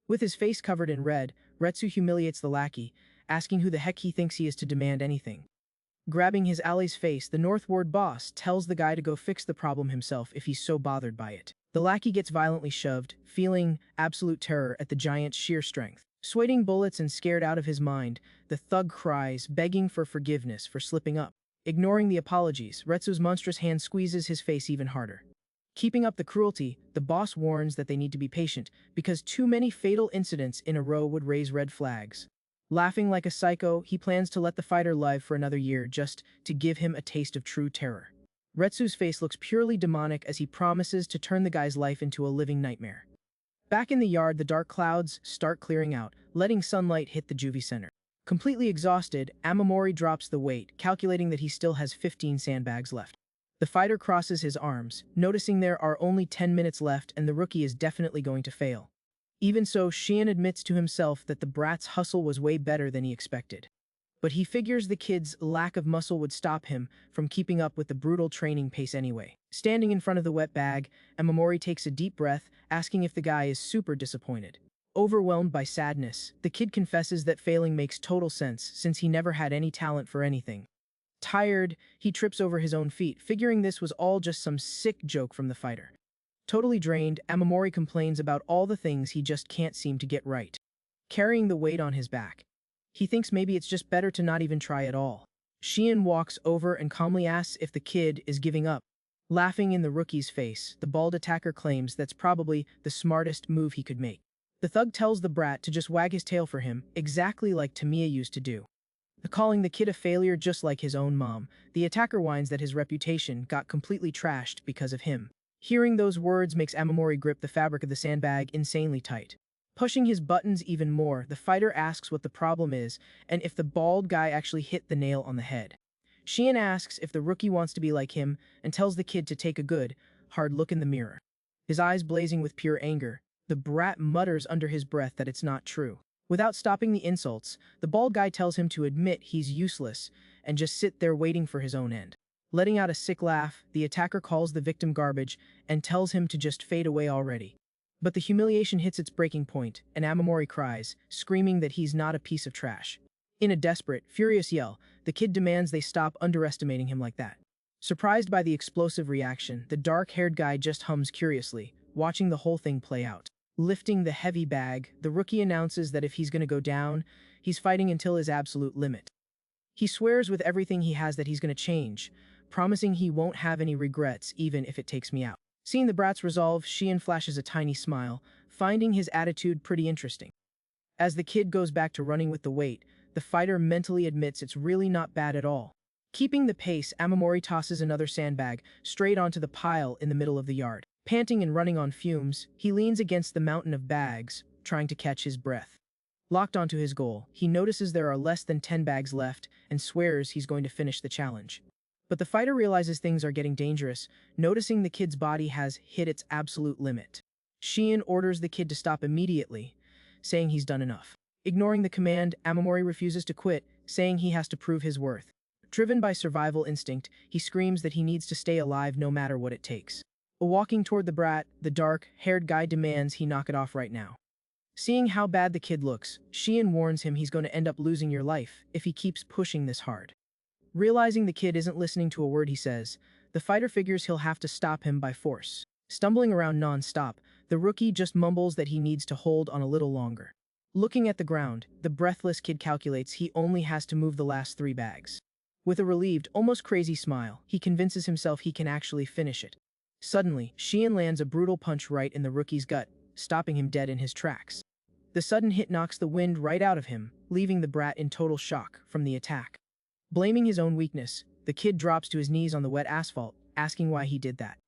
With his face covered in red, Retsu humiliates the lackey, asking who the heck he thinks he is to demand anything. Grabbing his ally's face, the Northward boss tells the guy to go fix the problem himself if he's so bothered by it. The lackey gets violently shoved, feeling absolute terror at the giant's sheer strength. Sweating bullets and scared out of his mind, the thug cries, begging for forgiveness for slipping up. Ignoring the apologies, Retsu's monstrous hand squeezes his face even harder. Keeping up the cruelty, the boss warns that they need to be patient, because too many fatal incidents in a row would raise red flags. Laughing like a psycho, he plans to let the fighter live for another year just to give him a taste of true terror. Retsu's face looks purely demonic as he promises to turn the guy's life into a living nightmare. Back in the yard, the dark clouds start clearing out, letting sunlight hit the juvie center. Completely exhausted, Amamori drops the weight, calculating that he still has 15 sandbags left. The fighter crosses his arms, noticing there are only 10 minutes left and the rookie is definitely going to fail. Even so, Sheehan admits to himself that the brat's hustle was way better than he expected. But he figures the kid's lack of muscle would stop him from keeping up with the brutal training pace anyway. Standing in front of the wet bag, Amamori takes a deep breath, asking if the guy is super disappointed. Overwhelmed by sadness, the kid confesses that failing makes total sense since he never had any talent for anything. Tired, he trips over his own feet, figuring this was all just some sick joke from the fighter. Totally drained, Amamori complains about all the things he just can't seem to get right. Carrying the weight on his back, he thinks maybe it's just better to not even try at all. Sheehan walks over and calmly asks if the kid is giving up. Laughing in the rookie's face, the bald attacker claims that's probably the smartest move he could make. The thug tells the brat to just wag his tail for him, exactly like Tamiya used to do. Calling the kid a failure just like his own mom, the attacker whines that his reputation got completely trashed because of him. Hearing those words makes Amamori grip the fabric of the sandbag insanely tight. Pushing his buttons even more, the fighter asks what the problem is and if the bald guy actually hit the nail on the head. Sheehan asks if the rookie wants to be like him and tells the kid to take a good, hard look in the mirror. His eyes blazing with pure anger, the brat mutters under his breath that it's not true. Without stopping the insults, the bald guy tells him to admit he's useless and just sit there waiting for his own end. Letting out a sick laugh, the attacker calls the victim garbage and tells him to just fade away already. But the humiliation hits its breaking point, and Amamori cries, screaming that he's not a piece of trash. In a desperate, furious yell, the kid demands they stop underestimating him like that. Surprised by the explosive reaction, the dark-haired guy just hums curiously, watching the whole thing play out. Lifting the heavy bag, the rookie announces that if he's going to go down, he's fighting until his absolute limit. He swears with everything he has that he's going to change, promising he won't have any regrets even if it takes me out. Seeing the brat's resolve, Sheehan flashes a tiny smile, finding his attitude pretty interesting. As the kid goes back to running with the weight, the fighter mentally admits it's really not bad at all. Keeping the pace, Amamori tosses another sandbag straight onto the pile in the middle of the yard. Panting and running on fumes, he leans against the mountain of bags, trying to catch his breath. Locked onto his goal, he notices there are less than 10 bags left and swears he's going to finish the challenge. But the fighter realizes things are getting dangerous, noticing the kid's body has hit its absolute limit. Shein orders the kid to stop immediately, saying he's done enough. Ignoring the command, Amamori refuses to quit, saying he has to prove his worth. Driven by survival instinct, he screams that he needs to stay alive no matter what it takes. Walking toward the brat, the dark-haired guy demands he knock it off right now. Seeing how bad the kid looks, Shein warns him he's going to end up losing your life if he keeps pushing this hard. Realizing the kid isn't listening to a word he says, the fighter figures he'll have to stop him by force. Stumbling around non-stop, the rookie just mumbles that he needs to hold on a little longer. Looking at the ground, the breathless kid calculates he only has to move the last 3 bags. With a relieved, almost crazy smile, he convinces himself he can actually finish it. Suddenly, Shein lands a brutal punch right in the rookie's gut, stopping him dead in his tracks. The sudden hit knocks the wind right out of him, leaving the brat in total shock from the attack. Blaming his own weakness, the kid drops to his knees on the wet asphalt, asking why he did that.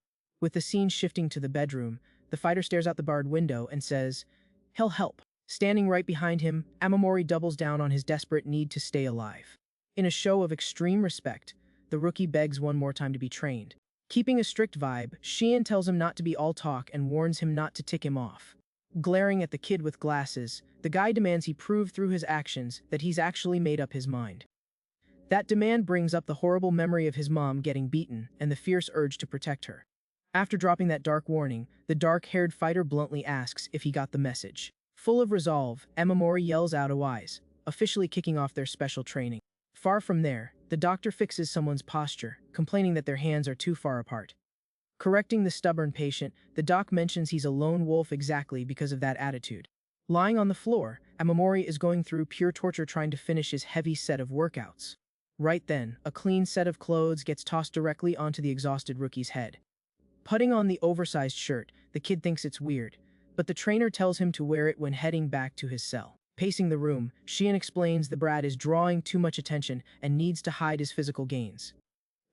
With the scene shifting to the bedroom, the fighter stares out the barred window and says, "He'll help." Standing right behind him, Amamori doubles down on his desperate need to stay alive. In a show of extreme respect, the rookie begs one more time to be trained. Keeping a strict vibe, Shein tells him not to be all talk and warns him not to tick him off. Glaring at the kid with glasses, the guy demands he prove through his actions that he's actually made up his mind. That demand brings up the horrible memory of his mom getting beaten and the fierce urge to protect her. After dropping that dark warning, the dark-haired fighter bluntly asks if he got the message. Full of resolve, Amamori yells out "Awise," officially kicking off their special training. Far from there, the doctor fixes someone's posture, complaining that their hands are too far apart. Correcting the stubborn patient, the doc mentions he's a lone wolf exactly because of that attitude. Lying on the floor, Amamori is going through pure torture trying to finish his heavy set of workouts. Right then, a clean set of clothes gets tossed directly onto the exhausted rookie's head. Putting on the oversized shirt, the kid thinks it's weird, but the trainer tells him to wear it when heading back to his cell. Pacing the room, Shein explains the brat is drawing too much attention and needs to hide his physical gains.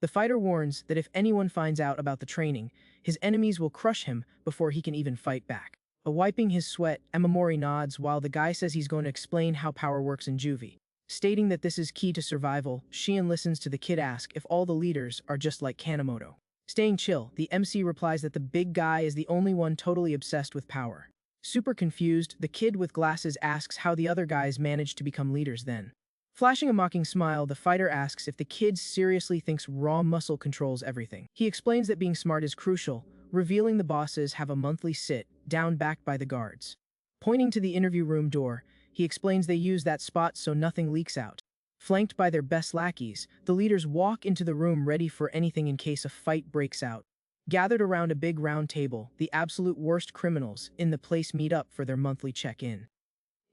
The fighter warns that if anyone finds out about the training, his enemies will crush him before he can even fight back. Wiping his sweat, Amamori nods while the guy says he's going to explain how power works in juvie. Stating that this is key to survival, Shein listens to the kid ask if all the leaders are just like Kanemoto. Staying chill, the MC replies that the big guy is the only one totally obsessed with power. Super confused, the kid with glasses asks how the other guys managed to become leaders then. Flashing a mocking smile, the fighter asks if the kid seriously thinks raw muscle controls everything. He explains that being smart is crucial, revealing the bosses have a monthly sit-down backed by the guards. Pointing to the interview room door, he explains they use that spot so nothing leaks out. Flanked by their best lackeys, the leaders walk into the room ready for anything in case a fight breaks out. Gathered around a big round table, the absolute worst criminals in the place meet up for their monthly check-in.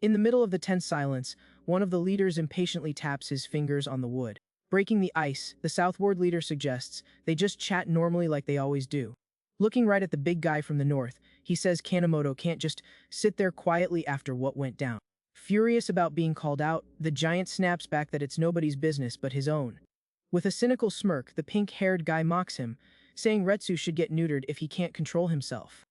In the middle of the tense silence, one of the leaders impatiently taps his fingers on the wood. Breaking the ice, the southward leader suggests they just chat normally like they always do. Looking right at the big guy from the north, he says Kanemoto can't just sit there quietly after what went down. Furious about being called out, the giant snaps back that it's nobody's business but his own. With a cynical smirk, the pink-haired guy mocks him, saying Retsu should get neutered if he can't control himself.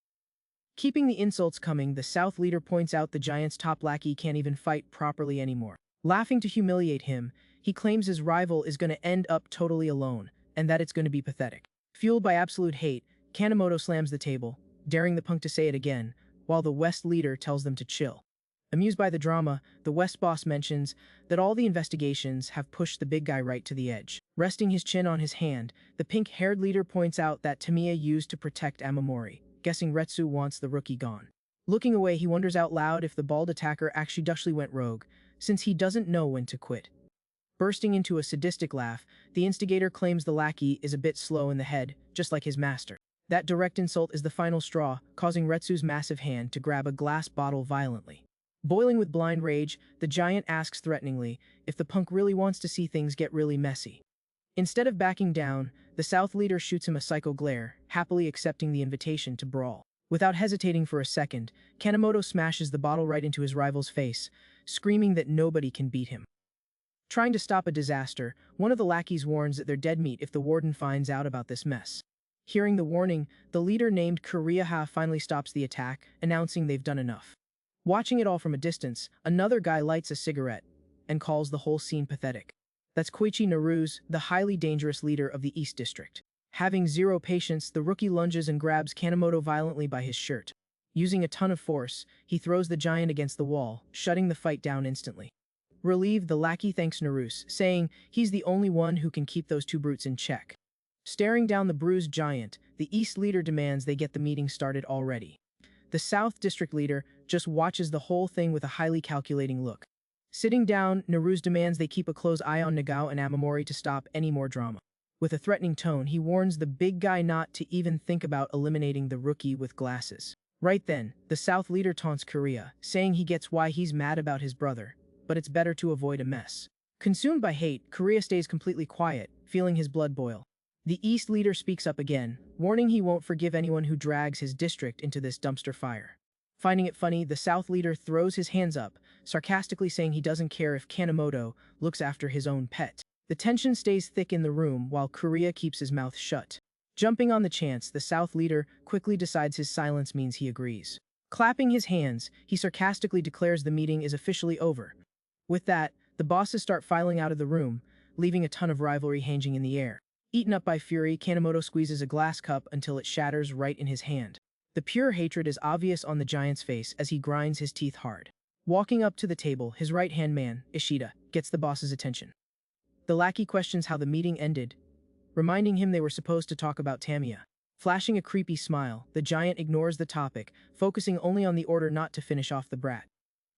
Keeping the insults coming, the South leader points out the giant's top lackey can't even fight properly anymore. Laughing to humiliate him, he claims his rival is going to end up totally alone, and that it's going to be pathetic. Fueled by absolute hate, Kanemoto slams the table, daring the punk to say it again, while the West leader tells them to chill. Amused by the drama, the West boss mentions that all the investigations have pushed the big guy right to the edge. Resting his chin on his hand, the pink-haired leader points out that Tamiya used to protect Amamori, guessing Retsu wants the rookie gone. Looking away, he wonders out loud if the bald attacker actually went rogue, since he doesn't know when to quit. Bursting into a sadistic laugh, the instigator claims the lackey is a bit slow in the head, just like his master. That direct insult is the final straw, causing Retsu's massive hand to grab a glass bottle violently. Boiling with blind rage, the giant asks threateningly if the punk really wants to see things get really messy. Instead of backing down, the South leader shoots him a psycho glare, happily accepting the invitation to brawl. Without hesitating for a second, Kanemoto smashes the bottle right into his rival's face, screaming that nobody can beat him. Trying to stop a disaster, one of the lackeys warns that they're dead meat if the warden finds out about this mess. Hearing the warning, the leader named Kuriaha finally stops the attack, announcing they've done enough. Watching it all from a distance, another guy lights a cigarette and calls the whole scene pathetic. That's Koichi Naruse, the highly dangerous leader of the East District. Having zero patience, the rookie lunges and grabs Kanemoto violently by his shirt. Using a ton of force, he throws the giant against the wall, shutting the fight down instantly. Relieved, the lackey thanks Naruse, saying he's the only one who can keep those two brutes in check. Staring down the bruised giant, the East leader demands they get the meeting started already. The South District leader just watches the whole thing with a highly calculating look. Sitting down, Naruse demands they keep a close eye on Nagao and Amamori to stop any more drama. With a threatening tone, he warns the big guy not to even think about eliminating the rookie with glasses. Right then, the South leader taunts Korea, saying he gets why he's mad about his brother, but it's better to avoid a mess. Consumed by hate, Korea stays completely quiet, feeling his blood boil. The East leader speaks up again, warning he won't forgive anyone who drags his district into this dumpster fire. Finding it funny, the South leader throws his hands up, sarcastically saying he doesn't care if Kanemoto looks after his own pet. The tension stays thick in the room while Korea keeps his mouth shut. Jumping on the chance, the South leader quickly decides his silence means he agrees. Clapping his hands, he sarcastically declares the meeting is officially over. With that, the bosses start filing out of the room, leaving a ton of rivalry hanging in the air. Eaten up by fury, Kanemoto squeezes a glass cup until it shatters right in his hand. The pure hatred is obvious on the giant's face as he grinds his teeth hard. Walking up to the table, his right-hand man, Ishida, gets the boss's attention. The lackey questions how the meeting ended, reminding him they were supposed to talk about Tamiya. Flashing a creepy smile, the giant ignores the topic, focusing only on the order not to finish off the brat.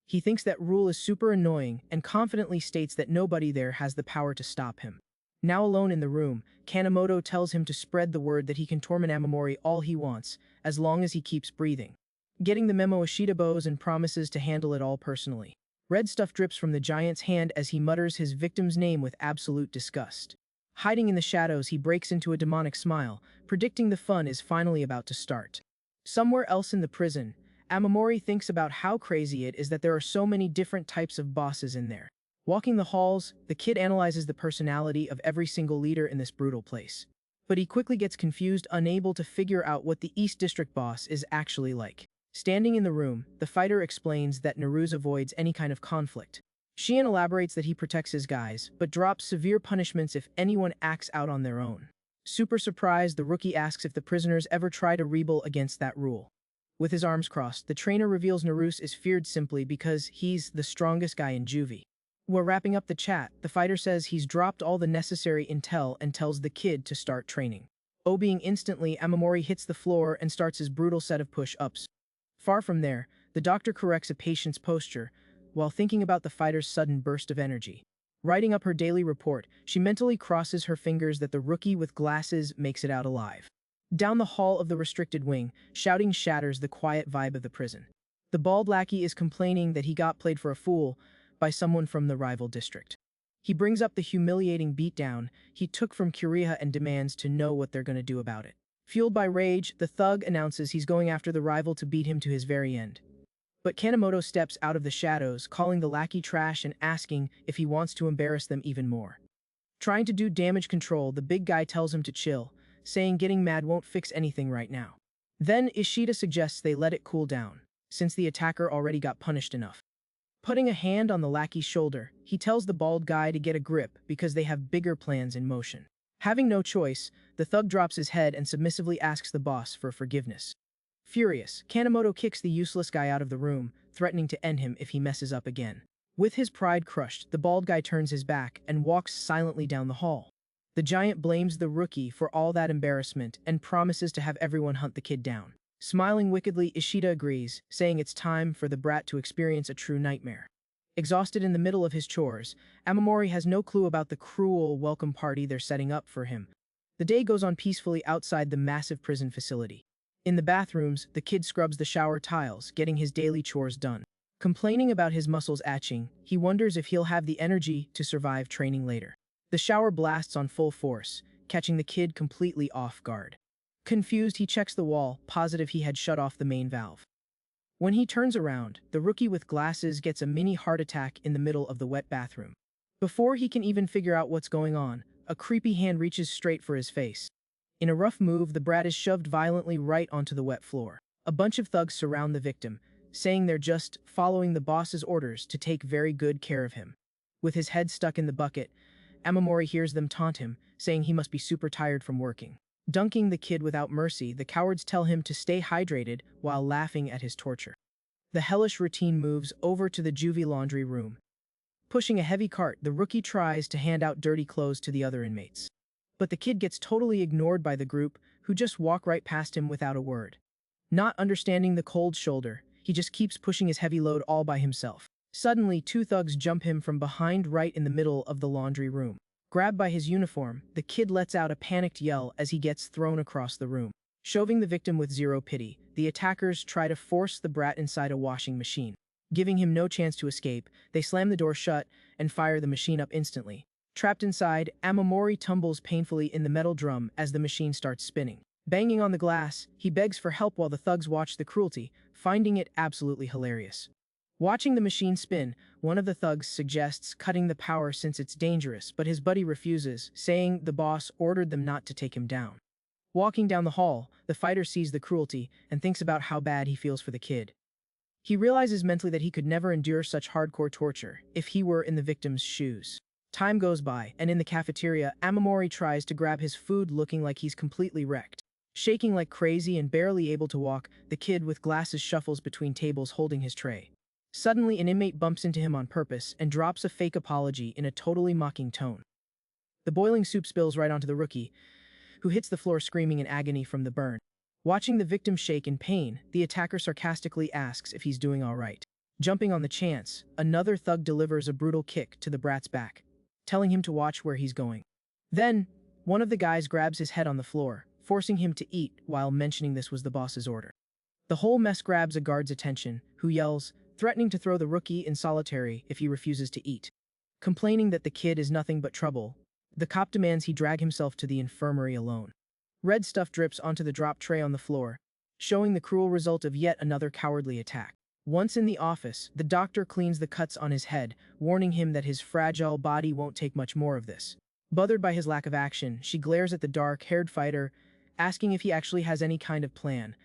He thinks that rule is super annoying and confidently states that nobody there has the power to stop him. Now alone in the room, Kanemoto tells him to spread the word that he can torment Amamori all he wants, as long as he keeps breathing. Getting the memo, Ishida bows and promises to handle it all personally. Red stuff drips from the giant's hand as he mutters his victim's name with absolute disgust. Hiding in the shadows, he breaks into a demonic smile, predicting the fun is finally about to start. Somewhere else in the prison, Amamori thinks about how crazy it is that there are so many different types of bosses in there. Walking the halls, the kid analyzes the personality of every single leader in this brutal place. But he quickly gets confused, unable to figure out what the East District boss is actually like. Standing in the room, the fighter explains that Naruse avoids any kind of conflict. Shion elaborates that he protects his guys, but drops severe punishments if anyone acts out on their own. Super surprised, the rookie asks if the prisoners ever try to rebel against that rule. With his arms crossed, the trainer reveals Naruse is feared simply because he's the strongest guy in juvie. While wrapping up the chat, the fighter says he's dropped all the necessary intel and tells the kid to start training. Obeying instantly, Amamori hits the floor and starts his brutal set of push-ups. Far from there, the doctor corrects a patient's posture, while thinking about the fighter's sudden burst of energy. Writing up her daily report, she mentally crosses her fingers that the rookie with glasses makes it out alive. Down the hall of the restricted wing, shouting shatters the quiet vibe of the prison. The bald lackey is complaining that he got played for a fool by someone from the rival district. He brings up the humiliating beatdown he took from Kuriha and demands to know what they're going to do about it. Fueled by rage, the thug announces he's going after the rival to beat him to his very end. But Kanemoto steps out of the shadows, calling the lackey trash and asking if he wants to embarrass them even more. Trying to do damage control, the big guy tells him to chill, saying getting mad won't fix anything right now. Then Ishida suggests they let it cool down, since the attacker already got punished enough. Putting a hand on the lackey's shoulder, he tells the bald guy to get a grip because they have bigger plans in motion. Having no choice, the thug drops his head and submissively asks the boss for forgiveness. Furious, Kanemoto kicks the useless guy out of the room, threatening to end him if he messes up again. With his pride crushed, the bald guy turns his back and walks silently down the hall. The giant blames the rookie for all that embarrassment and promises to have everyone hunt the kid down. Smiling wickedly, Ishida agrees, saying it's time for the brat to experience a true nightmare. Exhausted in the middle of his chores, Amamori has no clue about the cruel welcome party they're setting up for him. The day goes on peacefully outside the massive prison facility. In the bathrooms, the kid scrubs the shower tiles, getting his daily chores done. Complaining about his muscles atching, he wonders if he'll have the energy to survive training later. The shower blasts on full force, catching the kid completely off guard. Confused, he checks the wall, positive he had shut off the main valve. When he turns around, the rookie with glasses gets a mini heart attack in the middle of the wet bathroom. Before he can even figure out what's going on, a creepy hand reaches straight for his face. In a rough move, the brat is shoved violently right onto the wet floor. A bunch of thugs surround the victim, saying they're just following the boss's orders to take very good care of him. With his head stuck in the bucket, Amamori hears them taunt him, saying he must be super tired from working. Dunking the kid without mercy, the cowards tell him to stay hydrated while laughing at his torture. The hellish routine moves over to the juvie laundry room. Pushing a heavy cart, the rookie tries to hand out dirty clothes to the other inmates. But the kid gets totally ignored by the group, who just walk right past him without a word. Not understanding the cold shoulder, he just keeps pushing his heavy load all by himself. Suddenly, two thugs jump him from behind right in the middle of the laundry room. Grabbed by his uniform, the kid lets out a panicked yell as he gets thrown across the room. Shoving the victim with zero pity, the attackers try to force the brat inside a washing machine. Giving him no chance to escape, they slam the door shut and fire the machine up instantly. Trapped inside, Amamori tumbles painfully in the metal drum as the machine starts spinning. Banging on the glass, he begs for help while the thugs watch the cruelty, finding it absolutely hilarious. Watching the machine spin, one of the thugs suggests cutting the power since it's dangerous, but his buddy refuses, saying the boss ordered them not to take him down. Walking down the hall, the fighter sees the cruelty and thinks about how bad he feels for the kid. He realizes mentally that he could never endure such hardcore torture if he were in the victim's shoes. Time goes by, and in the cafeteria, Amamori tries to grab his food looking like he's completely wrecked. Shaking like crazy and barely able to walk, the kid with glasses shuffles between tables holding his tray. Suddenly, an inmate bumps into him on purpose and drops a fake apology in a totally mocking tone. The boiling soup spills right onto the rookie, who hits the floor screaming in agony from the burn. Watching the victim shake in pain, the attacker sarcastically asks if he's doing all right. Jumping on the chance, another thug delivers a brutal kick to the brat's back, telling him to watch where he's going. Then, one of the guys grabs his head on the floor, forcing him to eat while mentioning this was the boss's order. The whole mess grabs a guard's attention, who yells, threatening to throw the rookie in solitary if he refuses to eat. Complaining that the kid is nothing but trouble, the cop demands he drag himself to the infirmary alone. Red stuff drips onto the drop tray on the floor, showing the cruel result of yet another cowardly attack. Once in the office, the doctor cleans the cuts on his head, warning him that his fragile body won't take much more of this. Bothered by his lack of action, she glares at the dark-haired fighter, asking if he actually has any kind of plan.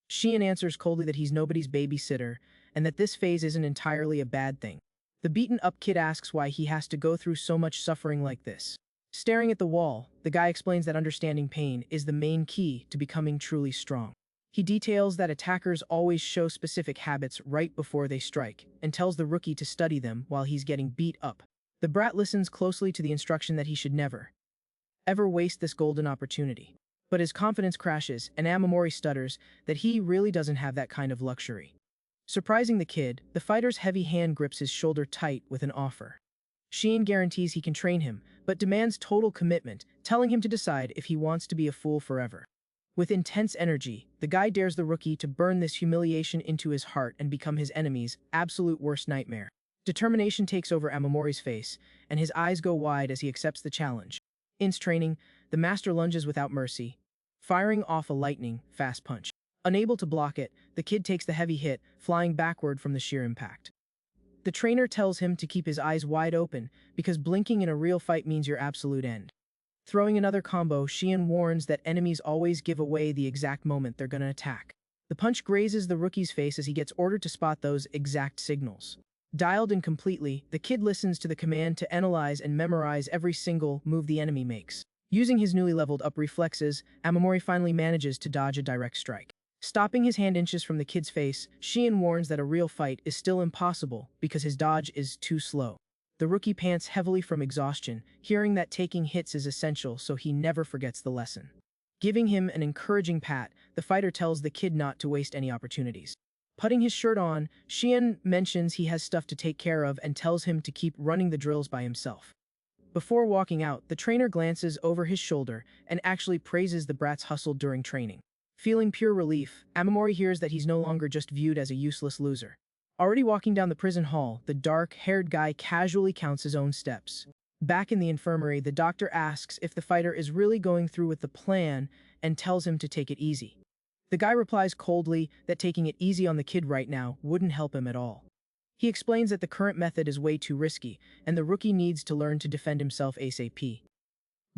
Sheehan answers coldly that he's nobody's babysitter, and that this phase isn't entirely a bad thing. The beaten-up kid asks why he has to go through so much suffering like this. Staring at the wall, the guy explains that understanding pain is the main key to becoming truly strong. He details that attackers always show specific habits right before they strike, and tells the rookie to study them while he's getting beat up. The brat listens closely to the instruction that he should never, ever waste this golden opportunity. But his confidence crashes, and Amamori stutters that he really doesn't have that kind of luxury. Surprising the kid, the fighter's heavy hand grips his shoulder tight with an offer. Sheehan guarantees he can train him, but demands total commitment, telling him to decide if he wants to be a fool forever. With intense energy, the guy dares the rookie to burn this humiliation into his heart and become his enemy's absolute worst nightmare. Determination takes over Amamori's face, and his eyes go wide as he accepts the challenge. In training, the master lunges without mercy, firing off a lightning-fast punch. Unable to block it, the kid takes the heavy hit, flying backward from the sheer impact. The trainer tells him to keep his eyes wide open, because blinking in a real fight means your absolute end. Throwing another combo, Sheehan warns that enemies always give away the exact moment they're gonna attack. The punch grazes the rookie's face as he gets ordered to spot those exact signals. Dialed in completely, the kid listens to the command to analyze and memorize every single move the enemy makes. Using his newly leveled up reflexes, Amamori finally manages to dodge a direct strike. Stopping his hand inches from the kid's face, Sheehan warns that a real fight is still impossible because his dodge is too slow. The rookie pants heavily from exhaustion, hearing that taking hits is essential so he never forgets the lesson. Giving him an encouraging pat, the fighter tells the kid not to waste any opportunities. Putting his shirt on, Sheehan mentions he has stuff to take care of and tells him to keep running the drills by himself. Before walking out, the trainer glances over his shoulder and actually praises the brat's hustle during training. Feeling pure relief, Amamori hears that he's no longer just viewed as a useless loser. Already walking down the prison hall, the dark-haired guy casually counts his own steps. Back in the infirmary, the doctor asks if the fighter is really going through with the plan and tells him to take it easy. The guy replies coldly that taking it easy on the kid right now wouldn't help him at all. He explains that the current method is way too risky, and the rookie needs to learn to defend himself ASAP.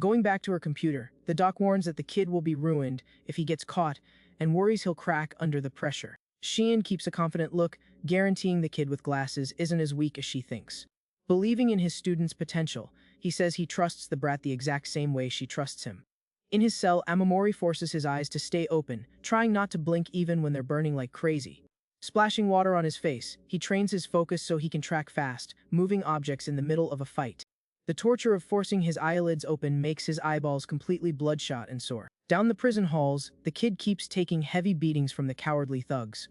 Going back to her computer, the doc warns that the kid will be ruined if he gets caught, and worries he'll crack under the pressure. Sheehan keeps a confident look, guaranteeing the kid with glasses isn't as weak as she thinks. Believing in his student's potential, he says he trusts the brat the exact same way she trusts him. In his cell, Amamori forces his eyes to stay open, trying not to blink even when they're burning like crazy. Splashing water on his face, he trains his focus so he can track fast, moving objects in the middle of a fight. The torture of forcing his eyelids open makes his eyeballs completely bloodshot and sore. Down the prison halls, the kid keeps taking heavy beatings from the cowardly thugs.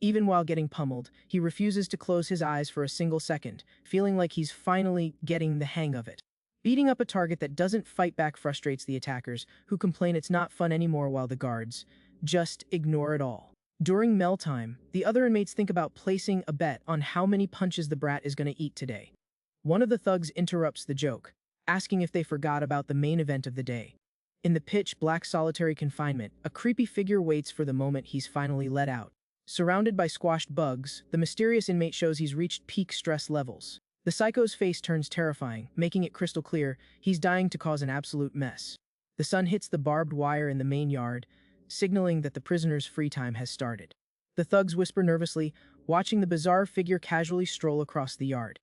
Even while getting pummeled, he refuses to close his eyes for a single second, feeling like he's finally getting the hang of it. Beating up a target that doesn't fight back frustrates the attackers, who complain it's not fun anymore, while the guards just ignore it all. During meal time, the other inmates think about placing a bet on how many punches the brat is going to eat today. One of the thugs interrupts the joke, asking if they forgot about the main event of the day. In the pitch-black solitary confinement, a creepy figure waits for the moment he's finally let out. Surrounded by squashed bugs, the mysterious inmate shows he's reached peak stress levels. The psycho's face turns terrifying, making it crystal clear he's dying to cause an absolute mess. The sun hits the barbed wire in the main yard, signaling that the prisoner's free time has started. The thugs whisper nervously, watching the bizarre figure casually stroll across the yard.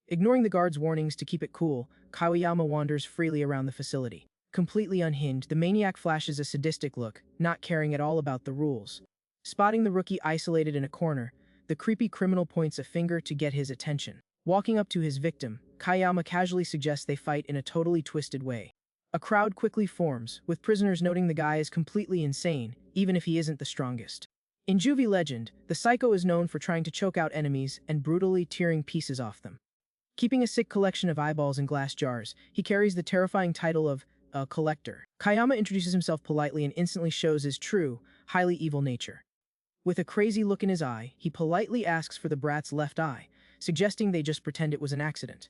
Ignoring the guards' warnings to keep it cool, Kawayama wanders freely around the facility. Completely unhinged, the maniac flashes a sadistic look, not caring at all about the rules. Spotting the rookie isolated in a corner, the creepy criminal points a finger to get his attention. Walking up to his victim, Kayama casually suggests they fight in a totally twisted way. A crowd quickly forms, with prisoners noting the guy is completely insane, even if he isn't the strongest. In Juvie legend, the psycho is known for trying to choke out enemies and brutally tearing pieces off them. Keeping a sick collection of eyeballs in glass jars, he carries the terrifying title of a collector. Kayama introduces himself politely and instantly shows his true, highly evil nature. With a crazy look in his eye, he politely asks for the brat's left eye, suggesting they just pretend it was an accident.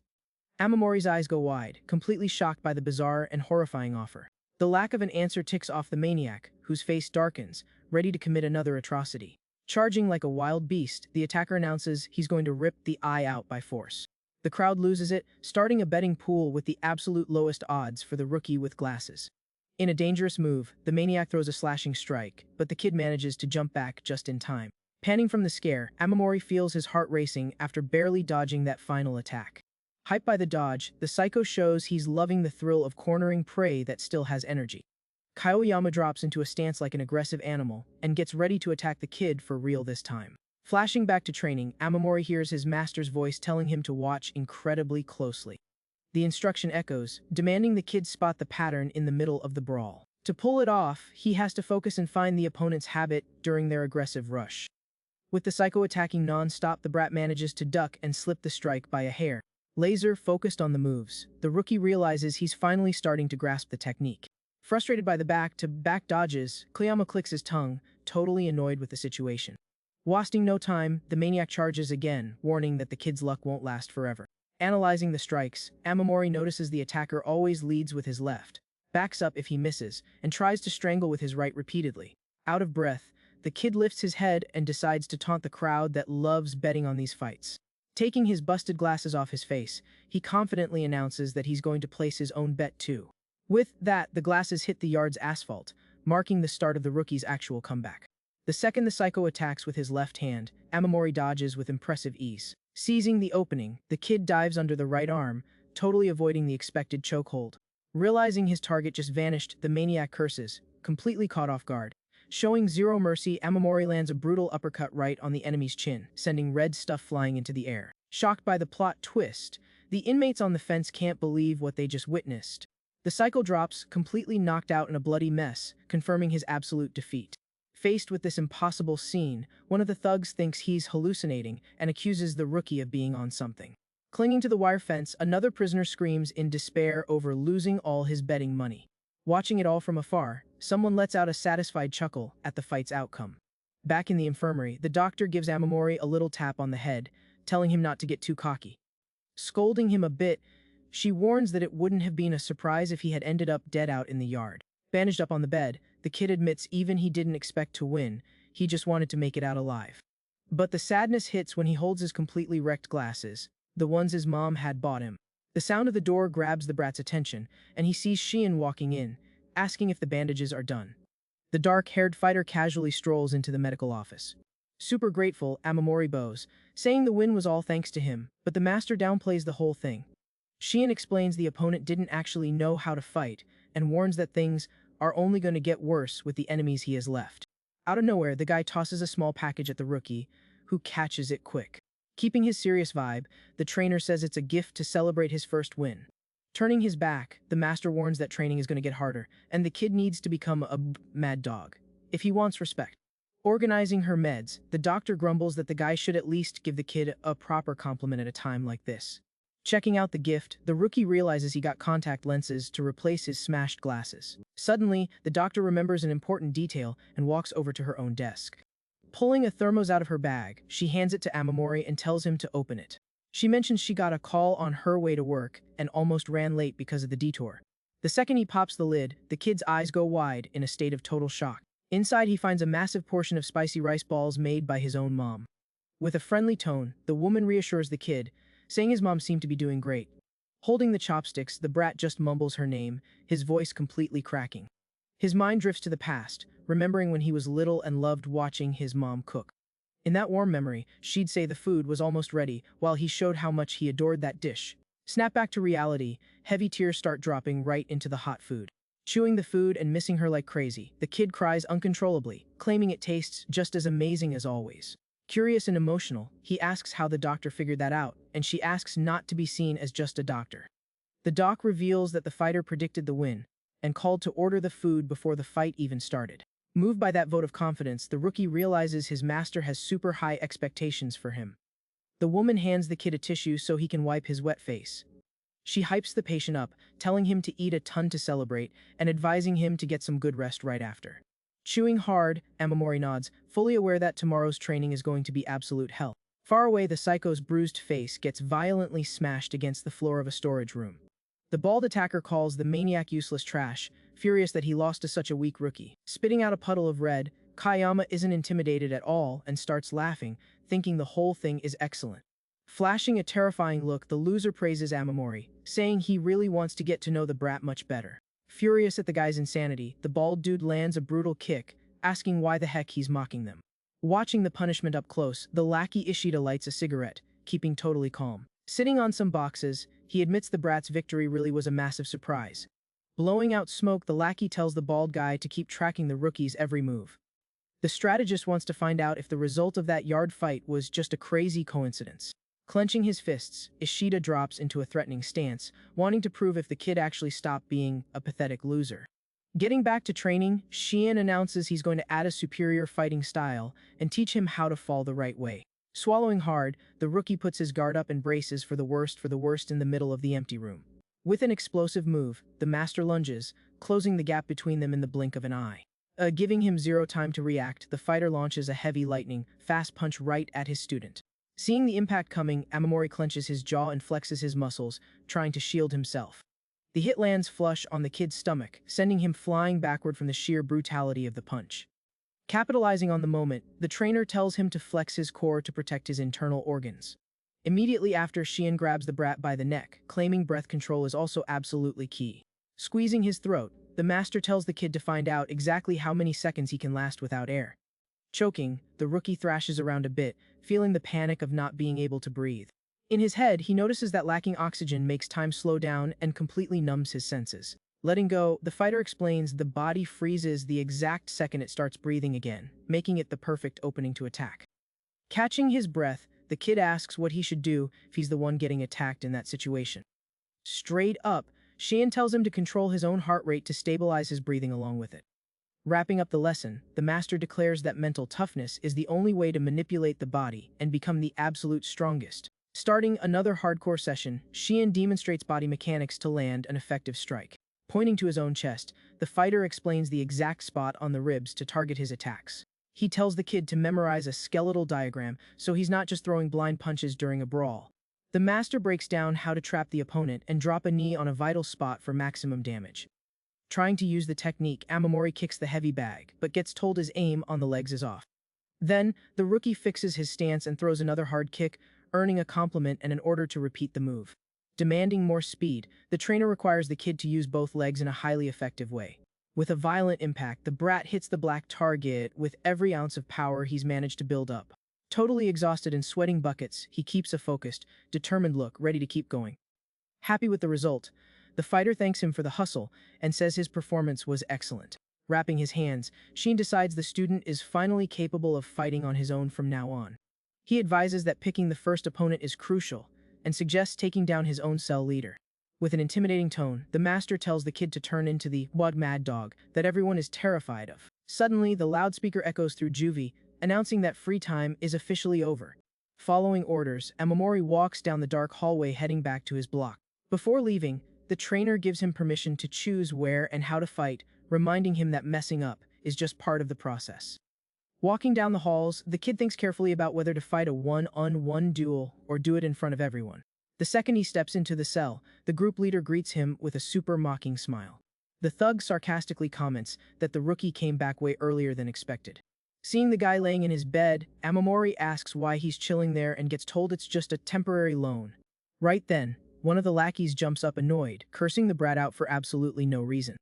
Amamori's eyes go wide, completely shocked by the bizarre and horrifying offer. The lack of an answer ticks off the maniac, whose face darkens, ready to commit another atrocity. Charging like a wild beast, the attacker announces he's going to rip the eye out by force. The crowd loses it, starting a betting pool with the absolute lowest odds for the rookie with glasses. In a dangerous move, the maniac throws a slashing strike, but the kid manages to jump back just in time. Panting from the scare, Amamori feels his heart racing after barely dodging that final attack. Hyped by the dodge, the psycho shows he's loving the thrill of cornering prey that still has energy. Kaoyama drops into a stance like an aggressive animal and gets ready to attack the kid for real this time. Flashing back to training, Amamori hears his master's voice telling him to watch incredibly closely. The instruction echoes, demanding the kid spot the pattern in the middle of the brawl. To pull it off, he has to focus and find the opponent's habit during their aggressive rush. With the psycho attacking non-stop, the brat manages to duck and slip the strike by a hair. Laser focused on the moves, the rookie realizes he's finally starting to grasp the technique. Frustrated by the back-to-back dodges, Kayama clicks his tongue, totally annoyed with the situation. Wasting no time, the maniac charges again, warning that the kid's luck won't last forever. Analyzing the strikes, Amamori notices the attacker always leads with his left, backs up if he misses, and tries to strangle with his right repeatedly. Out of breath, the kid lifts his head and decides to taunt the crowd that loves betting on these fights. Taking his busted glasses off his face, he confidently announces that he's going to place his own bet too. With that, the glasses hit the yard's asphalt, marking the start of the rookie's actual comeback. The second the psycho attacks with his left hand, Amamori dodges with impressive ease. Seizing the opening, the kid dives under the right arm, totally avoiding the expected chokehold. Realizing his target just vanished, the maniac curses, completely caught off guard. Showing zero mercy, Amamori lands a brutal uppercut right on the enemy's chin, sending red stuff flying into the air. Shocked by the plot twist, the inmates on the fence can't believe what they just witnessed. The psycho drops, completely knocked out in a bloody mess, confirming his absolute defeat. Faced with this impossible scene, one of the thugs thinks he's hallucinating and accuses the rookie of being on something. Clinging to the wire fence, another prisoner screams in despair over losing all his betting money. Watching it all from afar, someone lets out a satisfied chuckle at the fight's outcome. Back in the infirmary, the doctor gives Amamori a little tap on the head, telling him not to get too cocky. Scolding him a bit, she warns that it wouldn't have been a surprise if he had ended up dead out in the yard. Bandaged up on the bed, the kid admits even he didn't expect to win, he just wanted to make it out alive. But the sadness hits when he holds his completely wrecked glasses, the ones his mom had bought him. The sound of the door grabs the brat's attention, and he sees Shion walking in, asking if the bandages are done. The dark-haired fighter casually strolls into the medical office. Super grateful, Amamori bows, saying the win was all thanks to him, but the master downplays the whole thing. Shion explains the opponent didn't actually know how to fight, and warns that things are only going to get worse with the enemies he has left. Out of nowhere, the guy tosses a small package at the rookie, who catches it quick. Keeping his serious vibe, the trainer says it's a gift to celebrate his first win. Turning his back, the master warns that training is going to get harder, and the kid needs to become a mad dog, if he wants respect. Organizing her meds, the doctor grumbles that the guy should at least give the kid a proper compliment at a time like this. Checking out the gift, the rookie realizes he got contact lenses to replace his smashed glasses. Suddenly, the doctor remembers an important detail and walks over to her own desk. Pulling a thermos out of her bag, she hands it to Amamori and tells him to open it. She mentions she got a call on her way to work and almost ran late because of the detour. The second he pops the lid, the kid's eyes go wide in a state of total shock. Inside, he finds a massive portion of spicy rice balls made by his own mom. With a friendly tone, the woman reassures the kid, saying his mom seemed to be doing great. Holding the chopsticks, the brat just mumbles her name, his voice completely cracking. His mind drifts to the past, remembering when he was little and loved watching his mom cook. In that warm memory, she'd say the food was almost ready while he showed how much he adored that dish. Snap back to reality, heavy tears start dropping right into the hot food. Chewing the food and missing her like crazy, the kid cries uncontrollably, claiming it tastes just as amazing as always. Curious and emotional, he asks how the doctor figured that out, and she asks not to be seen as just a doctor. The doc reveals that the fighter predicted the win, and called to order the food before the fight even started. Moved by that vote of confidence, the rookie realizes his master has super high expectations for him. The woman hands the kid a tissue so he can wipe his wet face. She hypes the patient up, telling him to eat a ton to celebrate, and advising him to get some good rest right after. Chewing hard, Amamori nods, fully aware that tomorrow's training is going to be absolute hell. Far away, the psycho's bruised face gets violently smashed against the floor of a storage room. The bald attacker calls the maniac useless trash, furious that he lost to such a weak rookie. Spitting out a puddle of red, Kayama isn't intimidated at all and starts laughing, thinking the whole thing is excellent. Flashing a terrifying look, the loser praises Amamori, saying he really wants to get to know the brat much better. Furious at the guy's insanity, the bald dude lands a brutal kick, asking why the heck he's mocking them. Watching the punishment up close, the lackey Ishida lights a cigarette, keeping totally calm. Sitting on some boxes, he admits the brat's victory really was a massive surprise. Blowing out smoke, the lackey tells the bald guy to keep tracking the rookie's every move. The strategist wants to find out if the result of that yard fight was just a crazy coincidence. Clenching his fists, Ishida drops into a threatening stance, wanting to prove if the kid actually stopped being a pathetic loser. Getting back to training, Shion announces he's going to add a superior fighting style and teach him how to fall the right way. Swallowing hard, the rookie puts his guard up and braces for the worst in the middle of the empty room. With an explosive move, the master lunges, closing the gap between them in the blink of an eye. Giving him zero time to react, the fighter launches a heavy lightning, fast punch right at his student. Seeing the impact coming, Amamori clenches his jaw and flexes his muscles, trying to shield himself. The hit lands flush on the kid's stomach, sending him flying backward from the sheer brutality of the punch. Capitalizing on the moment, the trainer tells him to flex his core to protect his internal organs. Immediately after, Shion grabs the brat by the neck, claiming breath control is also absolutely key. Squeezing his throat, the master tells the kid to find out exactly how many seconds he can last without air. Choking, the rookie thrashes around a bit, feeling the panic of not being able to breathe. In his head, he notices that lacking oxygen makes time slow down and completely numbs his senses. Letting go, the fighter explains the body freezes the exact second it starts breathing again, making it the perfect opening to attack. Catching his breath, the kid asks what he should do if he's the one getting attacked in that situation. Straight up, Shion tells him to control his own heart rate to stabilize his breathing along with it. Wrapping up the lesson, the master declares that mental toughness is the only way to manipulate the body and become the absolute strongest. Starting another hardcore session, Shion demonstrates body mechanics to land an effective strike. Pointing to his own chest, the fighter explains the exact spot on the ribs to target his attacks. He tells the kid to memorize a skeletal diagram so he's not just throwing blind punches during a brawl. The master breaks down how to trap the opponent and drop a knee on a vital spot for maximum damage. Trying to use the technique, Amamori kicks the heavy bag, but gets told his aim on the legs is off. Then, the rookie fixes his stance and throws another hard kick, earning a compliment and an order to repeat the move. Demanding more speed, the trainer requires the kid to use both legs in a highly effective way. With a violent impact, the brat hits the black target with every ounce of power he's managed to build up. Totally exhausted and sweating buckets, he keeps a focused, determined look, ready to keep going. Happy with the result, the fighter thanks him for the hustle and says his performance was excellent. Wrapping his hands, Sheen decides the student is finally capable of fighting on his own from now on. He advises that picking the first opponent is crucial and suggests taking down his own cell leader. With an intimidating tone, the master tells the kid to turn into the mad dog that everyone is terrified of. Suddenly, the loudspeaker echoes through Juvie, announcing that free time is officially over. Following orders, Amamori walks down the dark hallway heading back to his block. Before leaving, the trainer gives him permission to choose where and how to fight, reminding him that messing up is just part of the process. Walking down the halls, the kid thinks carefully about whether to fight a one-on-one duel or do it in front of everyone. The second he steps into the cell, the group leader greets him with a super mocking smile. The thug sarcastically comments that the rookie came back way earlier than expected. Seeing the guy laying in his bed, Amamori asks why he's chilling there and gets told it's just a temporary loan. Right then, one of the lackeys jumps up annoyed, cursing the brat out for absolutely no reason.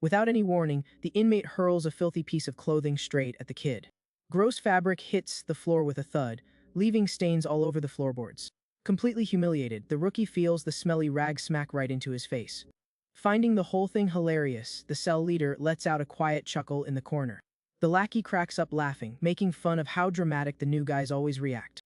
Without any warning, the inmate hurls a filthy piece of clothing straight at the kid. Gross fabric hits the floor with a thud, leaving stains all over the floorboards. Completely humiliated, the rookie feels the smelly rag smack right into his face. Finding the whole thing hilarious, the cell leader lets out a quiet chuckle in the corner. The lackey cracks up laughing, making fun of how dramatic the new guys always react.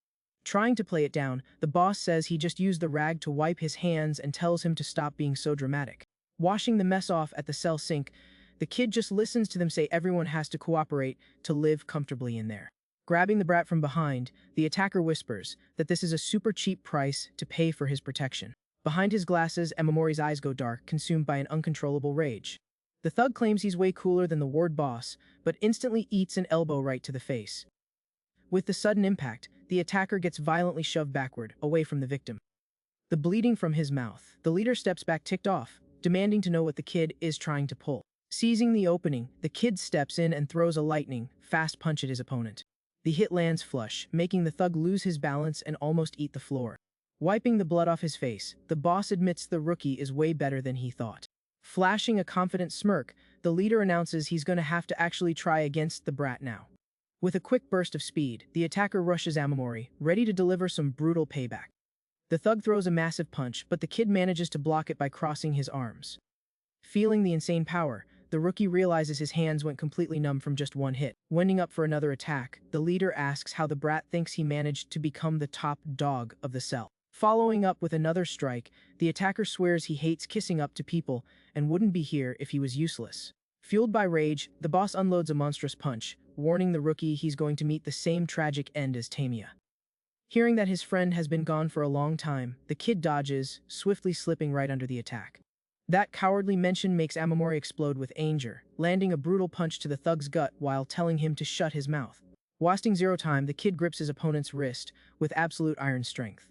Trying to play it down, the boss says he just used the rag to wipe his hands and tells him to stop being so dramatic. Washing the mess off at the cell sink, the kid just listens to them say everyone has to cooperate to live comfortably in there. Grabbing the brat from behind, the attacker whispers that this is a super cheap price to pay for his protection. Behind his glasses, Amamori's eyes go dark, consumed by an uncontrollable rage. The thug claims he's way cooler than the ward boss, but instantly eats an elbow right to the face. With the sudden impact, the attacker gets violently shoved backward, away from the victim. The bleeding from his mouth, the leader steps back ticked off, demanding to know what the kid is trying to pull. Seizing the opening, the kid steps in and throws a lightning, fast punch at his opponent. The hit lands flush, making the thug lose his balance and almost eat the floor. Wiping the blood off his face, the boss admits the rookie is way better than he thought. Flashing a confident smirk, the leader announces he's going to have to actually try against the brat now. With a quick burst of speed, the attacker rushes Amamori, ready to deliver some brutal payback. The thug throws a massive punch, but the kid manages to block it by crossing his arms. Feeling the insane power, the rookie realizes his hands went completely numb from just one hit. Winding up for another attack, the leader asks how the brat thinks he managed to become the top dog of the cell. Following up with another strike, the attacker swears he hates kissing up to people and wouldn't be here if he was useless. Fueled by rage, the boss unloads a monstrous punch, warning the rookie he's going to meet the same tragic end as Tamia. Hearing that his friend has been gone for a long time, the kid dodges, swiftly slipping right under the attack. That cowardly mention makes Amamori explode with anger, landing a brutal punch to the thug's gut while telling him to shut his mouth. Wasting zero time, the kid grips his opponent's wrist with absolute iron strength.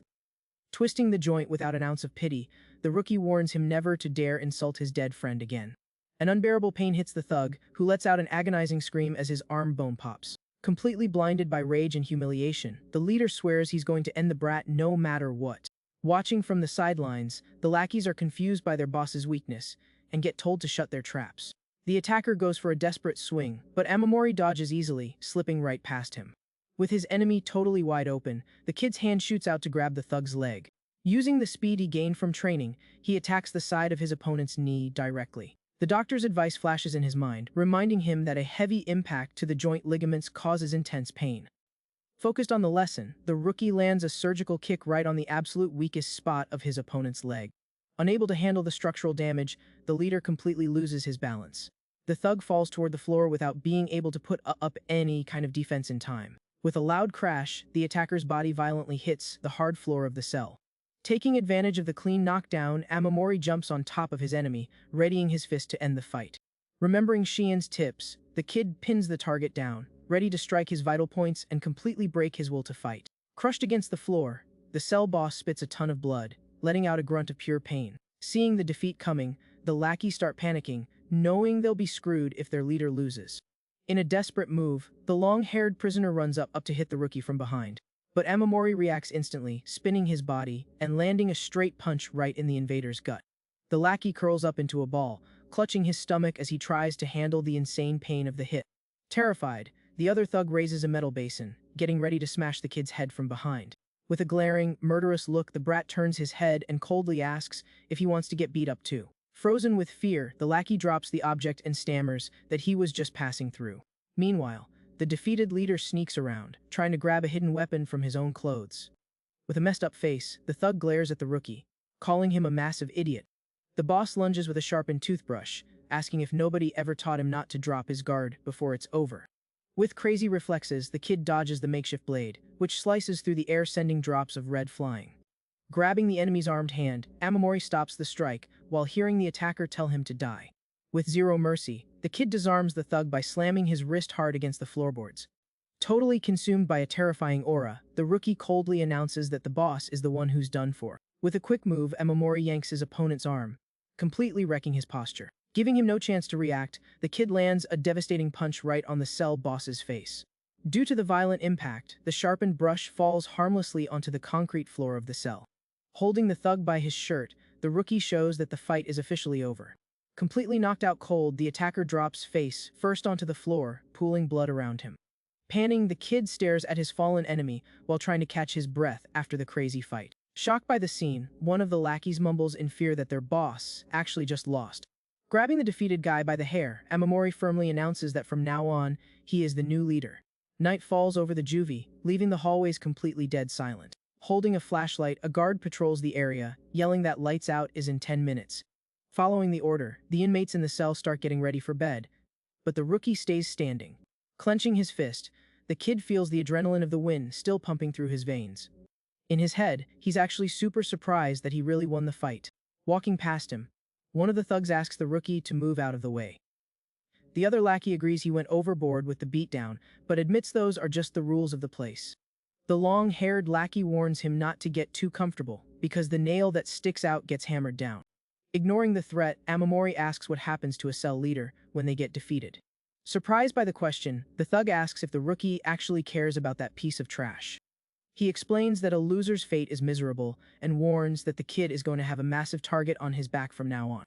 Twisting the joint without an ounce of pity, the rookie warns him never to dare insult his dead friend again. An unbearable pain hits the thug, who lets out an agonizing scream as his arm bone pops. Completely blinded by rage and humiliation, the leader swears he's going to end the brat no matter what. Watching from the sidelines, the lackeys are confused by their boss's weakness and get told to shut their traps. The attacker goes for a desperate swing, but Amamori dodges easily, slipping right past him. With his enemy totally wide open, the kid's hand shoots out to grab the thug's leg. Using the speed he gained from training, he attacks the side of his opponent's knee directly. The doctor's advice flashes in his mind, reminding him that a heavy impact to the joint ligaments causes intense pain. Focused on the lesson, the rookie lands a surgical kick right on the absolute weakest spot of his opponent's leg. Unable to handle the structural damage, the leader completely loses his balance. The thug falls toward the floor without being able to put up any kind of defense in time. With a loud crash, the attacker's body violently hits the hard floor of the cell. Taking advantage of the clean knockdown, Amamori jumps on top of his enemy, readying his fist to end the fight. Remembering Shien's tips, the kid pins the target down, ready to strike his vital points and completely break his will to fight. Crushed against the floor, the cell boss spits a ton of blood, letting out a grunt of pure pain. Seeing the defeat coming, the lackeys start panicking, knowing they'll be screwed if their leader loses. In a desperate move, the long-haired prisoner runs up to hit the rookie from behind. But Amamori reacts instantly, spinning his body and landing a straight punch right in the invader's gut. The lackey curls up into a ball, clutching his stomach as he tries to handle the insane pain of the hit. Terrified, the other thug raises a metal basin, getting ready to smash the kid's head from behind. With a glaring, murderous look, the brat turns his head and coldly asks if he wants to get beat up too. Frozen with fear, the lackey drops the object and stammers that he was just passing through. Meanwhile, the defeated leader sneaks around, trying to grab a hidden weapon from his own clothes. With a messed-up face, the thug glares at the rookie, calling him a massive idiot. The boss lunges with a sharpened toothbrush, asking if nobody ever taught him not to drop his guard before it's over. With crazy reflexes, the kid dodges the makeshift blade, which slices through the air, sending drops of red flying. Grabbing the enemy's armed hand, Amamori stops the strike while hearing the attacker tell him to die. With zero mercy, the kid disarms the thug by slamming his wrist hard against the floorboards. Totally consumed by a terrifying aura, the rookie coldly announces that the boss is the one who's done for. With a quick move, Amamori yanks his opponent's arm, completely wrecking his posture. Giving him no chance to react, the kid lands a devastating punch right on the cell boss's face. Due to the violent impact, the sharpened brush falls harmlessly onto the concrete floor of the cell. Holding the thug by his shirt, the rookie shows that the fight is officially over. Completely knocked out cold, the attacker drops face first onto the floor, pooling blood around him. Panting, the kid stares at his fallen enemy while trying to catch his breath after the crazy fight. Shocked by the scene, one of the lackeys mumbles in fear that their boss actually just lost. Grabbing the defeated guy by the hair, Amamori firmly announces that from now on, he is the new leader. Night falls over the juvie, leaving the hallways completely dead silent. Holding a flashlight, a guard patrols the area, yelling that lights out is in 10 minutes. Following the order, the inmates in the cell start getting ready for bed, but the rookie stays standing. Clenching his fist, the kid feels the adrenaline of the win still pumping through his veins. In his head, he's actually super surprised that he really won the fight. Walking past him, one of the thugs asks the rookie to move out of the way. The other lackey agrees he went overboard with the beatdown, but admits those are just the rules of the place. The long-haired lackey warns him not to get too comfortable, because the nail that sticks out gets hammered down. Ignoring the threat, Amamori asks what happens to a cell leader when they get defeated. Surprised by the question, the thug asks if the rookie actually cares about that piece of trash. He explains that a loser's fate is miserable and warns that the kid is going to have a massive target on his back from now on.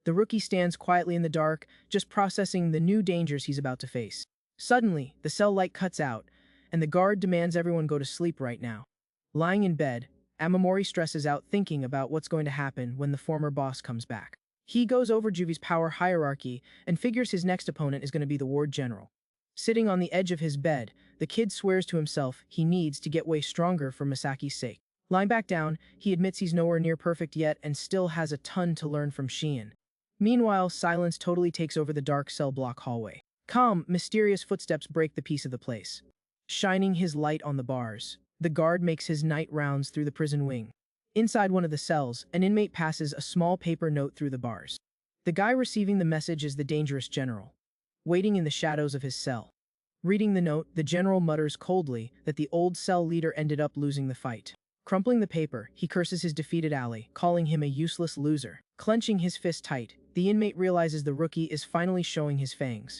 The rookie stands quietly in the dark, just processing the new dangers he's about to face. Suddenly, the cell light cuts out, and the guard demands everyone go to sleep right now. Lying in bed, Amamori stresses out thinking about what's going to happen when the former boss comes back. He goes over Juvie's power hierarchy and figures his next opponent is going to be the ward general. Sitting on the edge of his bed, the kid swears to himself he needs to get way stronger for Misaki's sake. Lying back down, he admits he's nowhere near perfect yet and still has a ton to learn from Sheehan. Meanwhile, silence totally takes over the dark cell block hallway. Calm, mysterious footsteps break the peace of the place. Shining his light on the bars, the guard makes his night rounds through the prison wing. Inside one of the cells, an inmate passes a small paper note through the bars. The guy receiving the message is the dangerous general, waiting in the shadows of his cell. Reading the note, the general mutters coldly that the old cell leader ended up losing the fight. Crumpling the paper, he curses his defeated ally, calling him a useless loser. Clenching his fist tight, the inmate realizes the rookie is finally showing his fangs.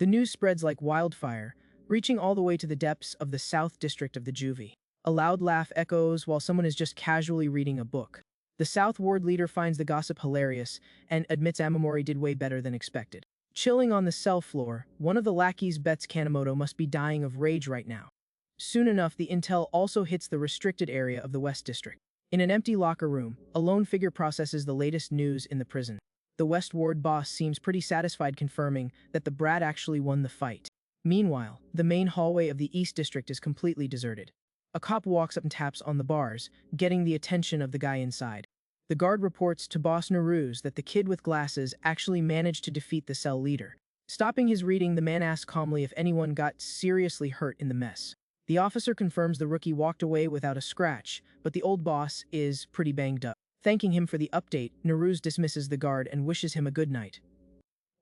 The news spreads like wildfire, reaching all the way to the depths of the South District of the Juvie. A loud laugh echoes while someone is just casually reading a book. The South Ward leader finds the gossip hilarious and admits Amamori did way better than expected. Chilling on the cell floor, one of the lackeys bets Kanemoto must be dying of rage right now. Soon enough, the intel also hits the restricted area of the West District. In an empty locker room, a lone figure processes the latest news in the prison. The West Ward boss seems pretty satisfied, confirming that the brat actually won the fight. Meanwhile, the main hallway of the East District is completely deserted. A cop walks up and taps on the bars, getting the attention of the guy inside. The guard reports to Boss Nehru's that the kid with glasses actually managed to defeat the cell leader. Stopping his reading, the man asks calmly if anyone got seriously hurt in the mess. The officer confirms the rookie walked away without a scratch, but the old boss is pretty banged up. Thanking him for the update, Nehru's dismisses the guard and wishes him a good night.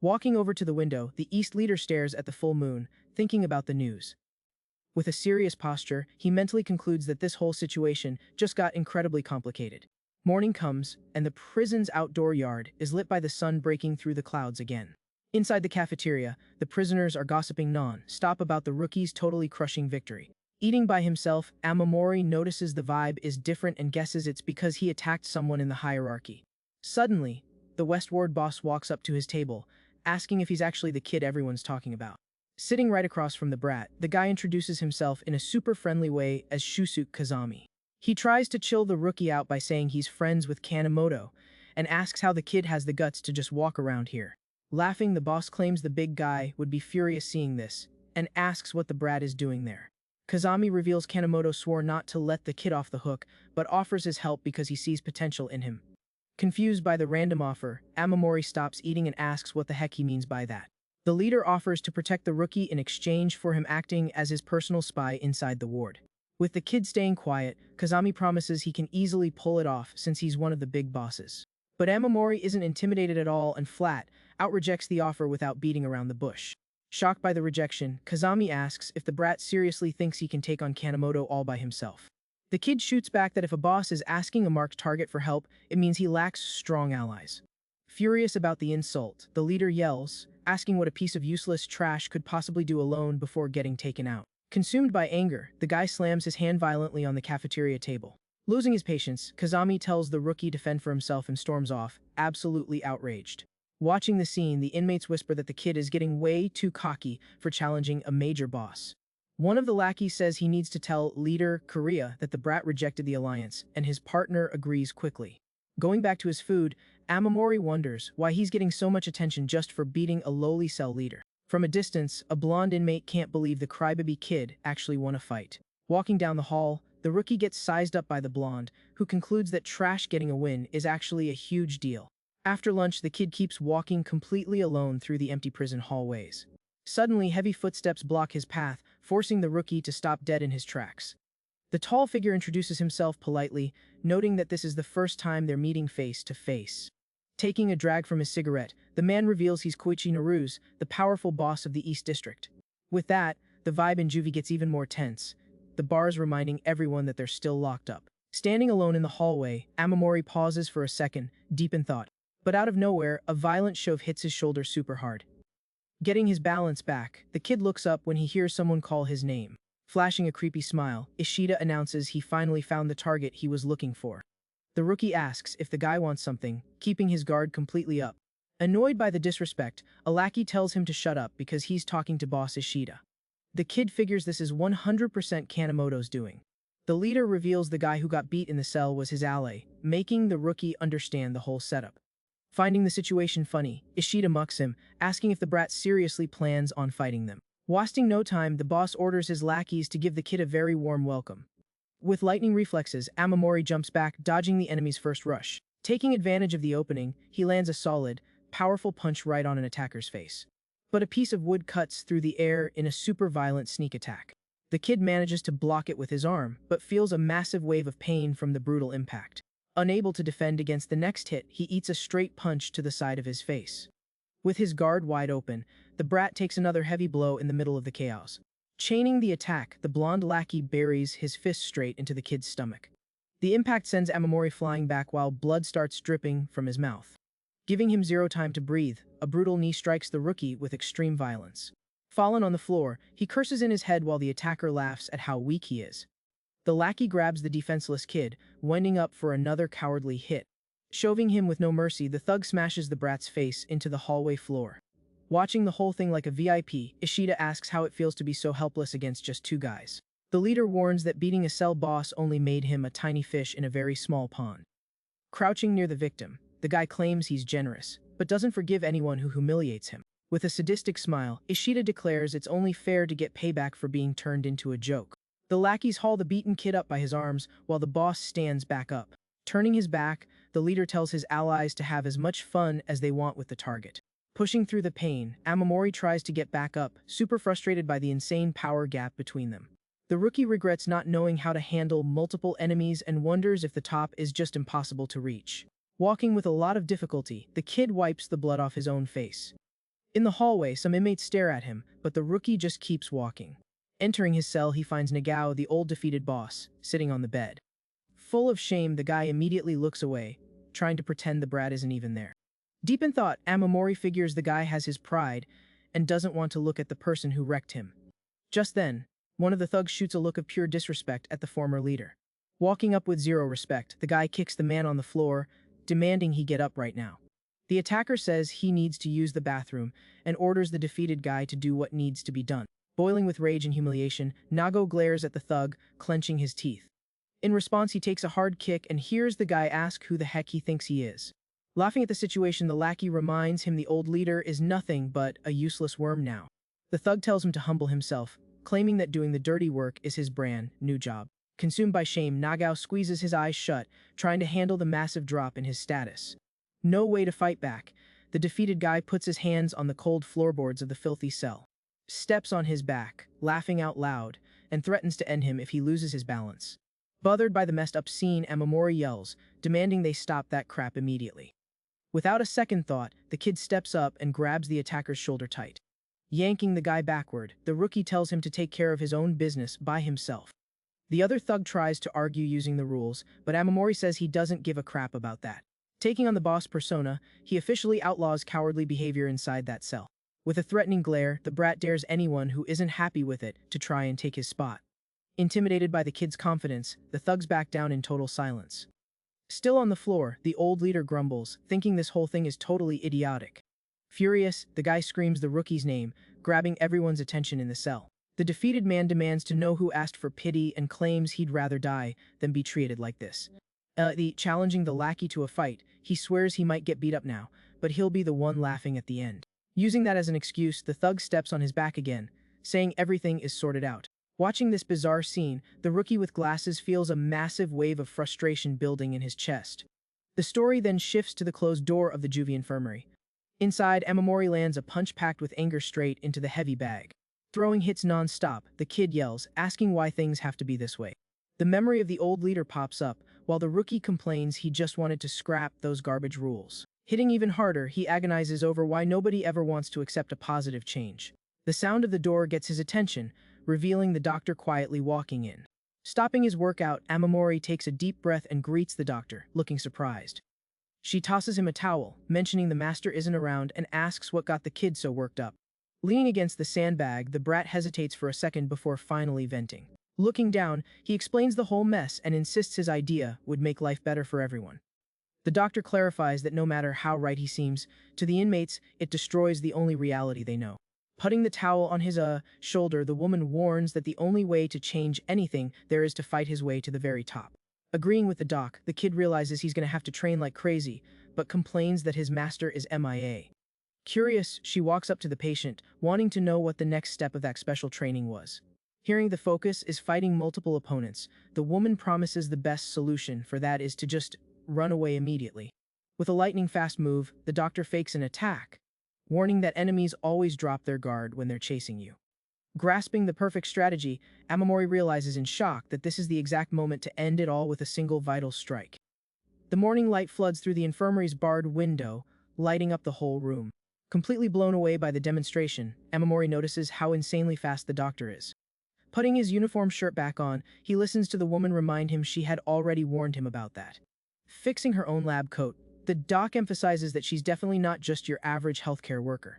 Walking over to the window, the East leader stares at the full moon, thinking about the news. With a serious posture, he mentally concludes that this whole situation just got incredibly complicated. Morning comes, and the prison's outdoor yard is lit by the sun breaking through the clouds again. Inside the cafeteria, the prisoners are gossiping non-stop about the rookie's totally crushing victory. Eating by himself, Amamori notices the vibe is different and guesses it's because he attacked someone in the hierarchy. Suddenly, the Westward boss walks up to his table, asking if he's actually the kid everyone's talking about. Sitting right across from the brat, the guy introduces himself in a super friendly way as Shusuke Kazami. He tries to chill the rookie out by saying he's friends with Kanemoto, and asks how the kid has the guts to just walk around here. Laughing, the boss claims the big guy would be furious seeing this, and asks what the brat is doing there. Kazami reveals Kanemoto swore not to let the kid off the hook, but offers his help because he sees potential in him. Confused by the random offer, Amamori stops eating and asks what the heck he means by that. The leader offers to protect the rookie in exchange for him acting as his personal spy inside the ward. With the kid staying quiet, Kazami promises he can easily pull it off since he's one of the big bosses. But Amamori isn't intimidated at all and flat out rejects the offer without beating around the bush. Shocked by the rejection, Kazami asks if the brat seriously thinks he can take on Kanemoto all by himself. The kid shoots back that if a boss is asking a marked target for help, it means he lacks strong allies. Furious about the insult, the leader yells, asking what a piece of useless trash could possibly do alone before getting taken out. Consumed by anger, the guy slams his hand violently on the cafeteria table. Losing his patience, Kazami tells the rookie to fend for himself and storms off, absolutely outraged. Watching the scene, the inmates whisper that the kid is getting way too cocky for challenging a major boss. One of the lackeys says he needs to tell leader Korea that the brat rejected the alliance, and his partner agrees quickly. Going back to his food, Amamori wonders why he's getting so much attention just for beating a lowly cell leader. From a distance, a blonde inmate can't believe the crybaby kid actually won a fight. Walking down the hall, the rookie gets sized up by the blonde, who concludes that trash getting a win is actually a huge deal. After lunch, the kid keeps walking completely alone through the empty prison hallways. Suddenly, heavy footsteps block his path, forcing the rookie to stop dead in his tracks. The tall figure introduces himself politely, noting that this is the first time they're meeting face to face. Taking a drag from his cigarette, the man reveals he's Koichi Naruse, the powerful boss of the East District. With that, the vibe in Juvie gets even more tense, the bars reminding everyone that they're still locked up. Standing alone in the hallway, Amamori pauses for a second, deep in thought. But out of nowhere, a violent shove hits his shoulder super hard. Getting his balance back, the kid looks up when he hears someone call his name. Flashing a creepy smile, Ishida announces he finally found the target he was looking for. The rookie asks if the guy wants something, keeping his guard completely up. Annoyed by the disrespect, a lackey tells him to shut up because he's talking to boss Ishida. The kid figures this is 100% Kanemoto's doing. The leader reveals the guy who got beat in the cell was his ally, making the rookie understand the whole setup. Finding the situation funny, Ishida mucks him, asking if the brat seriously plans on fighting them. Wasting no time, the boss orders his lackeys to give the kid a very warm welcome. With lightning reflexes, Amamori jumps back, dodging the enemy's first rush. Taking advantage of the opening, he lands a solid, powerful punch right on an attacker's face. But a piece of wood cuts through the air in a super violent sneak attack. The kid manages to block it with his arm, but feels a massive wave of pain from the brutal impact. Unable to defend against the next hit, he eats a straight punch to the side of his face. With his guard wide open, the brat takes another heavy blow in the middle of the chaos. Chaining the attack, the blonde lackey buries his fist straight into the kid's stomach. The impact sends Amamori flying back while blood starts dripping from his mouth. Giving him zero time to breathe, a brutal knee strikes the rookie with extreme violence. Fallen on the floor, he curses in his head while the attacker laughs at how weak he is. The lackey grabs the defenseless kid, winding up for another cowardly hit. Shoving him with no mercy, the thug smashes the brat's face into the hallway floor. Watching the whole thing like a VIP, Ishida asks how it feels to be so helpless against just two guys. The leader warns that beating a cell boss only made him a tiny fish in a very small pond. Crouching near the victim, the guy claims he's generous, but doesn't forgive anyone who humiliates him. With a sadistic smile, Ishida declares it's only fair to get payback for being turned into a joke. The lackeys haul the beaten kid up by his arms while the boss stands back up. Turning his back, the leader tells his allies to have as much fun as they want with the target. Pushing through the pain, Amamori tries to get back up, super frustrated by the insane power gap between them. The rookie regrets not knowing how to handle multiple enemies and wonders if the top is just impossible to reach. Walking with a lot of difficulty, the kid wipes the blood off his own face. In the hallway, some inmates stare at him, but the rookie just keeps walking. Entering his cell, he finds Nagao, the old defeated boss, sitting on the bed. Full of shame, the guy immediately looks away, trying to pretend the brat isn't even there. Deep in thought, Amamori figures the guy has his pride and doesn't want to look at the person who wrecked him. Just then, one of the thugs shoots a look of pure disrespect at the former leader. Walking up with zero respect, the guy kicks the man on the floor, demanding he get up right now. The attacker says he needs to use the bathroom and orders the defeated guy to do what needs to be done. Boiling with rage and humiliation, Nago glares at the thug, clenching his teeth. In response, he takes a hard kick and hears the guy ask who the heck he thinks he is. Laughing at the situation, the lackey reminds him the old leader is nothing but a useless worm now. The thug tells him to humble himself, claiming that doing the dirty work is his brand new job. Consumed by shame, Nagao squeezes his eyes shut, trying to handle the massive drop in his status. No way to fight back. The defeated guy puts his hands on the cold floorboards of the filthy cell, steps on his back, laughing out loud, and threatens to end him if he loses his balance. Bothered by the messed up scene, Amamori yells, demanding they stop that crap immediately. Without a second thought, the kid steps up and grabs the attacker's shoulder tight. Yanking the guy backward, the rookie tells him to take care of his own business by himself. The other thug tries to argue using the rules, but Amamori says he doesn't give a crap about that. Taking on the boss persona, he officially outlaws cowardly behavior inside that cell. With a threatening glare, the brat dares anyone who isn't happy with it to try and take his spot. Intimidated by the kid's confidence, the thugs back down in total silence. Still on the floor, the old leader grumbles, thinking this whole thing is totally idiotic. Furious, the guy screams the rookie's name, grabbing everyone's attention in the cell. The defeated man demands to know who asked for pity and claims he'd rather die than be treated like this. Challenging the lackey to a fight, he swears he might get beat up now, but he'll be the one laughing at the end. Using that as an excuse, the thug steps on his back again, saying everything is sorted out. Watching this bizarre scene, the rookie with glasses feels a massive wave of frustration building in his chest. The story then shifts to the closed door of the juvie infirmary. Inside, Amamori lands a punch packed with anger straight into the heavy bag. Throwing hits non-stop, the kid yells, asking why things have to be this way. The memory of the old leader pops up, while the rookie complains he just wanted to scrap those garbage rules. Hitting even harder, he agonizes over why nobody ever wants to accept a positive change. The sound of the door gets his attention, revealing the doctor quietly walking in. Stopping his workout, Amamori takes a deep breath and greets the doctor, looking surprised. She tosses him a towel, mentioning the master isn't around, and asks what got the kid so worked up. Leaning against the sandbag, the brat hesitates for a second before finally venting. Looking down, he explains the whole mess and insists his idea would make life better for everyone. The doctor clarifies that no matter how right he seems, to the inmates, it destroys the only reality they know. Putting the towel on his shoulder, the woman warns that the only way to change anything there is to fight his way to the very top. Agreeing with the doc, the kid realizes he's going to have to train like crazy, but complains that his master is MIA. Curious, she walks up to the patient, wanting to know what the next step of that special training was. Hearing the focus is fighting multiple opponents, the woman promises the best solution for that is to just run away immediately. With a lightning-fast move, the doctor fakes an attack, warning that enemies always drop their guard when they're chasing you. Grasping the perfect strategy, Amamori realizes in shock that this is the exact moment to end it all with a single vital strike. The morning light floods through the infirmary's barred window, lighting up the whole room. Completely blown away by the demonstration, Amamori notices how insanely fast the doctor is. Putting his uniform shirt back on, he listens to the woman remind him she had already warned him about that. Fixing her own lab coat, the doc emphasizes that she's definitely not just your average healthcare worker.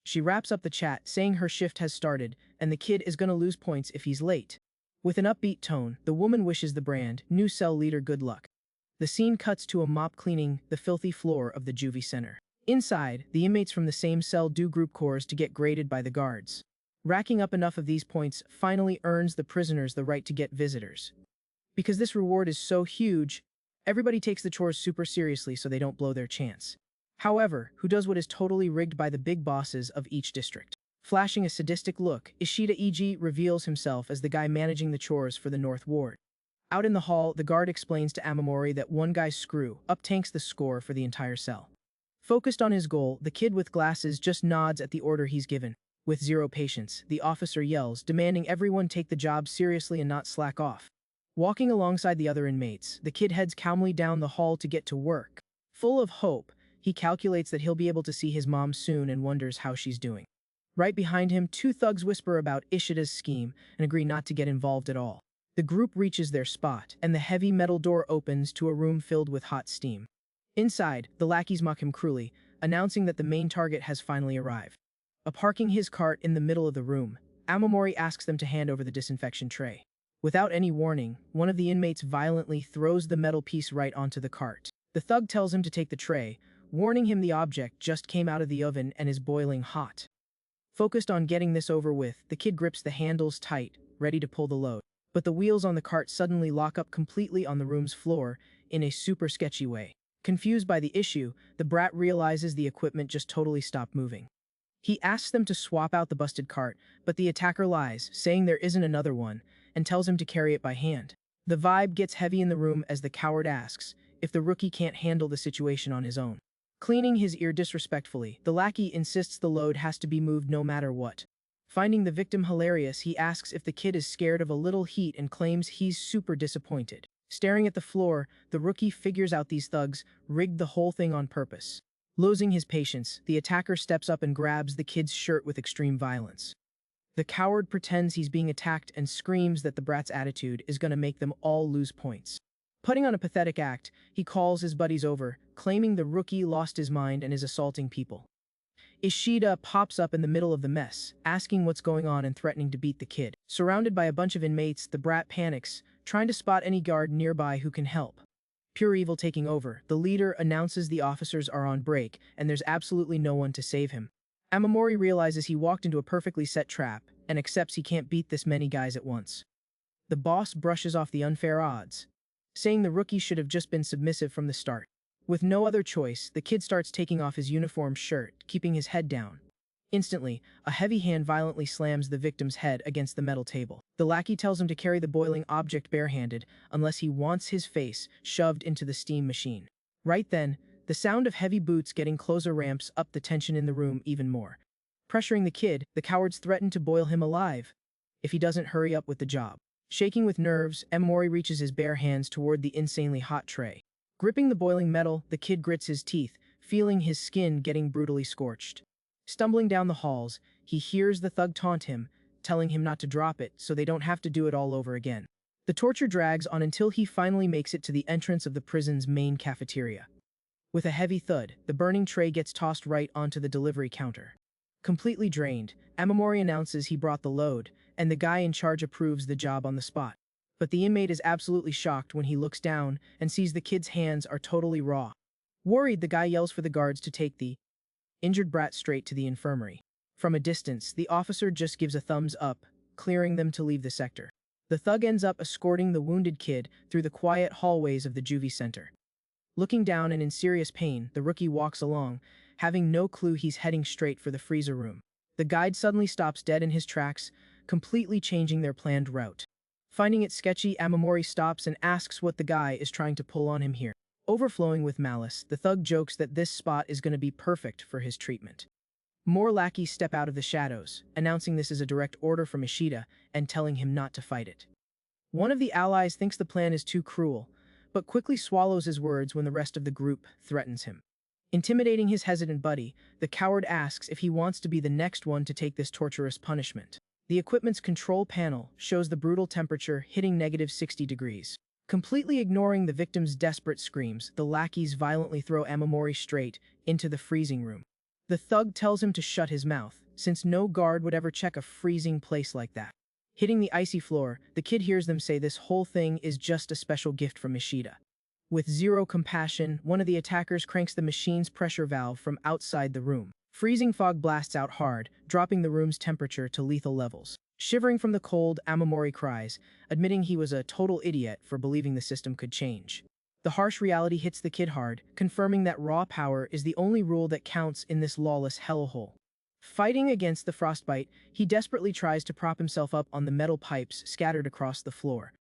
She wraps up the chat, saying her shift has started, and the kid is going to lose points if he's late. With an upbeat tone, the woman wishes the brand new cell leader good luck. The scene cuts to a mop cleaning the filthy floor of the juvie center. Inside, the inmates from the same cell do group chores to get graded by the guards. Racking up enough of these points finally earns the prisoners the right to get visitors. Because this reward is so huge, everybody takes the chores super seriously so they don't blow their chance. However, who does what is totally rigged by the big bosses of each district? Flashing a sadistic look, Ishida E.G. reveals himself as the guy managing the chores for the North Ward. Out in the hall, the guard explains to Amamori that one guy's screw up-tanks the score for the entire cell. Focused on his goal, the kid with glasses just nods at the order he's given. With zero patience, the officer yells, demanding everyone take the job seriously and not slack off. Walking alongside the other inmates, the kid heads calmly down the hall to get to work. Full of hope, he calculates that he'll be able to see his mom soon and wonders how she's doing. Right behind him, two thugs whisper about Ishida's scheme and agree not to get involved at all. The group reaches their spot, and the heavy metal door opens to a room filled with hot steam. Inside, the lackeys mock him cruelly, announcing that the main target has finally arrived. Parking his cart in the middle of the room, Amamori asks them to hand over the disinfection tray. Without any warning, one of the inmates violently throws the metal piece right onto the cart. The thug tells him to take the tray, warning him the object just came out of the oven and is boiling hot. Focused on getting this over with, the kid grips the handles tight, ready to pull the load. But the wheels on the cart suddenly lock up completely on the room's floor in a super sketchy way. Confused by the issue, the brat realizes the equipment just totally stopped moving. He asks them to swap out the busted cart, but the attacker lies, saying there isn't another one, and tells him to carry it by hand. The vibe gets heavy in the room as the coward asks if the rookie can't handle the situation on his own. Cleaning his ear disrespectfully, the lackey insists the load has to be moved no matter what. Finding the victim hilarious, he asks if the kid is scared of a little heat and claims he's super disappointed. Staring at the floor, the rookie figures out these thugs rigged the whole thing on purpose. Losing his patience, the attacker steps up and grabs the kid's shirt with extreme violence. The coward pretends he's being attacked and screams that the brat's attitude is going to make them all lose points. Putting on a pathetic act, he calls his buddies over, claiming the rookie lost his mind and is assaulting people. Ishida pops up in the middle of the mess, asking what's going on and threatening to beat the kid. Surrounded by a bunch of inmates, the brat panics, trying to spot any guard nearby who can help. Pure evil taking over, the leader announces the officers are on break and there's absolutely no one to save him. Amamori realizes he walked into a perfectly set trap and accepts he can't beat this many guys at once. The boss brushes off the unfair odds, saying the rookie should have just been submissive from the start. With no other choice, the kid starts taking off his uniform shirt, keeping his head down. Instantly, a heavy hand violently slams the victim's head against the metal table. The lackey tells him to carry the boiling object barehanded unless he wants his face shoved into the steam machine. Right then, the sound of heavy boots getting closer ramps up the tension in the room even more. Pressuring the kid, the cowards threaten to boil him alive if he doesn't hurry up with the job. Shaking with nerves, Amamori reaches his bare hands toward the insanely hot tray. Gripping the boiling metal, the kid grits his teeth, feeling his skin getting brutally scorched. Stumbling down the halls, he hears the thug taunt him, telling him not to drop it so they don't have to do it all over again. The torture drags on until he finally makes it to the entrance of the prison's main cafeteria. With a heavy thud, the burning tray gets tossed right onto the delivery counter. Completely drained, Amamori announces he brought the load, and the guy in charge approves the job on the spot. But the inmate is absolutely shocked when he looks down and sees the kid's hands are totally raw. Worried, the guy yells for the guards to take the injured brat straight to the infirmary. From a distance, the officer just gives a thumbs up, clearing them to leave the sector. The thug ends up escorting the wounded kid through the quiet hallways of the juvie center. Looking down and in serious pain, the rookie walks along, having no clue he's heading straight for the freezer room. The guide suddenly stops dead in his tracks, completely changing their planned route. Finding it sketchy, Amamori stops and asks what the guy is trying to pull on him here. Overflowing with malice, the thug jokes that this spot is going to be perfect for his treatment. More lackeys step out of the shadows, announcing this is a direct order from Ishida and telling him not to fight it. One of the allies thinks the plan is too cruel, but quickly swallows his words when the rest of the group threatens him. Intimidating his hesitant buddy, the coward asks if he wants to be the next one to take this torturous punishment. The equipment's control panel shows the brutal temperature hitting -60 degrees. Completely ignoring the victim's desperate screams, the lackeys violently throw Amamori straight into the freezing room. The thug tells him to shut his mouth, since no guard would ever check a freezing place like that. Hitting the icy floor, the kid hears them say this whole thing is just a special gift from Ishida. With zero compassion, one of the attackers cranks the machine's pressure valve from outside the room. Freezing fog blasts out hard, dropping the room's temperature to lethal levels. Shivering from the cold, Amamori cries, admitting he was a total idiot for believing the system could change. The harsh reality hits the kid hard, confirming that raw power is the only rule that counts in this lawless hellhole. Fighting against the frostbite, he desperately tries to prop himself up on the metal pipes scattered across the floor.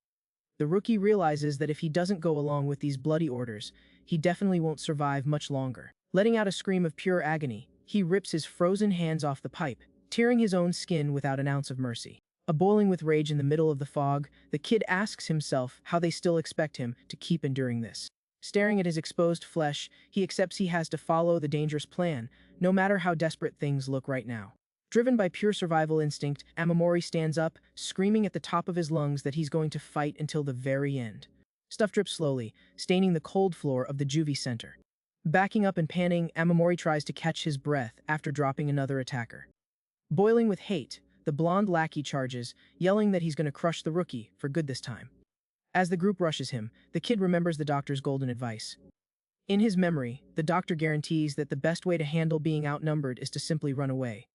The rookie realizes that if he doesn't go along with these bloody orders, he definitely won't survive much longer. Letting out a scream of pure agony, he rips his frozen hands off the pipe, tearing his own skin without an ounce of mercy. Boiling with rage in the middle of the fog, the kid asks himself how they still expect him to keep enduring this. Staring at his exposed flesh, he accepts he has to follow the dangerous plan, no matter how desperate things look right now. Driven by pure survival instinct, Amamori stands up, screaming at the top of his lungs that he's going to fight until the very end. Stuff drips slowly, staining the cold floor of the juvie center. Backing up and panting, Amamori tries to catch his breath after dropping another attacker. Boiling with hate, the blonde lackey charges, yelling that he's going to crush the rookie for good this time. As the group rushes him, the kid remembers the doctor's golden advice. In his memory, the doctor guarantees that the best way to handle being outnumbered is to simply run away.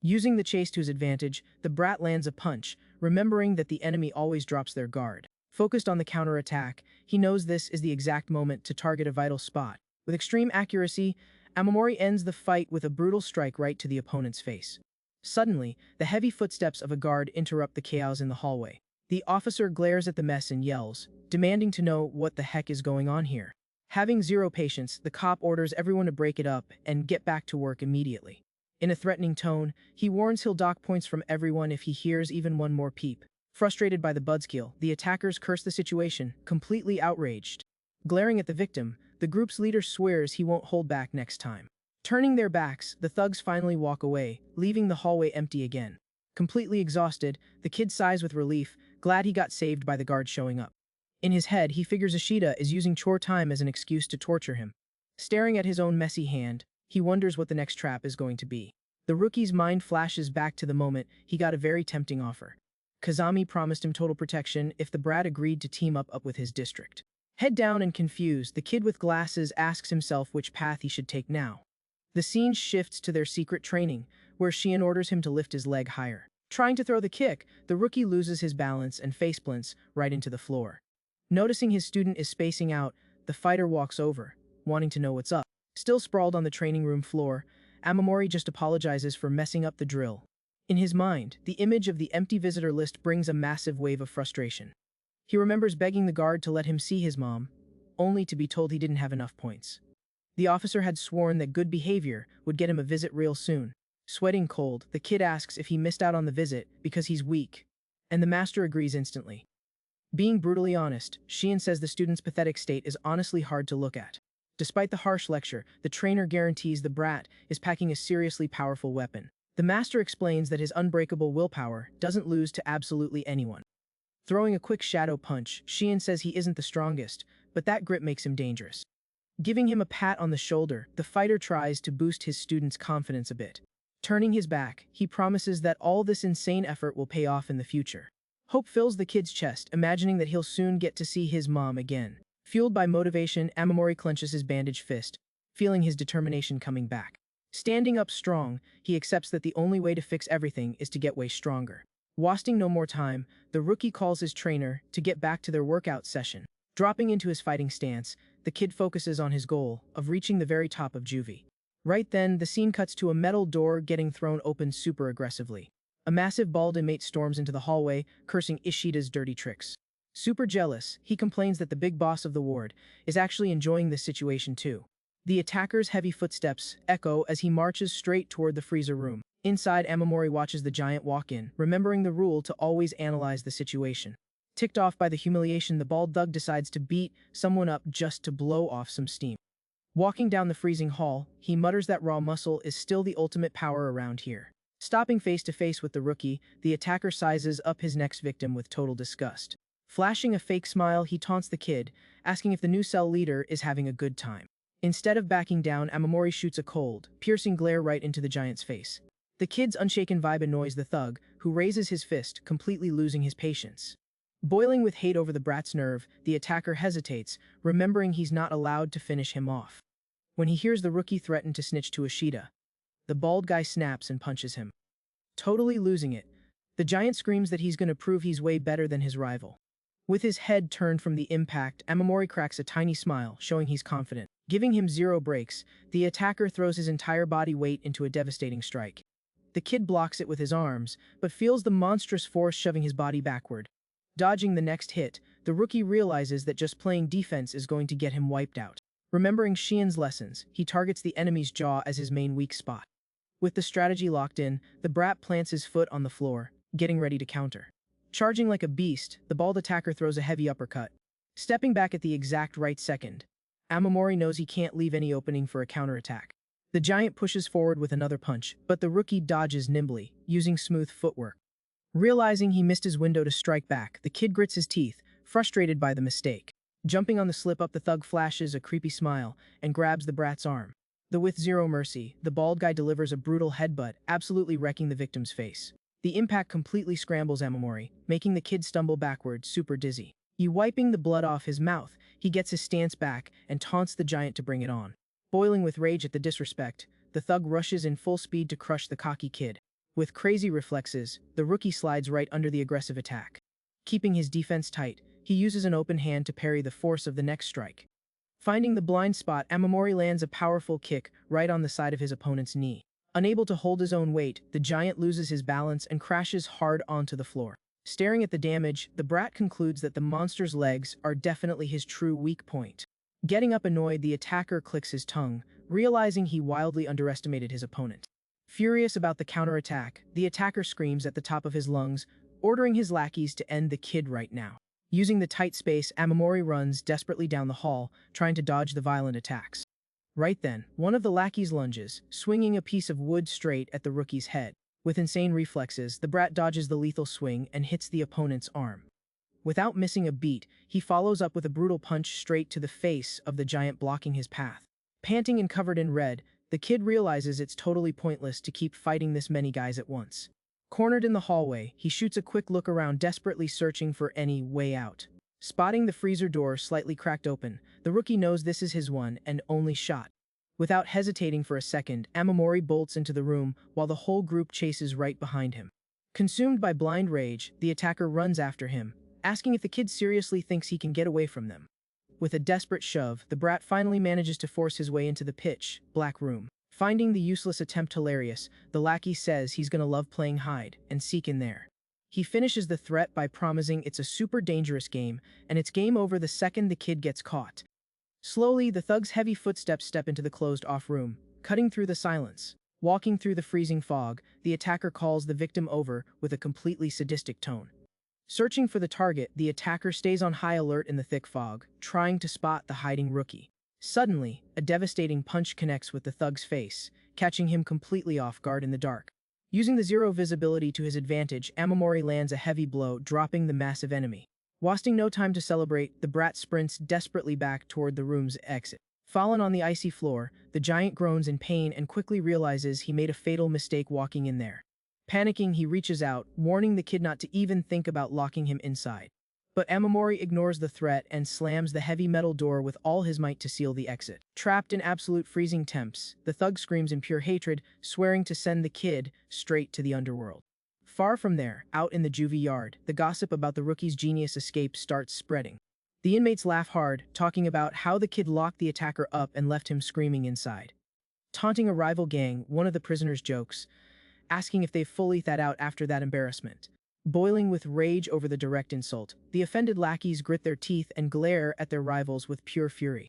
Using the chase to his advantage, the brat lands a punch, remembering that the enemy always drops their guard. Focused on the counterattack, he knows this is the exact moment to target a vital spot. With extreme accuracy, Amamori ends the fight with a brutal strike right to the opponent's face. Suddenly, the heavy footsteps of a guard interrupt the chaos in the hallway. The officer glares at the mess and yells, demanding to know what the heck is going on here. Having zero patience, the cop orders everyone to break it up and get back to work immediately. In a threatening tone, he warns he'll dock points from everyone if he hears even one more peep. Frustrated by the buzzkill, the attackers curse the situation, completely outraged. Glaring at the victim, the group's leader swears he won't hold back next time. Turning their backs, the thugs finally walk away, leaving the hallway empty again. Completely exhausted, the kid sighs with relief, glad he got saved by the guard showing up. In his head, he figures Ishida is using chore time as an excuse to torture him. Staring at his own messy hand, he wonders what the next trap is going to be. The rookie's mind flashes back to the moment he got a very tempting offer. Kazami promised him total protection if the brat agreed to team up with his district. Head down and confused, the kid with glasses asks himself which path he should take now. The scene shifts to their secret training, where Shion orders him to lift his leg higher. Trying to throw the kick, the rookie loses his balance and faceplants right into the floor. Noticing his student is spacing out, the fighter walks over, wanting to know what's up. Still sprawled on the training room floor, Amamori just apologizes for messing up the drill. In his mind, the image of the empty visitor list brings a massive wave of frustration. He remembers begging the guard to let him see his mom, only to be told he didn't have enough points. The officer had sworn that good behavior would get him a visit real soon. Sweating cold, the kid asks if he missed out on the visit because he's weak, and the master agrees instantly. Being brutally honest, Shion says the student's pathetic state is honestly hard to look at. Despite the harsh lecture, the trainer guarantees the brat is packing a seriously powerful weapon. The master explains that his unbreakable willpower doesn't lose to absolutely anyone. Throwing a quick shadow punch, Shion says he isn't the strongest, but that grip makes him dangerous. Giving him a pat on the shoulder, the fighter tries to boost his student's confidence a bit. Turning his back, he promises that all this insane effort will pay off in the future. Hope fills the kid's chest, imagining that he'll soon get to see his mom again. Fueled by motivation, Amamori clenches his bandaged fist, feeling his determination coming back. Standing up strong, he accepts that the only way to fix everything is to get way stronger. Wasting no more time, the rookie calls his trainer to get back to their workout session. Dropping into his fighting stance, the kid focuses on his goal of reaching the very top of juvie. Right then, the scene cuts to a metal door getting thrown open super aggressively. A massive bald inmate storms into the hallway, cursing Ishida's dirty tricks. Super jealous, he complains that the big boss of the ward is actually enjoying this situation too. The attacker's heavy footsteps echo as he marches straight toward the freezer room. Inside, Amamori watches the giant walk in, remembering the rule to always analyze the situation. Ticked off by the humiliation, the bald thug decides to beat someone up just to blow off some steam. Walking down the freezing hall, he mutters that raw muscle is still the ultimate power around here. Stopping face to face with the rookie, the attacker sizes up his next victim with total disgust. Flashing a fake smile, he taunts the kid, asking if the new cell leader is having a good time. Instead of backing down, Amamori shoots a cold, piercing glare right into the giant's face. The kid's unshaken vibe annoys the thug, who raises his fist, completely losing his patience. Boiling with hate over the brat's nerve, the attacker hesitates, remembering he's not allowed to finish him off. When he hears the rookie threaten to snitch to Ishida, the bald guy snaps and punches him. Totally losing it, the giant screams that he's gonna prove he's way better than his rival. With his head turned from the impact, Amamori cracks a tiny smile, showing he's confident. Giving him zero breaks, the attacker throws his entire body weight into a devastating strike. The kid blocks it with his arms, but feels the monstrous force shoving his body backward. Dodging the next hit, the rookie realizes that just playing defense is going to get him wiped out. Remembering Shion's lessons, he targets the enemy's jaw as his main weak spot. With the strategy locked in, the brat plants his foot on the floor, getting ready to counter. Charging like a beast, the bald attacker throws a heavy uppercut. Stepping back at the exact right second, Amamori knows he can't leave any opening for a counterattack. The giant pushes forward with another punch, but the rookie dodges nimbly, using smooth footwork. Realizing he missed his window to strike back, the kid grits his teeth, frustrated by the mistake. Jumping on the slip-up, the thug flashes a creepy smile and grabs the brat's arm. With zero mercy, the bald guy delivers a brutal headbutt, absolutely wrecking the victim's face. The impact completely scrambles Amamori, making the kid stumble backward, super dizzy. Wiping the blood off his mouth, he gets his stance back and taunts the giant to bring it on. Boiling with rage at the disrespect, the thug rushes in full speed to crush the cocky kid. With crazy reflexes, the rookie slides right under the aggressive attack. Keeping his defense tight, he uses an open hand to parry the force of the next strike. Finding the blind spot, Amamori lands a powerful kick right on the side of his opponent's knee. Unable to hold his own weight, the giant loses his balance and crashes hard onto the floor. Staring at the damage, the brat concludes that the monster's legs are definitely his true weak point. Getting up annoyed, the attacker clicks his tongue, realizing he wildly underestimated his opponent. Furious about the counterattack, the attacker screams at the top of his lungs, ordering his lackeys to end the kid right now. Using the tight space, Amamori runs desperately down the hall, trying to dodge the violent attacks. Right then, one of the lackeys lunges, swinging a piece of wood straight at the rookie's head. With insane reflexes, the brat dodges the lethal swing and hits the opponent's arm. Without missing a beat, he follows up with a brutal punch straight to the face of the giant, blocking his path. Panting and covered in red, the kid realizes it's totally pointless to keep fighting this many guys at once. Cornered in the hallway, he shoots a quick look around, desperately searching for any way out. Spotting the freezer door slightly cracked open, the rookie knows this is his one and only shot. Without hesitating for a second, Amamori bolts into the room while the whole group chases right behind him. Consumed by blind rage, the attacker runs after him, asking if the kid seriously thinks he can get away from them. With a desperate shove, the brat finally manages to force his way into the pitch black room. Finding the useless attempt hilarious, the lackey says he's gonna love playing hide and seek in there. He finishes the threat by promising it's a super dangerous game, and it's game over the second the kid gets caught. Slowly, the thug's heavy footsteps step into the closed-off room, cutting through the silence. Walking through the freezing fog, the attacker calls the victim over with a completely sadistic tone. Searching for the target, the attacker stays on high alert in the thick fog, trying to spot the hiding rookie. Suddenly, a devastating punch connects with the thug's face, catching him completely off guard in the dark. Using the zero visibility to his advantage, Amamori lands a heavy blow, dropping the massive enemy. Wasting no time to celebrate, the brat sprints desperately back toward the room's exit. Fallen on the icy floor, the giant groans in pain and quickly realizes he made a fatal mistake walking in there. Panicking, he reaches out, warning the kid not to even think about locking him inside. But Amamori ignores the threat and slams the heavy metal door with all his might to seal the exit. Trapped in absolute freezing temps, the thug screams in pure hatred, swearing to send the kid straight to the underworld. Far from there, out in the juvie yard, the gossip about the rookie's genius escape starts spreading. The inmates laugh hard, talking about how the kid locked the attacker up and left him screaming inside. Taunting a rival gang, one of the prisoners jokes, asking if they've fully thawed out after that embarrassment. Boiling with rage over the direct insult, the offended lackeys grit their teeth and glare at their rivals with pure fury.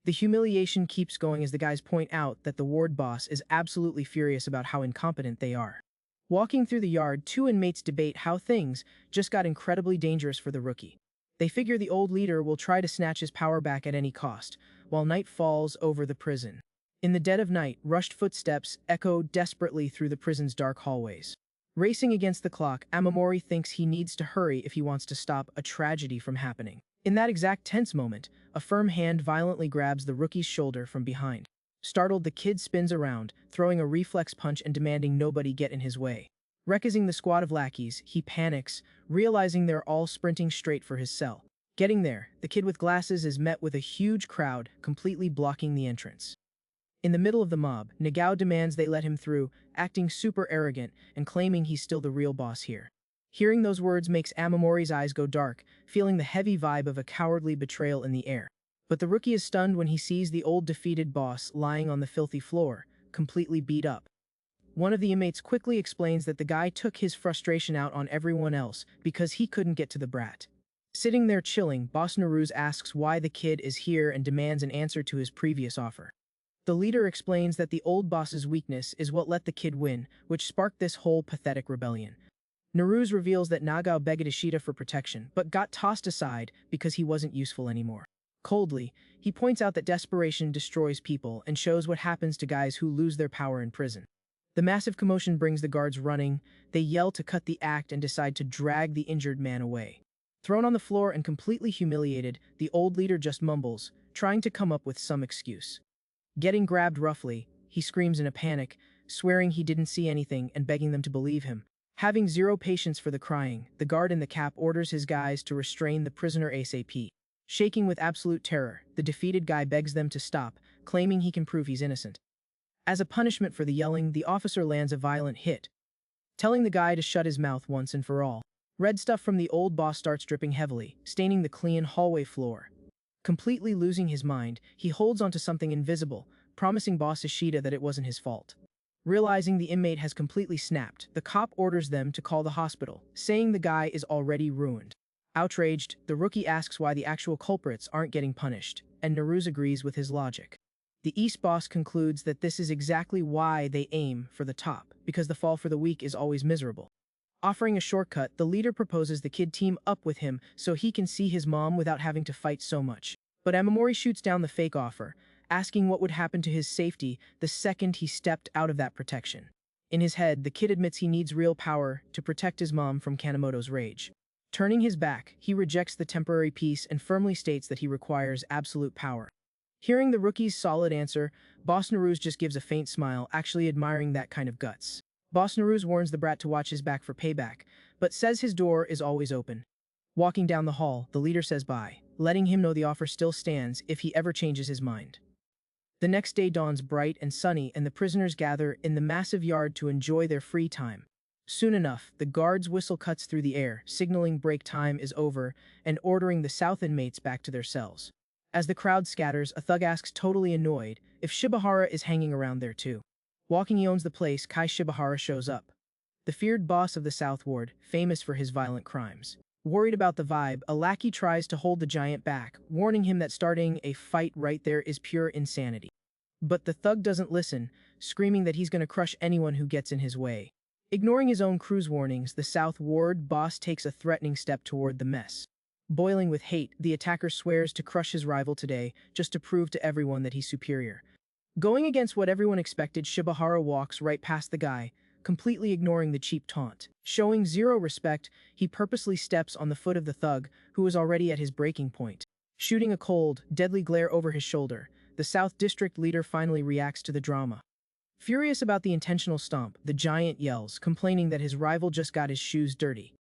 The humiliation keeps going as the guys point out that the ward boss is absolutely furious about how incompetent they are. Walking through the yard, two inmates debate how things just got incredibly dangerous for the rookie. They figure the old leader will try to snatch his power back at any cost, while night falls over the prison. In the dead of night, rushed footsteps echo desperately through the prison's dark hallways. Racing against the clock, Amamori thinks he needs to hurry if he wants to stop a tragedy from happening. In that exact tense moment, a firm hand violently grabs the rookie's shoulder from behind. Startled, the kid spins around, throwing a reflex punch and demanding nobody get in his way. Recognizing the squad of lackeys, he panics, realizing they're all sprinting straight for his cell. Getting there, the kid with glasses is met with a huge crowd, completely blocking the entrance. In the middle of the mob, Nagao demands they let him through, acting super arrogant and claiming he's still the real boss here. Hearing those words makes Amamori's eyes go dark, feeling the heavy vibe of a cowardly betrayal in the air. But the rookie is stunned when he sees the old defeated boss lying on the filthy floor, completely beat up. One of the inmates quickly explains that the guy took his frustration out on everyone else because he couldn't get to the brat. Sitting there chilling, Boss Naruz asks why the kid is here and demands an answer to his previous offer. The leader explains that the old boss's weakness is what let the kid win, which sparked this whole pathetic rebellion. Naruz reveals that Nagao begged Ishida for protection, but got tossed aside because he wasn't useful anymore. Coldly, he points out that desperation destroys people and shows what happens to guys who lose their power in prison. The massive commotion brings the guards running. They yell to cut the act and decide to drag the injured man away. Thrown on the floor and completely humiliated, the old leader just mumbles, trying to come up with some excuse. Getting grabbed roughly, he screams in a panic, swearing he didn't see anything and begging them to believe him. Having zero patience for the crying, the guard in the cap orders his guys to restrain the prisoner ASAP. Shaking with absolute terror, the defeated guy begs them to stop, claiming he can prove he's innocent. As a punishment for the yelling, the officer lands a violent hit, telling the guy to shut his mouth once and for all. Red stuff from the old boss starts dripping heavily, staining the clean hallway floor. Completely losing his mind, he holds onto something invisible, promising Boss Ishida that it wasn't his fault. Realizing the inmate has completely snapped, the cop orders them to call the hospital, saying the guy is already ruined. Outraged, the rookie asks why the actual culprits aren't getting punished, and Naruse agrees with his logic. The East boss concludes that this is exactly why they aim for the top, because the fall for the weak is always miserable. Offering a shortcut, the leader proposes the kid team up with him so he can see his mom without having to fight so much. But Amamori shoots down the fake offer, asking what would happen to his safety the second he stepped out of that protection. In his head, the kid admits he needs real power to protect his mom from Kanemoto's rage. Turning his back, he rejects the temporary peace and firmly states that he requires absolute power. Hearing the rookie's solid answer, Boss Naruse just gives a faint smile, actually admiring that kind of guts. Boss Naruse warns the brat to watch his back for payback, but says his door is always open. Walking down the hall, the leader says bye, letting him know the offer still stands if he ever changes his mind. The next day dawns bright and sunny, and the prisoners gather in the massive yard to enjoy their free time. Soon enough, the guard's whistle cuts through the air, signaling break time is over and ordering the South inmates back to their cells. As the crowd scatters, a thug asks, totally annoyed, if Shibahara is hanging around there too. Walking he owns the place, Kai Shibahara shows up. The feared boss of the South Ward, famous for his violent crimes. Worried about the vibe, a lackey tries to hold the giant back, warning him that starting a fight right there is pure insanity. But the thug doesn't listen, screaming that he's gonna crush anyone who gets in his way. Ignoring his own crew's warnings, the South Ward boss takes a threatening step toward the mess. Boiling with hate, the attacker swears to crush his rival today, just to prove to everyone that he's superior. Going against what everyone expected, Shibahara walks right past the guy, completely ignoring the cheap taunt. Showing zero respect, he purposely steps on the foot of the thug, who is already at his breaking point. Shooting a cold, deadly glare over his shoulder, the South District leader finally reacts to the drama. Furious about the intentional stomp, the giant yells, complaining that his rival just got his shoes dirty.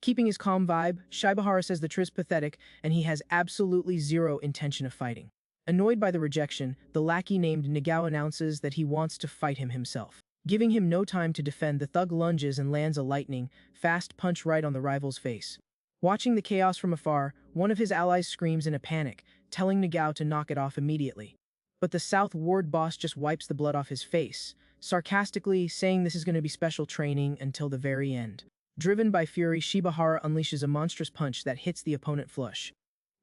Keeping his calm vibe, Shibahara says the tris pathetic, and he has absolutely zero intention of fighting. Annoyed by the rejection, the lackey named Nagao announces that he wants to fight him himself. Giving him no time to defend, the thug lunges and lands a lightning, fast punch right on the rival's face. Watching the chaos from afar, one of his allies screams in a panic, telling Nagao to knock it off immediately. But the South Ward boss just wipes the blood off his face, sarcastically saying this is going to be special training until the very end. Driven by fury, Shibahara unleashes a monstrous punch that hits the opponent flush.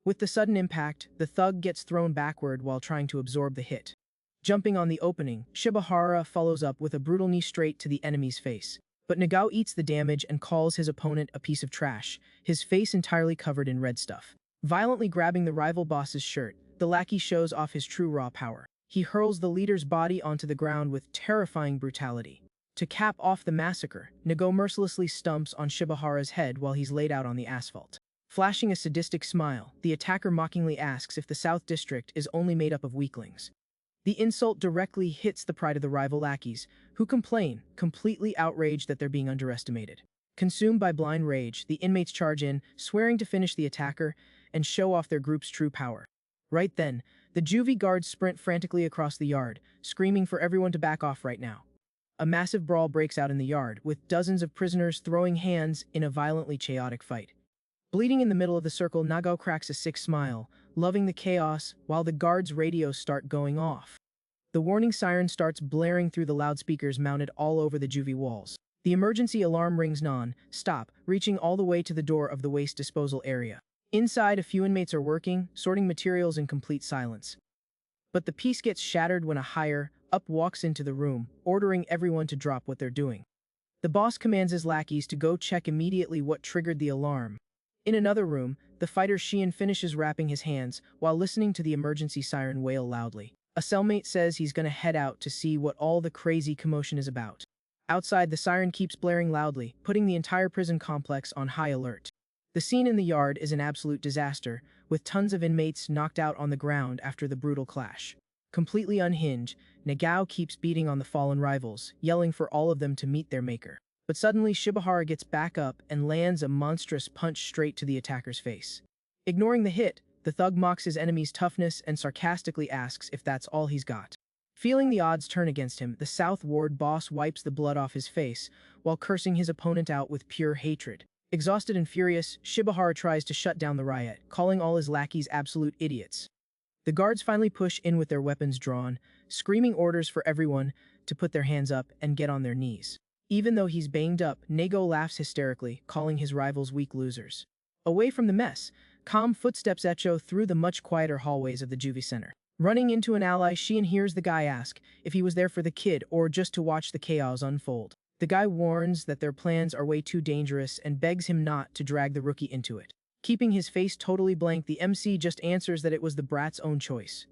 With the sudden impact, the thug gets thrown backward while trying to absorb the hit. Jumping on the opening, Shibahara follows up with a brutal knee straight to the enemy's face. But Nagao eats the damage and calls his opponent a piece of trash, his face entirely covered in red stuff. Violently grabbing the rival boss's shirt, the lackey shows off his true raw power. He hurls the leader's body onto the ground with terrifying brutality. To cap off the massacre, Nagao mercilessly stumps on Shibahara's head while he's laid out on the asphalt. Flashing a sadistic smile, the attacker mockingly asks if the South District is only made up of weaklings. The insult directly hits the pride of the rival lackeys, who complain, completely outraged that they're being underestimated. Consumed by blind rage, the inmates charge in, swearing to finish the attacker and show off their group's true power. Right then, the juvie guards sprint frantically across the yard, screaming for everyone to back off right now. A massive brawl breaks out in the yard, with dozens of prisoners throwing hands in a violently chaotic fight. Bleeding in the middle of the circle, Nagao cracks a sick smile, loving the chaos, while the guards' radios start going off. The warning siren starts blaring through the loudspeakers mounted all over the juvie walls. The emergency alarm rings non-stop, reaching all the way to the door of the waste disposal area. Inside, a few inmates are working, sorting materials in complete silence. But the peace gets shattered when a higher-up walks into the room, ordering everyone to drop what they're doing. The boss commands his lackeys to go check immediately what triggered the alarm. In another room, the fighter Shion finishes wrapping his hands while listening to the emergency siren wail loudly. A cellmate says he's gonna head out to see what all the crazy commotion is about. Outside, the siren keeps blaring loudly, putting the entire prison complex on high alert. The scene in the yard is an absolute disaster, with tons of inmates knocked out on the ground after the brutal clash. Completely unhinged, Nagao keeps beating on the fallen rivals, yelling for all of them to meet their maker. But suddenly Shibahara gets back up and lands a monstrous punch straight to the attacker's face. Ignoring the hit, the thug mocks his enemy's toughness and sarcastically asks if that's all he's got. Feeling the odds turn against him, the South Ward boss wipes the blood off his face while cursing his opponent out with pure hatred. Exhausted and furious, Shibahara tries to shut down the riot, calling all his lackeys absolute idiots. The guards finally push in with their weapons drawn, screaming orders for everyone to put their hands up and get on their knees. Even though he's banged up, Nego laughs hysterically, calling his rivals weak losers. Away from the mess, calm footsteps echo through the much quieter hallways of the juvie center. Running into an ally, Sheehan hears the guy ask if he was there for the kid or just to watch the chaos unfold. The guy warns that their plans are way too dangerous and begs him not to drag the rookie into it. Keeping his face totally blank, the MC just answers that it was the brat's own choice.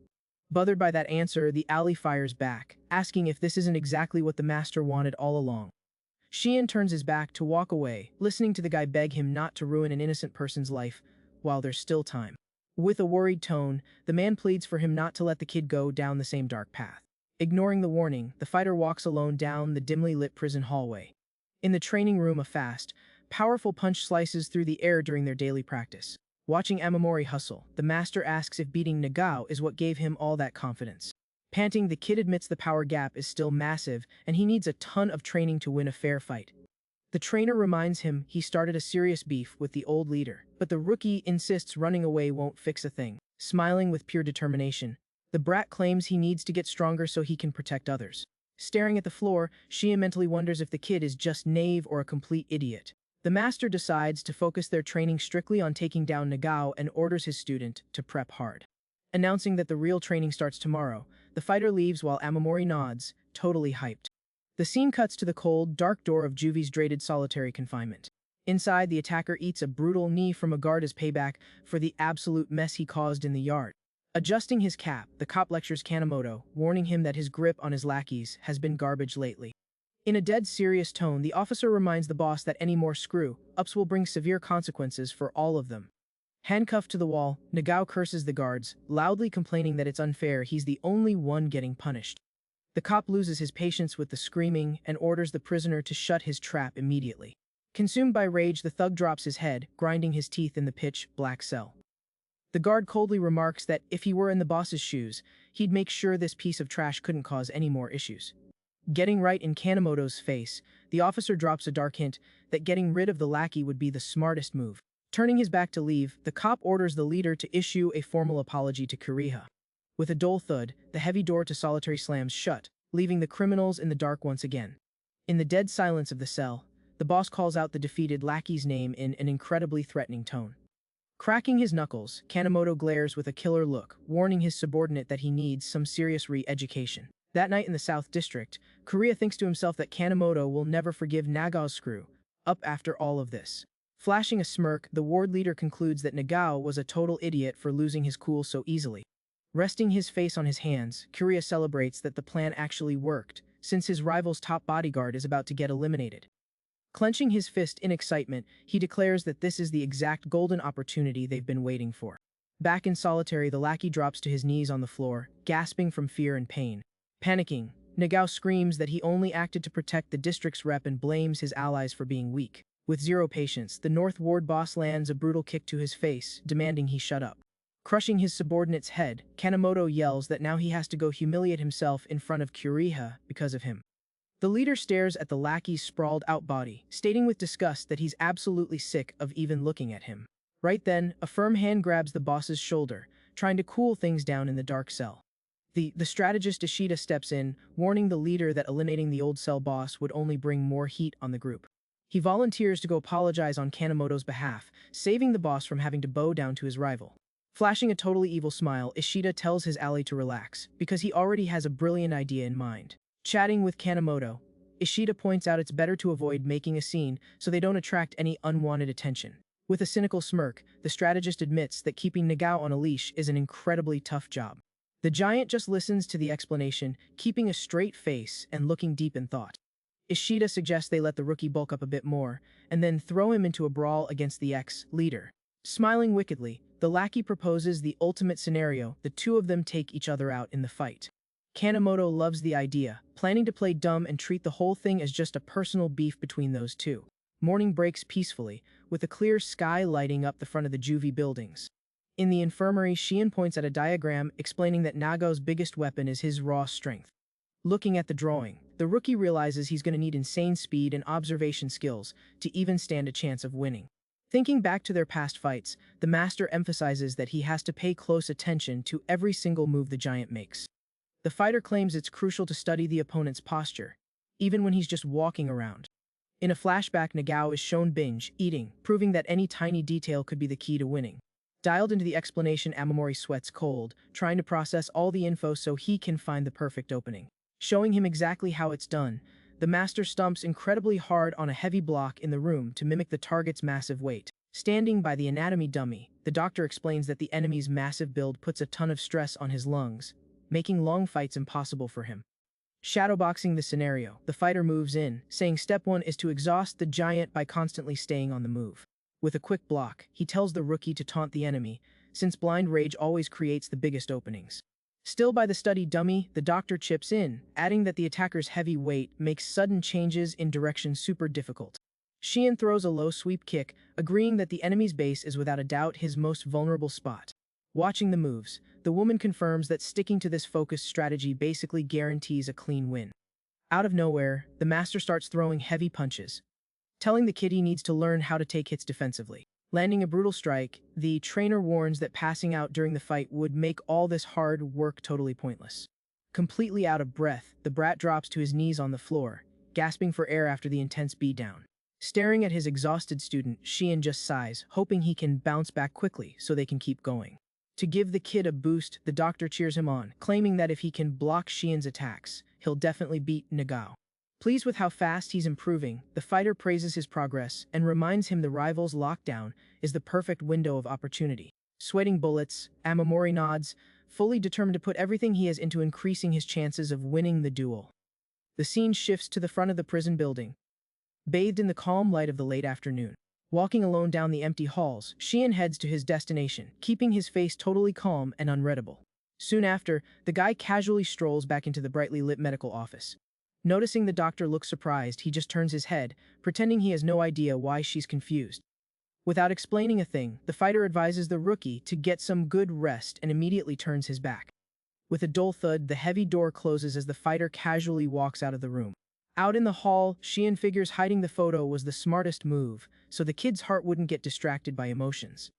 Bothered by that answer, the ally fires back, asking if this isn't exactly what the master wanted all along. Sheehan turns his back to walk away, listening to the guy beg him not to ruin an innocent person's life while there's still time. With a worried tone, the man pleads for him not to let the kid go down the same dark path. Ignoring the warning, the fighter walks alone down the dimly lit prison hallway. In the training room, a fast, powerful punch slices through the air during their daily practice. Watching Amamori hustle, the master asks if beating Nagao is what gave him all that confidence. Panting, the kid admits the power gap is still massive and he needs a ton of training to win a fair fight. The trainer reminds him he started a serious beef with the old leader, but the rookie insists running away won't fix a thing. Smiling with pure determination, the brat claims he needs to get stronger so he can protect others. Staring at the floor, Shia mentally wonders if the kid is just naive or a complete idiot. The master decides to focus their training strictly on taking down Nagao and orders his student to prep hard. Announcing that the real training starts tomorrow, the fighter leaves while Amamori nods, totally hyped. The scene cuts to the cold, dark door of Juvie's dreaded solitary confinement. Inside, the attacker eats a brutal knee from a guard as payback for the absolute mess he caused in the yard. Adjusting his cap, the cop lectures Kanemoto, warning him that his grip on his lackeys has been garbage lately. In a dead serious tone, the officer reminds the boss that any more screw-ups will bring severe consequences for all of them. Handcuffed to the wall, Nagao curses the guards, loudly complaining that it's unfair he's the only one getting punished. The cop loses his patience with the screaming and orders the prisoner to shut his trap immediately. Consumed by rage, the thug drops his head, grinding his teeth in the pitch-black cell. The guard coldly remarks that if he were in the boss's shoes, he'd make sure this piece of trash couldn't cause any more issues. Getting right in Kanemoto's face, the officer drops a dark hint that getting rid of the lackey would be the smartest move. Turning his back to leave, the cop orders the leader to issue a formal apology to Kuriha. With a dull thud, the heavy door to solitary slams shut, leaving the criminals in the dark once again. In the dead silence of the cell, the boss calls out the defeated lackey's name in an incredibly threatening tone. Cracking his knuckles, Kanemoto glares with a killer look, warning his subordinate that he needs some serious re-education. That night in the South District, Kuriha thinks to himself that Kanemoto will never forgive Nagao's screw-up after all of this. Flashing a smirk, the ward leader concludes that Nagao was a total idiot for losing his cool so easily. Resting his face on his hands, Kuriha celebrates that the plan actually worked, since his rival's top bodyguard is about to get eliminated. Clenching his fist in excitement, he declares that this is the exact golden opportunity they've been waiting for. Back in solitary, the lackey drops to his knees on the floor, gasping from fear and pain. Panicking, Nagao screams that he only acted to protect the district's rep and blames his allies for being weak. With zero patience, the North Ward boss lands a brutal kick to his face, demanding he shut up. Crushing his subordinate's head, Kanemoto yells that now he has to go humiliate himself in front of Kuriha because of him. The leader stares at the lackey's sprawled-out body, stating with disgust that he's absolutely sick of even looking at him. Right then, a firm hand grabs the boss's shoulder, trying to cool things down in the dark cell. The strategist Ishida steps in, warning the leader that eliminating the old cell boss would only bring more heat on the group. He volunteers to go apologize on Kanemoto's behalf, saving the boss from having to bow down to his rival. Flashing a totally evil smile, Ishida tells his ally to relax, because he already has a brilliant idea in mind. Chatting with Kanemoto, Ishida points out it's better to avoid making a scene so they don't attract any unwanted attention. With a cynical smirk, the strategist admits that keeping Nagao on a leash is an incredibly tough job. The giant just listens to the explanation, keeping a straight face and looking deep in thought. Ishida suggests they let the rookie bulk up a bit more, and then throw him into a brawl against the ex-leader. Smiling wickedly, the lackey proposes the ultimate scenario: the two of them take each other out in the fight. Kanemoto loves the idea, planning to play dumb and treat the whole thing as just a personal beef between those two. Morning breaks peacefully, with a clear sky lighting up the front of the juvie buildings. In the infirmary, Shion points at a diagram explaining that Nagao's biggest weapon is his raw strength. Looking at the drawing, the rookie realizes he's going to need insane speed and observation skills to even stand a chance of winning. Thinking back to their past fights, the master emphasizes that he has to pay close attention to every single move the giant makes. The fighter claims it's crucial to study the opponent's posture, even when he's just walking around. In a flashback, Nagao is shown binge eating, proving that any tiny detail could be the key to winning. Dialed into the explanation, Amamori sweats cold, trying to process all the info so he can find the perfect opening. Showing him exactly how it's done, the master stomps incredibly hard on a heavy block in the room to mimic the target's massive weight. Standing by the anatomy dummy, the doctor explains that the enemy's massive build puts a ton of stress on his lungs, making long fights impossible for him. Shadowboxing the scenario, the fighter moves in, saying step 1 is to exhaust the giant by constantly staying on the move. With a quick block, he tells the rookie to taunt the enemy, since blind rage always creates the biggest openings. Still by the study dummy, the doctor chips in, adding that the attacker's heavy weight makes sudden changes in direction super difficult. Shion throws a low sweep kick, agreeing that the enemy's base is without a doubt his most vulnerable spot. Watching the moves, the woman confirms that sticking to this focused strategy basically guarantees a clean win. Out of nowhere, the master starts throwing heavy punches, telling the kid he needs to learn how to take hits defensively. Landing a brutal strike, the trainer warns that passing out during the fight would make all this hard work totally pointless. Completely out of breath, the brat drops to his knees on the floor, gasping for air after the intense beatdown. Staring at his exhausted student, Shion just sighs, hoping he can bounce back quickly so they can keep going. To give the kid a boost, the doctor cheers him on, claiming that if he can block Shion's attacks, he'll definitely beat Nagao. Pleased with how fast he's improving, the fighter praises his progress and reminds him the rival's lockdown is the perfect window of opportunity. Sweating bullets, Amamori nods, fully determined to put everything he has into increasing his chances of winning the duel. The scene shifts to the front of the prison building, bathed in the calm light of the late afternoon. Walking alone down the empty halls, Shion heads to his destination, keeping his face totally calm and unreadable. Soon after, the guy casually strolls back into the brightly lit medical office. Noticing the doctor looks surprised, he just turns his head, pretending he has no idea why she's confused. Without explaining a thing, the fighter advises the rookie to get some good rest and immediately turns his back. With a dull thud, the heavy door closes as the fighter casually walks out of the room. Out in the hall, Shion figures hiding the photo was the smartest move, so the kid's heart wouldn't get distracted by emotions.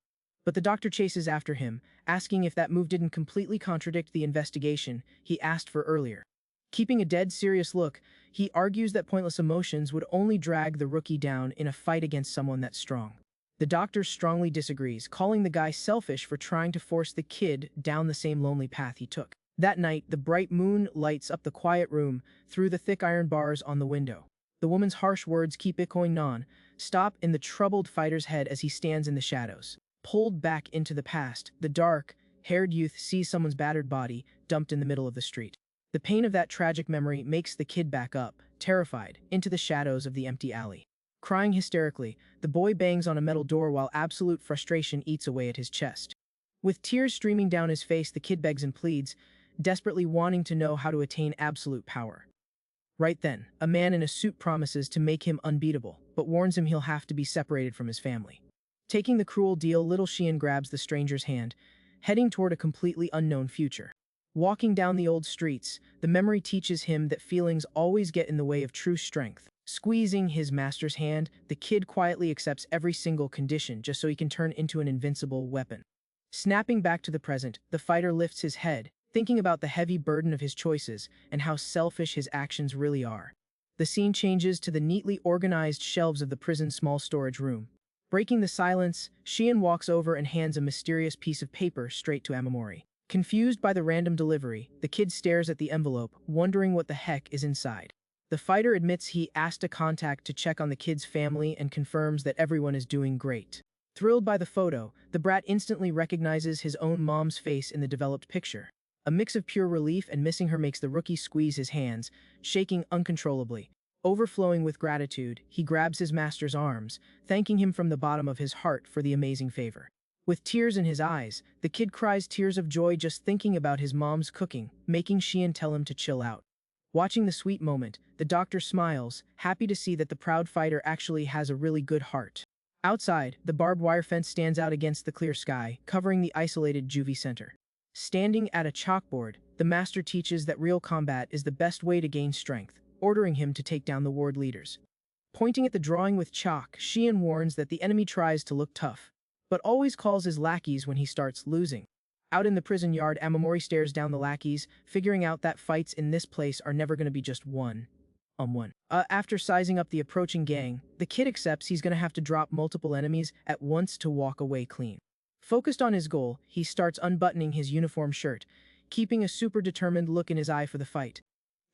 But the doctor chases after him, asking if that move didn't completely contradict the investigation he asked for earlier. Keeping a dead serious look, he argues that pointless emotions would only drag the rookie down in a fight against someone that strong. The doctor strongly disagrees, calling the guy selfish for trying to force the kid down the same lonely path he took. That night, the bright moon lights up the quiet room through the thick iron bars on the window. The woman's harsh words keep echoing non-stop in the troubled fighter's head as he stands in the shadows. Pulled back into the past, the dark-haired youth sees someone's battered body dumped in the middle of the street. The pain of that tragic memory makes the kid back up, terrified, into the shadows of the empty alley. Crying hysterically, the boy bangs on a metal door while absolute frustration eats away at his chest. With tears streaming down his face, the kid begs and pleads, desperately wanting to know how to attain absolute power. Right then, a man in a suit promises to make him unbeatable, but warns him he'll have to be separated from his family. Taking the cruel deal, little Shion grabs the stranger's hand, heading toward a completely unknown future. Walking down the old streets, the memory teaches him that feelings always get in the way of true strength. Squeezing his master's hand, the kid quietly accepts every single condition just so he can turn into an invincible weapon. Snapping back to the present, the fighter lifts his head, thinking about the heavy burden of his choices and how selfish his actions really are. The scene changes to the neatly organized shelves of the prison's small storage room. Breaking the silence, Shion walks over and hands a mysterious piece of paper straight to Amamori. Confused by the random delivery, the kid stares at the envelope, wondering what the heck is inside. The fighter admits he asked a contact to check on the kid's family and confirms that everyone is doing great. Thrilled by the photo, the brat instantly recognizes his own mom's face in the developed picture. A mix of pure relief and missing her makes the rookie squeeze his hands, shaking uncontrollably. Overflowing with gratitude, he grabs his master's arms, thanking him from the bottom of his heart for the amazing favor. With tears in his eyes, the kid cries tears of joy just thinking about his mom's cooking, making Xian tell him to chill out. Watching the sweet moment, the doctor smiles, happy to see that the proud fighter actually has a really good heart. Outside, the barbed wire fence stands out against the clear sky, covering the isolated juvie center. Standing at a chalkboard, the master teaches that real combat is the best way to gain strength, ordering him to take down the ward leaders. Pointing at the drawing with chalk, Xian warns that the enemy tries to look tough, but always calls his lackeys when he starts losing. Out in the prison yard, Amamori stares down the lackeys, figuring out that fights in this place are never going to be just one-on-one. After sizing up the approaching gang, the kid accepts he's going to have to drop multiple enemies at once to walk away clean. Focused on his goal, he starts unbuttoning his uniform shirt, keeping a super determined look in his eye for the fight.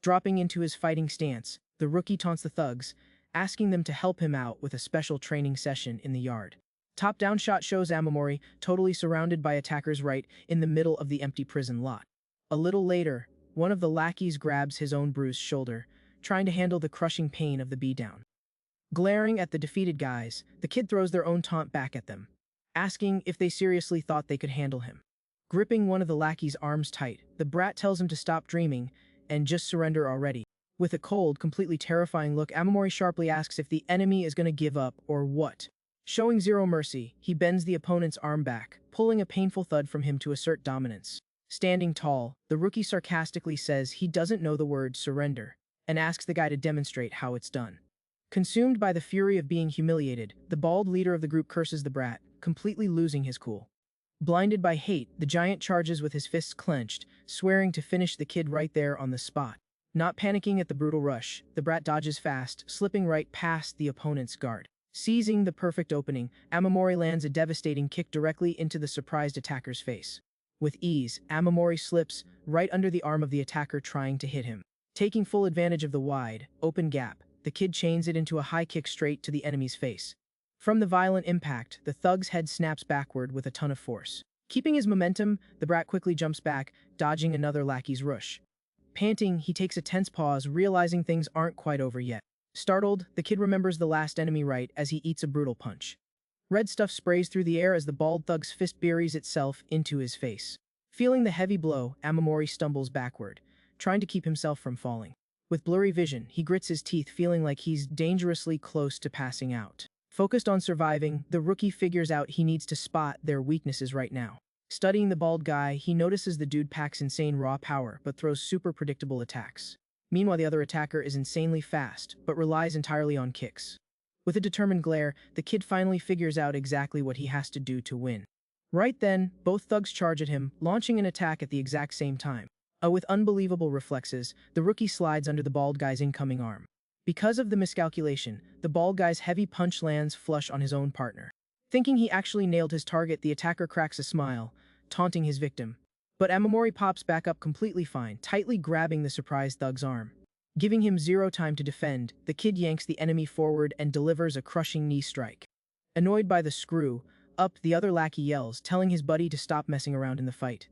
Dropping into his fighting stance, the rookie taunts the thugs, asking them to help him out with a special training session in the yard. Top-down shot shows Amamori totally surrounded by attackers right in the middle of the empty prison lot. A little later, one of the lackeys grabs his own bruised shoulder, trying to handle the crushing pain of the beatdown. Glaring at the defeated guys, the kid throws their own taunt back at them, asking if they seriously thought they could handle him. Gripping one of the lackeys' arms tight, the brat tells him to stop dreaming and just surrender already. With a cold, completely terrifying look, Amamori sharply asks if the enemy is going to give up or what. Showing zero mercy, he bends the opponent's arm back, pulling a painful thud from him to assert dominance. Standing tall, the rookie sarcastically says he doesn't know the word surrender, and asks the guy to demonstrate how it's done. Consumed by the fury of being humiliated, the bald leader of the group curses the brat, completely losing his cool. Blinded by hate, the giant charges with his fists clenched, swearing to finish the kid right there on the spot. Not panicking at the brutal rush, the brat dodges fast, slipping right past the opponent's guard. Seizing the perfect opening, Amamori lands a devastating kick directly into the surprised attacker's face. With ease, Amamori slips right under the arm of the attacker trying to hit him. Taking full advantage of the wide, open gap, the kid chains it into a high kick straight to the enemy's face. From the violent impact, the thug's head snaps backward with a ton of force. Keeping his momentum, the brat quickly jumps back, dodging another lackey's rush. Panting, he takes a tense pause, realizing things aren't quite over yet. Startled, the kid remembers the last enemy right as he eats a brutal punch. Red stuff sprays through the air as the bald thug's fist buries itself into his face. Feeling the heavy blow, Amamori stumbles backward, trying to keep himself from falling. With blurry vision, he grits his teeth, feeling like he's dangerously close to passing out. Focused on surviving, the rookie figures out he needs to spot their weaknesses right now. Studying the bald guy, he notices the dude packs insane raw power but throws super predictable attacks. Meanwhile, the other attacker is insanely fast, but relies entirely on kicks. With a determined glare, the kid finally figures out exactly what he has to do to win. Right then, both thugs charge at him, launching an attack at the exact same time. With unbelievable reflexes, the rookie slides under the bald guy's incoming arm. Because of the miscalculation, the bald guy's heavy punch lands flush on his own partner. Thinking he actually nailed his target, the attacker cracks a smile, taunting his victim. But Amamori pops back up completely fine, tightly grabbing the surprised thug's arm. Giving him zero time to defend, the kid yanks the enemy forward and delivers a crushing knee strike. Annoyed by the screw up, the other lackey yells, telling his buddy to stop messing around in the fight.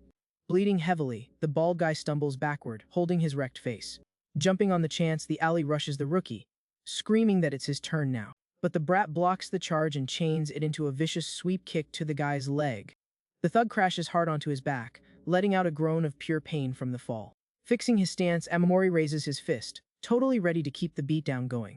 Bleeding heavily, the bald guy stumbles backward, holding his wrecked face. Jumping on the chance, the alley rushes the rookie, screaming that it's his turn now. But the brat blocks the charge and chains it into a vicious sweep kick to the guy's leg. The thug crashes hard onto his back, letting out a groan of pure pain from the fall. Fixing his stance, Amamori raises his fist, totally ready to keep the beatdown going.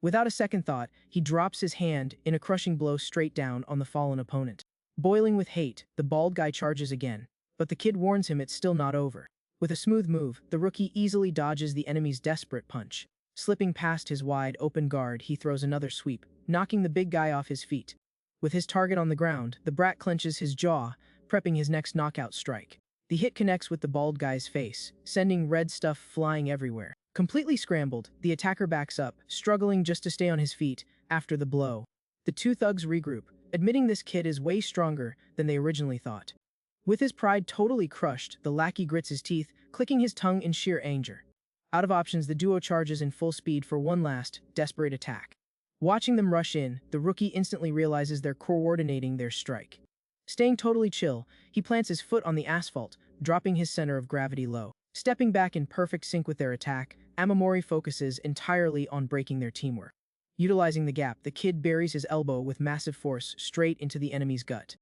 Without a second thought, he drops his hand in a crushing blow straight down on the fallen opponent. Boiling with hate, the bald guy charges again, but the kid warns him it's still not over. With a smooth move, the rookie easily dodges the enemy's desperate punch. Slipping past his wide open guard, he throws another sweep, knocking the big guy off his feet. With his target on the ground, the brat clenches his jaw, prepping his next knockout strike. The hit connects with the bald guy's face, sending red stuff flying everywhere. Completely scrambled, the attacker backs up, struggling just to stay on his feet after the blow. The two thugs regroup, admitting this kid is way stronger than they originally thought. With his pride totally crushed, the lackey grits his teeth, clicking his tongue in sheer anger. Out of options, the duo charges in full speed for one last, desperate attack. Watching them rush in, the rookie instantly realizes they're coordinating their strike. Staying totally chill, he plants his foot on the asphalt, dropping his center of gravity low. Stepping back in perfect sync with their attack, Amamori focuses entirely on breaking their teamwork. Utilizing the gap, the kid buries his elbow with massive force straight into the enemy's gut.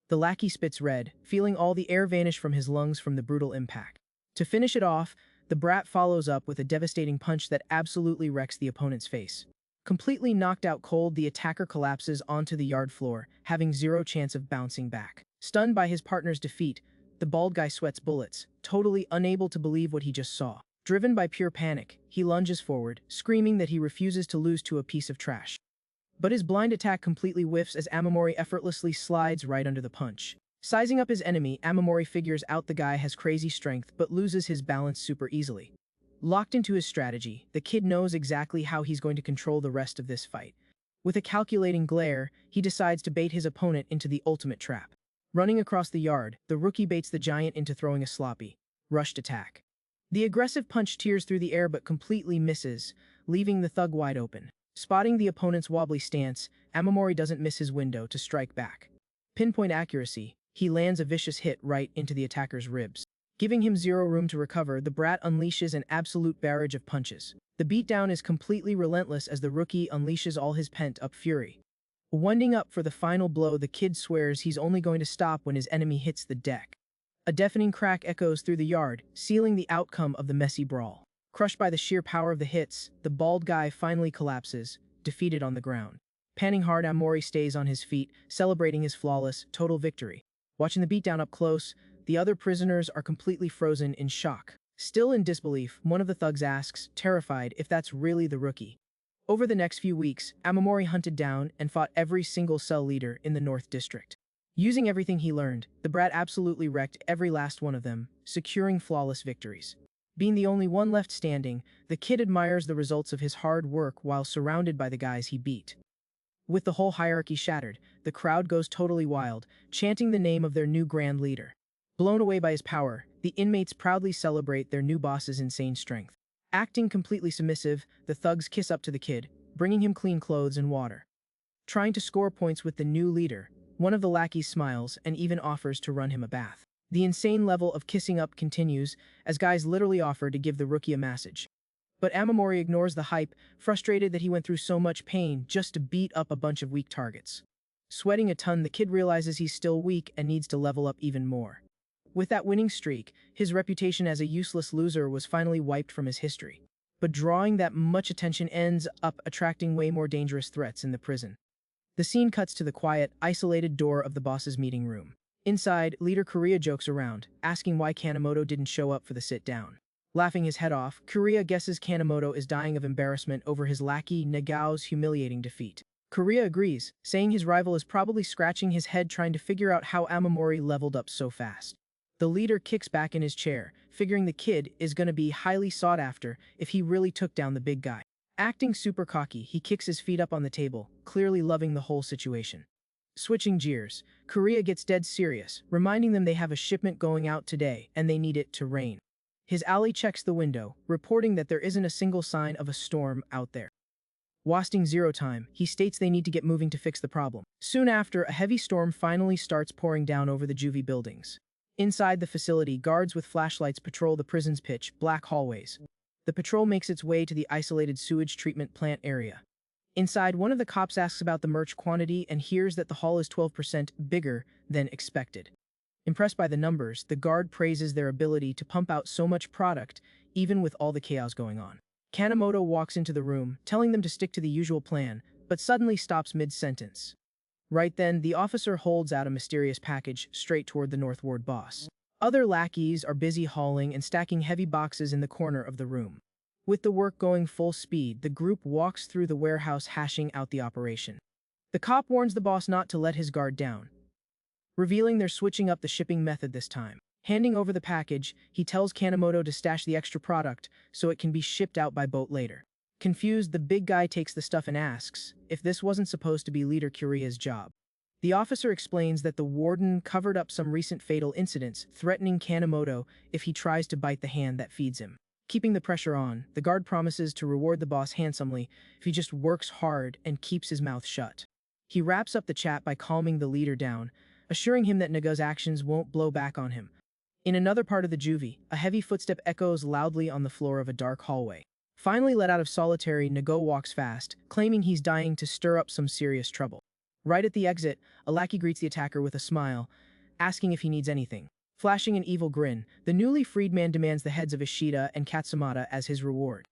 The lackey spits red, feeling all the air vanish from his lungs from the brutal impact. To finish it off, the brat follows up with a devastating punch that absolutely wrecks the opponent's face. Completely knocked out cold, the attacker collapses onto the yard floor, having zero chance of bouncing back. Stunned by his partner's defeat, the bald guy sweats bullets, totally unable to believe what he just saw. Driven by pure panic, he lunges forward, screaming that he refuses to lose to a piece of trash. But his blind attack completely whiffs as Amamori effortlessly slides right under the punch. Sizing up his enemy, Amamori figures out the guy has crazy strength but loses his balance super easily. Locked into his strategy, the kid knows exactly how he's going to control the rest of this fight. With a calculating glare, he decides to bait his opponent into the ultimate trap. Running across the yard, the rookie baits the giant into throwing a sloppy, rushed attack. The aggressive punch tears through the air but completely misses, leaving the thug wide open. Spotting the opponent's wobbly stance, Amamori doesn't miss his window to strike back. Pinpoint accuracy, he lands a vicious hit right into the attacker's ribs. Giving him zero room to recover, the brat unleashes an absolute barrage of punches. The beatdown is completely relentless as the rookie unleashes all his pent-up fury. Winding up for the final blow, the kid swears he's only going to stop when his enemy hits the deck. A deafening crack echoes through the yard, sealing the outcome of the messy brawl. Crushed by the sheer power of the hits, the bald guy finally collapses, defeated on the ground. Panting hard, Amori stays on his feet, celebrating his flawless, total victory. Watching the beatdown up close, the other prisoners are completely frozen in shock. Still in disbelief, one of the thugs asks, terrified, if that's really the rookie. Over the next few weeks, Amamori hunted down and fought every single cell leader in the North District. Using everything he learned, the brat absolutely wrecked every last one of them, securing flawless victories. Being the only one left standing, the kid admires the results of his hard work while surrounded by the guys he beat. With the whole hierarchy shattered, the crowd goes totally wild, chanting the name of their new grand leader. Blown away by his power, the inmates proudly celebrate their new boss's insane strength. Acting completely submissive, the thugs kiss up to the kid, bringing him clean clothes and water. Trying to score points with the new leader, one of the lackeys smiles and even offers to run him a bath. The insane level of kissing up continues, as guys literally offer to give the rookie a massage. But Amamori ignores the hype, frustrated that he went through so much pain just to beat up a bunch of weak targets. Sweating a ton, the kid realizes he's still weak and needs to level up even more. With that winning streak, his reputation as a useless loser was finally wiped from his history. But drawing that much attention ends up attracting way more dangerous threats in the prison. The scene cuts to the quiet, isolated door of the boss's meeting room. Inside, Leader Korea jokes around, asking why Kanemoto didn't show up for the sit-down. Laughing his head off, Korea guesses Kanemoto is dying of embarrassment over his lackey Nagao's humiliating defeat. Korea agrees, saying his rival is probably scratching his head trying to figure out how Amamori leveled up so fast. The leader kicks back in his chair, figuring the kid is going to be highly sought after if he really took down the big guy. Acting super cocky, he kicks his feet up on the table, clearly loving the whole situation. Switching gears, Korea gets dead serious, reminding them they have a shipment going out today and they need it to rain. His ally checks the window, reporting that there isn't a single sign of a storm out there. Wasting zero time, he states they need to get moving to fix the problem. Soon after, a heavy storm finally starts pouring down over the juvie buildings. Inside the facility, guards with flashlights patrol the prison's pitch black hallways. The patrol makes its way to the isolated sewage treatment plant area. Inside, one of the cops asks about the merch quantity and hears that the hall is 12% bigger than expected. Impressed by the numbers, the guard praises their ability to pump out so much product, even with all the chaos going on. Kanemoto walks into the room, telling them to stick to the usual plan, but suddenly stops mid-sentence. Right then, the officer holds out a mysterious package straight toward the North Ward boss. Other lackeys are busy hauling and stacking heavy boxes in the corner of the room. With the work going full speed, the group walks through the warehouse hashing out the operation. The cop warns the boss not to let his guard down, revealing they're switching up the shipping method this time. Handing over the package, he tells Kanemoto to stash the extra product so it can be shipped out by boat later. Confused, the big guy takes the stuff and asks if this wasn't supposed to be Leader Kuria's job. The officer explains that the warden covered up some recent fatal incidents, threatening Kanemoto if he tries to bite the hand that feeds him. Keeping the pressure on, the guard promises to reward the boss handsomely if he just works hard and keeps his mouth shut. He wraps up the chat by calming the leader down, assuring him that Naga's actions won't blow back on him. In another part of the juvie, a heavy footstep echoes loudly on the floor of a dark hallway. Finally let out of solitary, Nago walks fast, claiming he's dying to stir up some serious trouble. Right at the exit, a lackey greets the attacker with a smile, asking if he needs anything. Flashing an evil grin, the newly freed man demands the heads of Ishida and Katsumata as his reward.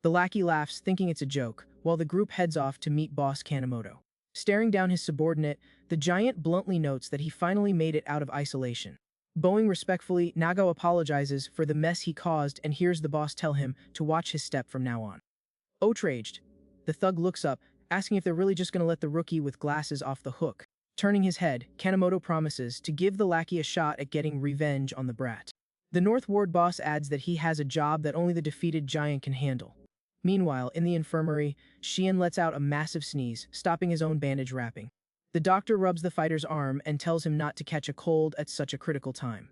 The lackey laughs, thinking it's a joke, while the group heads off to meet boss Kanemoto. Staring down his subordinate, the giant bluntly notes that he finally made it out of isolation. Bowing respectfully, Nagao apologizes for the mess he caused and hears the boss tell him to watch his step from now on. Outraged, the thug looks up, asking if they're really just going to let the rookie with glasses off the hook. Turning his head, Kanemoto promises to give the lackey a shot at getting revenge on the brat. The North Ward boss adds that he has a job that only the defeated giant can handle. Meanwhile, in the infirmary, Shion lets out a massive sneeze, stopping his own bandage wrapping. The doctor rubs the fighter's arm and tells him not to catch a cold at such a critical time.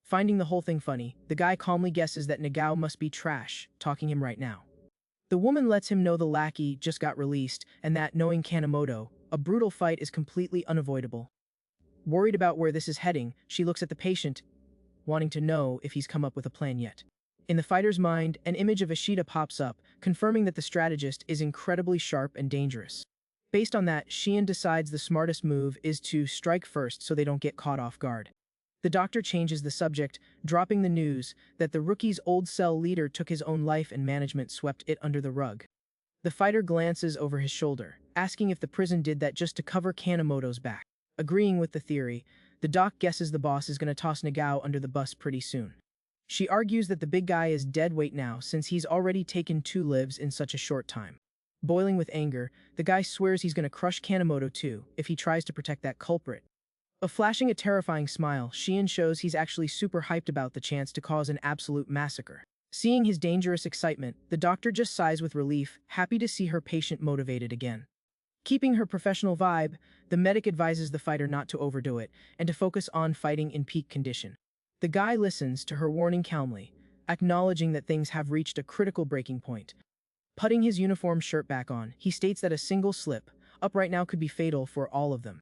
Finding the whole thing funny, the guy calmly guesses that Nagao must be trash, talking him right now. The woman lets him know the lackey just got released and that, knowing Kanemoto, a brutal fight is completely unavoidable. Worried about where this is heading, she looks at the patient, wanting to know if he's come up with a plan yet. In the fighter's mind, an image of Ishida pops up, confirming that the strategist is incredibly sharp and dangerous. Based on that, Shion decides the smartest move is to strike first so they don't get caught off guard. The doctor changes the subject, dropping the news that the rookie's old cell leader took his own life and management swept it under the rug. The fighter glances over his shoulder, asking if the prison did that just to cover Kanemoto's back. Agreeing with the theory, the doc guesses the boss is going to toss Nagao under the bus pretty soon. She argues that the big guy is dead weight now since he's already taken 2 lives in such a short time. Boiling with anger, the guy swears he's going to crush Kanemoto too if he tries to protect that culprit. Flashing a terrifying smile, Shion shows he's actually super hyped about the chance to cause an absolute massacre. Seeing his dangerous excitement, the doctor just sighs with relief, happy to see her patient motivated again. Keeping her professional vibe, the medic advises the fighter not to overdo it and to focus on fighting in peak condition. The guy listens to her warning calmly, acknowledging that things have reached a critical breaking point. Putting his uniform shirt back on, he states that a single slip up right now could be fatal for all of them.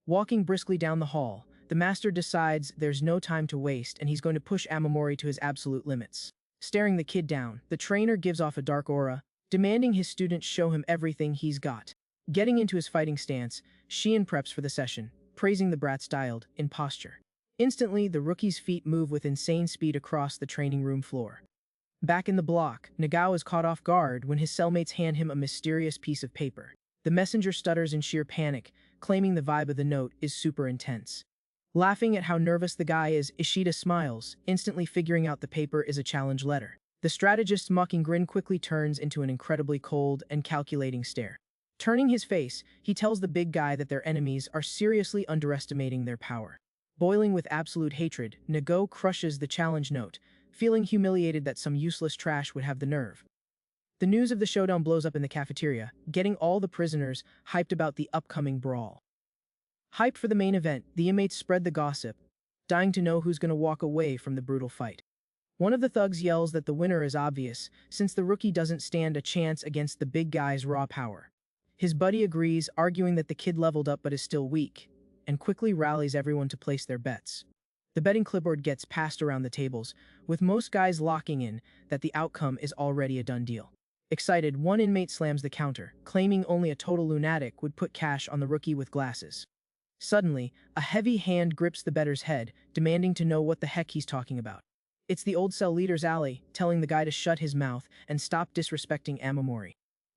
Walking briskly down the hall, the master decides there's no time to waste and he's going to push Amamori to his absolute limits. Staring the kid down, the trainer gives off a dark aura, demanding his students show him everything he's got. Getting into his fighting stance, Shion preps for the session, praising the brat styled in posture. Instantly, the rookie's feet move with insane speed across the training room floor. Back in the block, Nagao is caught off guard when his cellmates hand him a mysterious piece of paper. The messenger stutters in sheer panic, claiming the vibe of the note is super intense. Laughing at how nervous the guy is, Ishida smiles, instantly figuring out the paper is a challenge letter. The strategist's mocking grin quickly turns into an incredibly cold and calculating stare. Turning his face, he tells the big guy that their enemies are seriously underestimating their power. Boiling with absolute hatred, Nagao crushes the challenge note, feeling humiliated that some useless trash would have the nerve. The news of the showdown blows up in the cafeteria, getting all the prisoners hyped about the upcoming brawl. Hyped for the main event, the inmates spread the gossip, dying to know who's going to walk away from the brutal fight. One of the thugs yells that the winner is obvious, since the rookie doesn't stand a chance against the big guy's raw power. His buddy agrees, arguing that the kid leveled up but is still weak, and quickly rallies everyone to place their bets. The betting clipboard gets passed around the tables, with most guys locking in that the outcome is already a done deal. Excited, one inmate slams the counter, claiming only a total lunatic would put cash on the rookie with glasses. Suddenly, a heavy hand grips the bettor's head, demanding to know what the heck he's talking about. It's the old cell leader's ally, telling the guy to shut his mouth and stop disrespecting Amamori.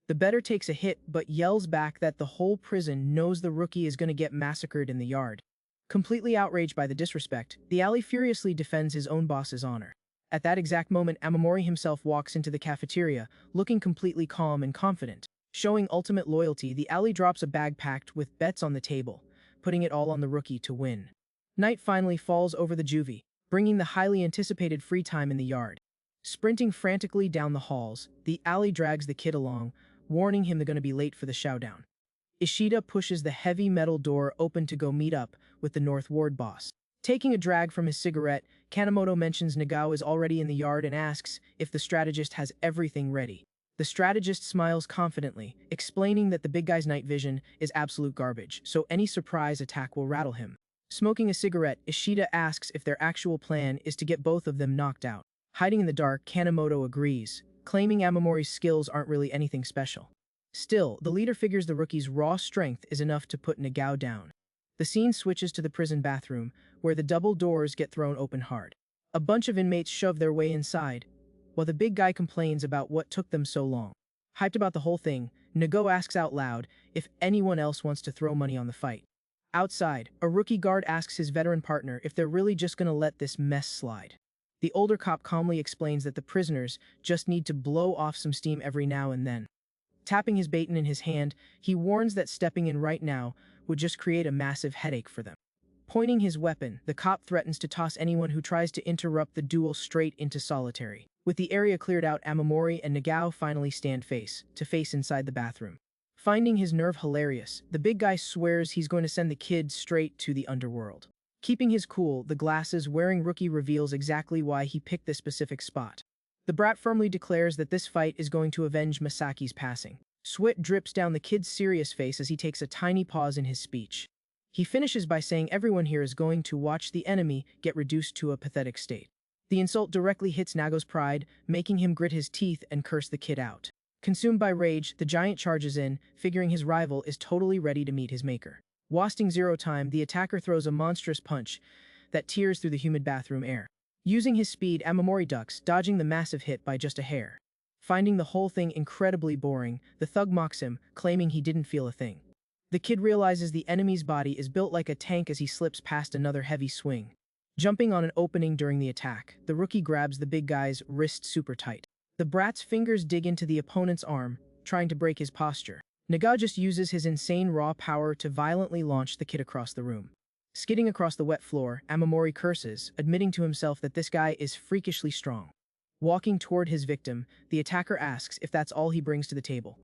The bettor takes a hit but yells back that the whole prison knows the rookie is going to get massacred in the yard. Completely outraged by the disrespect, the ally furiously defends his own boss's honor. At that exact moment, Amamori himself walks into the cafeteria, looking completely calm and confident. Showing ultimate loyalty, the ally drops a bag packed with bets on the table, putting it all on the rookie to win. Night finally falls over the juvie, bringing the highly anticipated free time in the yard. Sprinting frantically down the halls, the ally drags the kid along, warning him they're going to be late for the showdown. Ishida pushes the heavy metal door open to go meet up with the North Ward boss. Taking a drag from his cigarette, Kanemoto mentions Nagao is already in the yard and asks if the strategist has everything ready. The strategist smiles confidently, explaining that the big guy's night vision is absolute garbage, so any surprise attack will rattle him. Smoking a cigarette, Ishida asks if their actual plan is to get both of them knocked out. Hiding in the dark, Kanemoto agrees, claiming Amamori's skills aren't really anything special. Still, the leader figures the rookie's raw strength is enough to put Nagao down. The scene switches to the prison bathroom, where the double doors get thrown open hard. A bunch of inmates shove their way inside, while the big guy complains about what took them so long. Hyped about the whole thing, Nagao asks out loud if anyone else wants to throw money on the fight. Outside, a rookie guard asks his veteran partner if they're really just gonna let this mess slide. The older cop calmly explains that the prisoners just need to blow off some steam every now and then. Tapping his baton in his hand, he warns that stepping in right now would just create a massive headache for them. Pointing his weapon, the cop threatens to toss anyone who tries to interrupt the duel straight into solitary. With the area cleared out, Amamori and Nagao finally stand face to face inside the bathroom. Finding his nerve hilarious, the big guy swears he's going to send the kid straight to the underworld. Keeping his cool, the glasses-wearing rookie reveals exactly why he picked this specific spot. The brat firmly declares that this fight is going to avenge Masaki's passing. Sweat drips down the kid's serious face as he takes a tiny pause in his speech. He finishes by saying everyone here is going to watch the enemy get reduced to a pathetic state. The insult directly hits Nago's pride, making him grit his teeth and curse the kid out. Consumed by rage, the giant charges in, figuring his rival is totally ready to meet his maker. Wasting zero time, the attacker throws a monstrous punch that tears through the humid bathroom air. Using his speed, Amamori ducks, dodging the massive hit by just a hair. Finding the whole thing incredibly boring, the thug mocks him, claiming he didn't feel a thing. The kid realizes the enemy's body is built like a tank as he slips past another heavy swing. Jumping on an opening during the attack, the rookie grabs the big guy's wrist super tight. The brat's fingers dig into the opponent's arm, trying to break his posture. Nagao just uses his insane raw power to violently launch the kid across the room. Skidding across the wet floor, Amamori curses, admitting to himself that this guy is freakishly strong. Walking toward his victim, the attacker asks if that's all he brings to the table.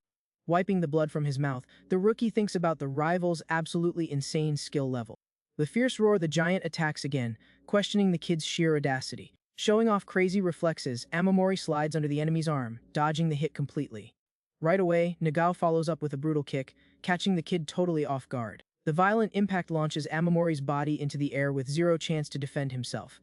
Wiping the blood from his mouth, the rookie thinks about the rival's absolutely insane skill level. With fierce roar, the giant attacks again, questioning the kid's sheer audacity. Showing off crazy reflexes, Amamori slides under the enemy's arm, dodging the hit completely. Right away, Nagao follows up with a brutal kick, catching the kid totally off guard. The violent impact launches Amamori's body into the air with zero chance to defend himself.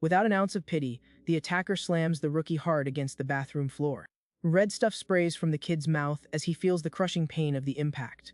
Without an ounce of pity, the attacker slams the rookie hard against the bathroom floor. Red stuff sprays from the kid's mouth as he feels the crushing pain of the impact.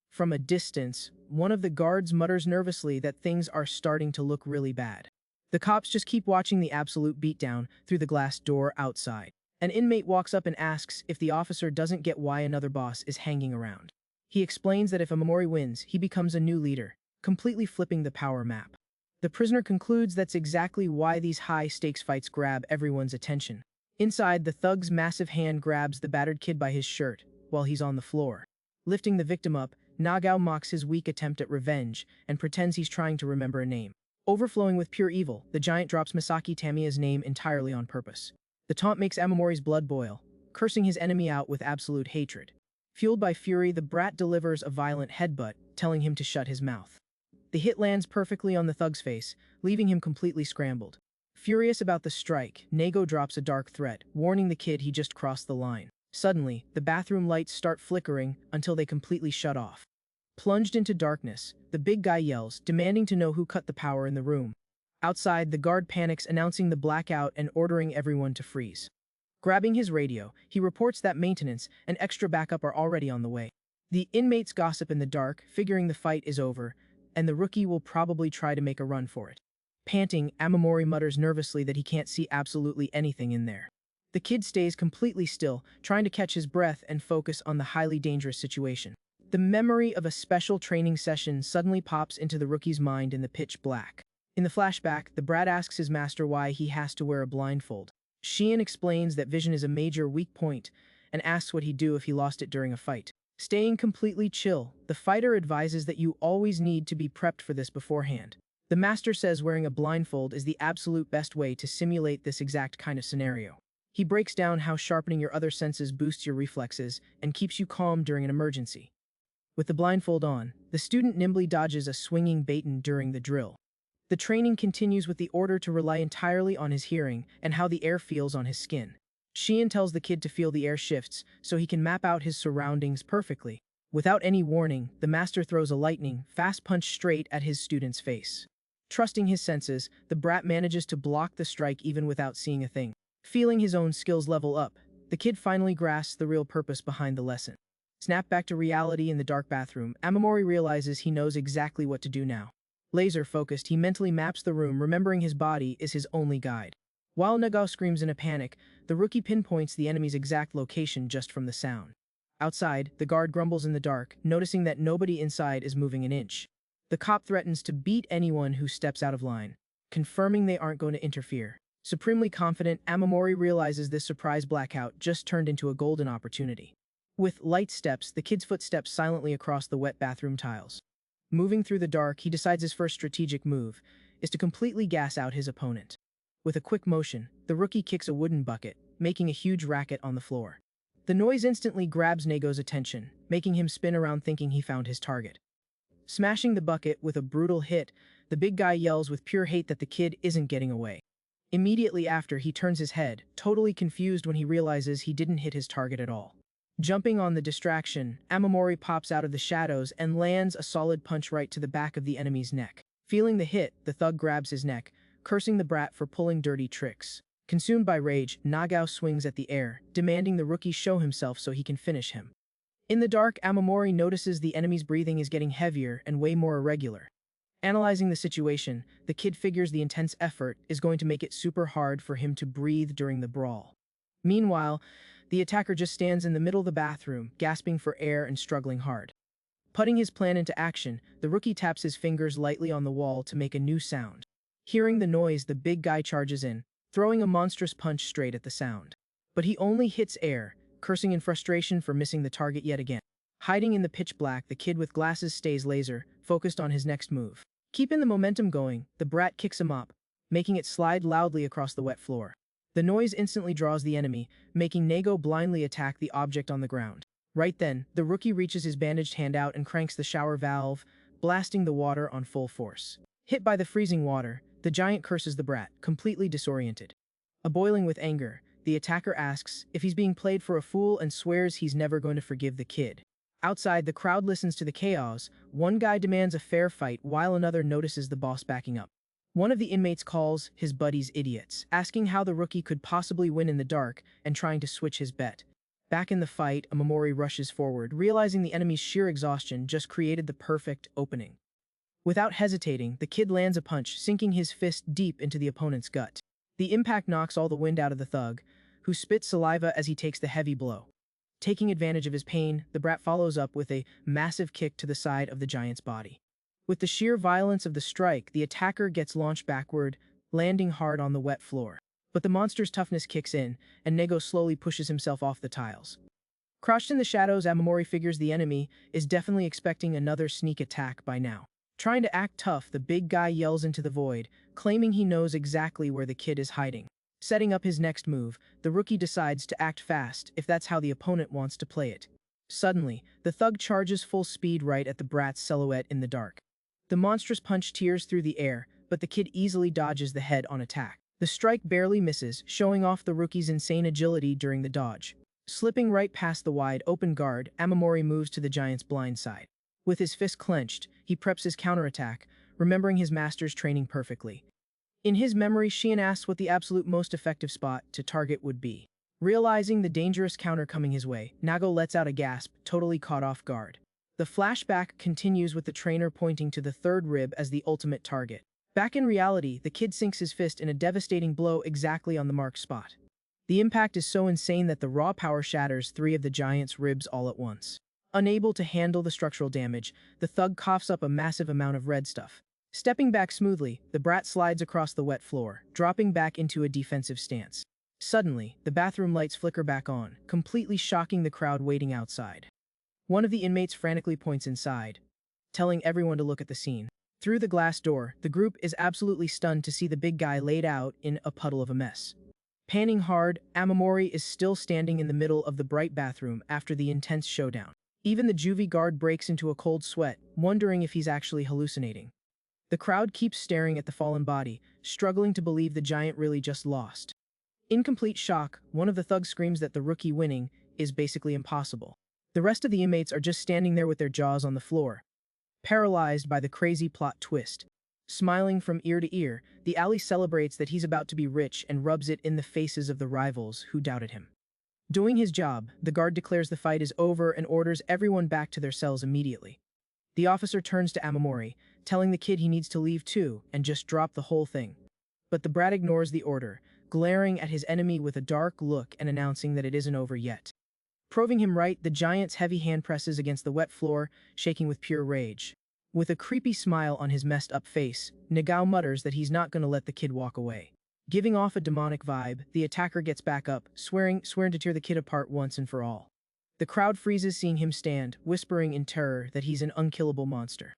From a distance, one of the guards mutters nervously that things are starting to look really bad. The cops just keep watching the absolute beatdown through the glass door outside. An inmate walks up and asks if the officer doesn't get why another boss is hanging around. He explains that if Amamori wins, he becomes a new leader, completely flipping the power map. The prisoner concludes that's exactly why these high-stakes fights grab everyone's attention. Inside, the thug's massive hand grabs the battered kid by his shirt while he's on the floor. Lifting the victim up, Nagao mocks his weak attempt at revenge and pretends he's trying to remember a name. Overflowing with pure evil, the giant drops Masaki Tamiya's name entirely on purpose. The taunt makes Amamori's blood boil, cursing his enemy out with absolute hatred. Fueled by fury, the brat delivers a violent headbutt, telling him to shut his mouth. The hit lands perfectly on the thug's face, leaving him completely scrambled. Furious about the strike, Nago drops a dark threat, warning the kid he just crossed the line. Suddenly, the bathroom lights start flickering until they completely shut off. Plunged into darkness, the big guy yells, demanding to know who cut the power in the room. Outside, the guard panics, announcing the blackout and ordering everyone to freeze. Grabbing his radio, he reports that maintenance and extra backup are already on the way. The inmates gossip in the dark, figuring the fight is over, and the rookie will probably try to make a run for it. Panting, Amamori mutters nervously that he can't see absolutely anything in there. The kid stays completely still, trying to catch his breath and focus on the highly dangerous situation. The memory of a special training session suddenly pops into the rookie's mind in the pitch black. In the flashback, the brat asks his master why he has to wear a blindfold. Shion explains that vision is a major weak point and asks what he'd do if he lost it during a fight. Staying completely chill, the fighter advises that you always need to be prepped for this beforehand. The master says wearing a blindfold is the absolute best way to simulate this exact kind of scenario. He breaks down how sharpening your other senses boosts your reflexes and keeps you calm during an emergency. With the blindfold on, the student nimbly dodges a swinging baton during the drill. The training continues with the order to rely entirely on his hearing and how the air feels on his skin. Shion tells the kid to feel the air shifts so he can map out his surroundings perfectly. Without any warning, the master throws a lightning, fast punch straight at his student's face. Trusting his senses, the brat manages to block the strike even without seeing a thing. Feeling his own skills level up, the kid finally grasps the real purpose behind the lesson. Snap back to reality in the dark bathroom, Amamori realizes he knows exactly what to do now. Laser-focused, he mentally maps the room, remembering his body is his only guide. While Nagao screams in a panic, the rookie pinpoints the enemy's exact location just from the sound. Outside, the guard grumbles in the dark, noticing that nobody inside is moving an inch. The cop threatens to beat anyone who steps out of line, confirming they aren't going to interfere. Supremely confident, Amamori realizes this surprise blackout just turned into a golden opportunity. With light steps, the kid's footsteps silently across the wet bathroom tiles. Moving through the dark, he decides his first strategic move is to completely gas out his opponent. With a quick motion, the rookie kicks a wooden bucket, making a huge racket on the floor. The noise instantly grabs Nego's attention, making him spin around thinking he found his target. Smashing the bucket with a brutal hit, the big guy yells with pure hate that the kid isn't getting away. Immediately after, he turns his head, totally confused when he realizes he didn't hit his target at all. Jumping on the distraction, Amamori pops out of the shadows and lands a solid punch right to the back of the enemy's neck. Feeling the hit, the thug grabs his neck, cursing the brat for pulling dirty tricks. Consumed by rage, Nagao swings at the air, demanding the rookie show himself so he can finish him. In the dark, Amamori notices the enemy's breathing is getting heavier and way more irregular. Analyzing the situation, the kid figures the intense effort is going to make it super hard for him to breathe during the brawl. Meanwhile, the attacker just stands in the middle of the bathroom, gasping for air and struggling hard. Putting his plan into action, the rookie taps his fingers lightly on the wall to make a new sound. Hearing the noise, the big guy charges in, throwing a monstrous punch straight at the sound. But he only hits air, cursing in frustration for missing the target yet again. Hiding in the pitch black, the kid with glasses stays laser, focused on his next move. Keeping the momentum going, the brat kicks him up, making it slide loudly across the wet floor. The noise instantly draws the enemy, making Nego blindly attack the object on the ground. Right then, the rookie reaches his bandaged hand out and cranks the shower valve, blasting the water on full force. Hit by the freezing water, the giant curses the brat, completely disoriented. Boiling with anger, the attacker asks if he's being played for a fool and swears he's never going to forgive the kid. Outside, the crowd listens to the chaos. One guy demands a fair fight while another notices the boss backing up. One of the inmates calls his buddies idiots, asking how the rookie could possibly win in the dark and trying to switch his bet. Back in the fight, Amamori rushes forward, realizing the enemy's sheer exhaustion just created the perfect opening. Without hesitating, the kid lands a punch, sinking his fist deep into the opponent's gut. The impact knocks all the wind out of the thug, who spits saliva as he takes the heavy blow. Taking advantage of his pain, the brat follows up with a massive kick to the side of the giant's body. With the sheer violence of the strike, the attacker gets launched backward, landing hard on the wet floor. But the monster's toughness kicks in, and Nego slowly pushes himself off the tiles. Crouched in the shadows, Amamori figures the enemy is definitely expecting another sneak attack by now. Trying to act tough, the big guy yells into the void, claiming he knows exactly where the kid is hiding. Setting up his next move, the rookie decides to act fast if that's how the opponent wants to play it. Suddenly, the thug charges full speed right at the brat's silhouette in the dark. The monstrous punch tears through the air, but the kid easily dodges the head-on attack. The strike barely misses, showing off the rookie's insane agility during the dodge. Slipping right past the wide-open guard, Amamori moves to the giant's blind side. With his fist clenched, he preps his counterattack, remembering his master's training perfectly. In his memory, Shion asks what the absolute most effective spot to target would be. Realizing the dangerous counter coming his way, Nago lets out a gasp, totally caught off guard. The flashback continues with the trainer pointing to the third rib as the ultimate target. Back in reality, the kid sinks his fist in a devastating blow exactly on the marked spot. The impact is so insane that the raw power shatters 3 of the giant's ribs all at once. Unable to handle the structural damage, the thug coughs up a massive amount of red stuff. Stepping back smoothly, the brat slides across the wet floor, dropping back into a defensive stance. Suddenly, the bathroom lights flicker back on, completely shocking the crowd waiting outside. One of the inmates frantically points inside, telling everyone to look at the scene. Through the glass door, the group is absolutely stunned to see the big guy laid out in a puddle of a mess. Panning hard, Amamori is still standing in the middle of the bright bathroom after the intense showdown. Even the juvie guard breaks into a cold sweat, wondering if he's actually hallucinating. The crowd keeps staring at the fallen body, struggling to believe the giant really just lost. In complete shock, one of the thugs screams that the rookie winning is basically impossible. The rest of the inmates are just standing there with their jaws on the floor, paralyzed by the crazy plot twist. Smiling from ear to ear, the alley celebrates that he's about to be rich and rubs it in the faces of the rivals who doubted him. Doing his job, the guard declares the fight is over and orders everyone back to their cells immediately. The officer turns to Amamori, telling the kid he needs to leave too and just drop the whole thing. But the brat ignores the order, glaring at his enemy with a dark look and announcing that it isn't over yet. Proving him right, the giant's heavy hand presses against the wet floor, shaking with pure rage. With a creepy smile on his messed-up face, Nagao mutters that he's not going to let the kid walk away. Giving off a demonic vibe, the attacker gets back up, swearing to tear the kid apart once and for all. The crowd freezes seeing him stand, whispering in terror that he's an unkillable monster.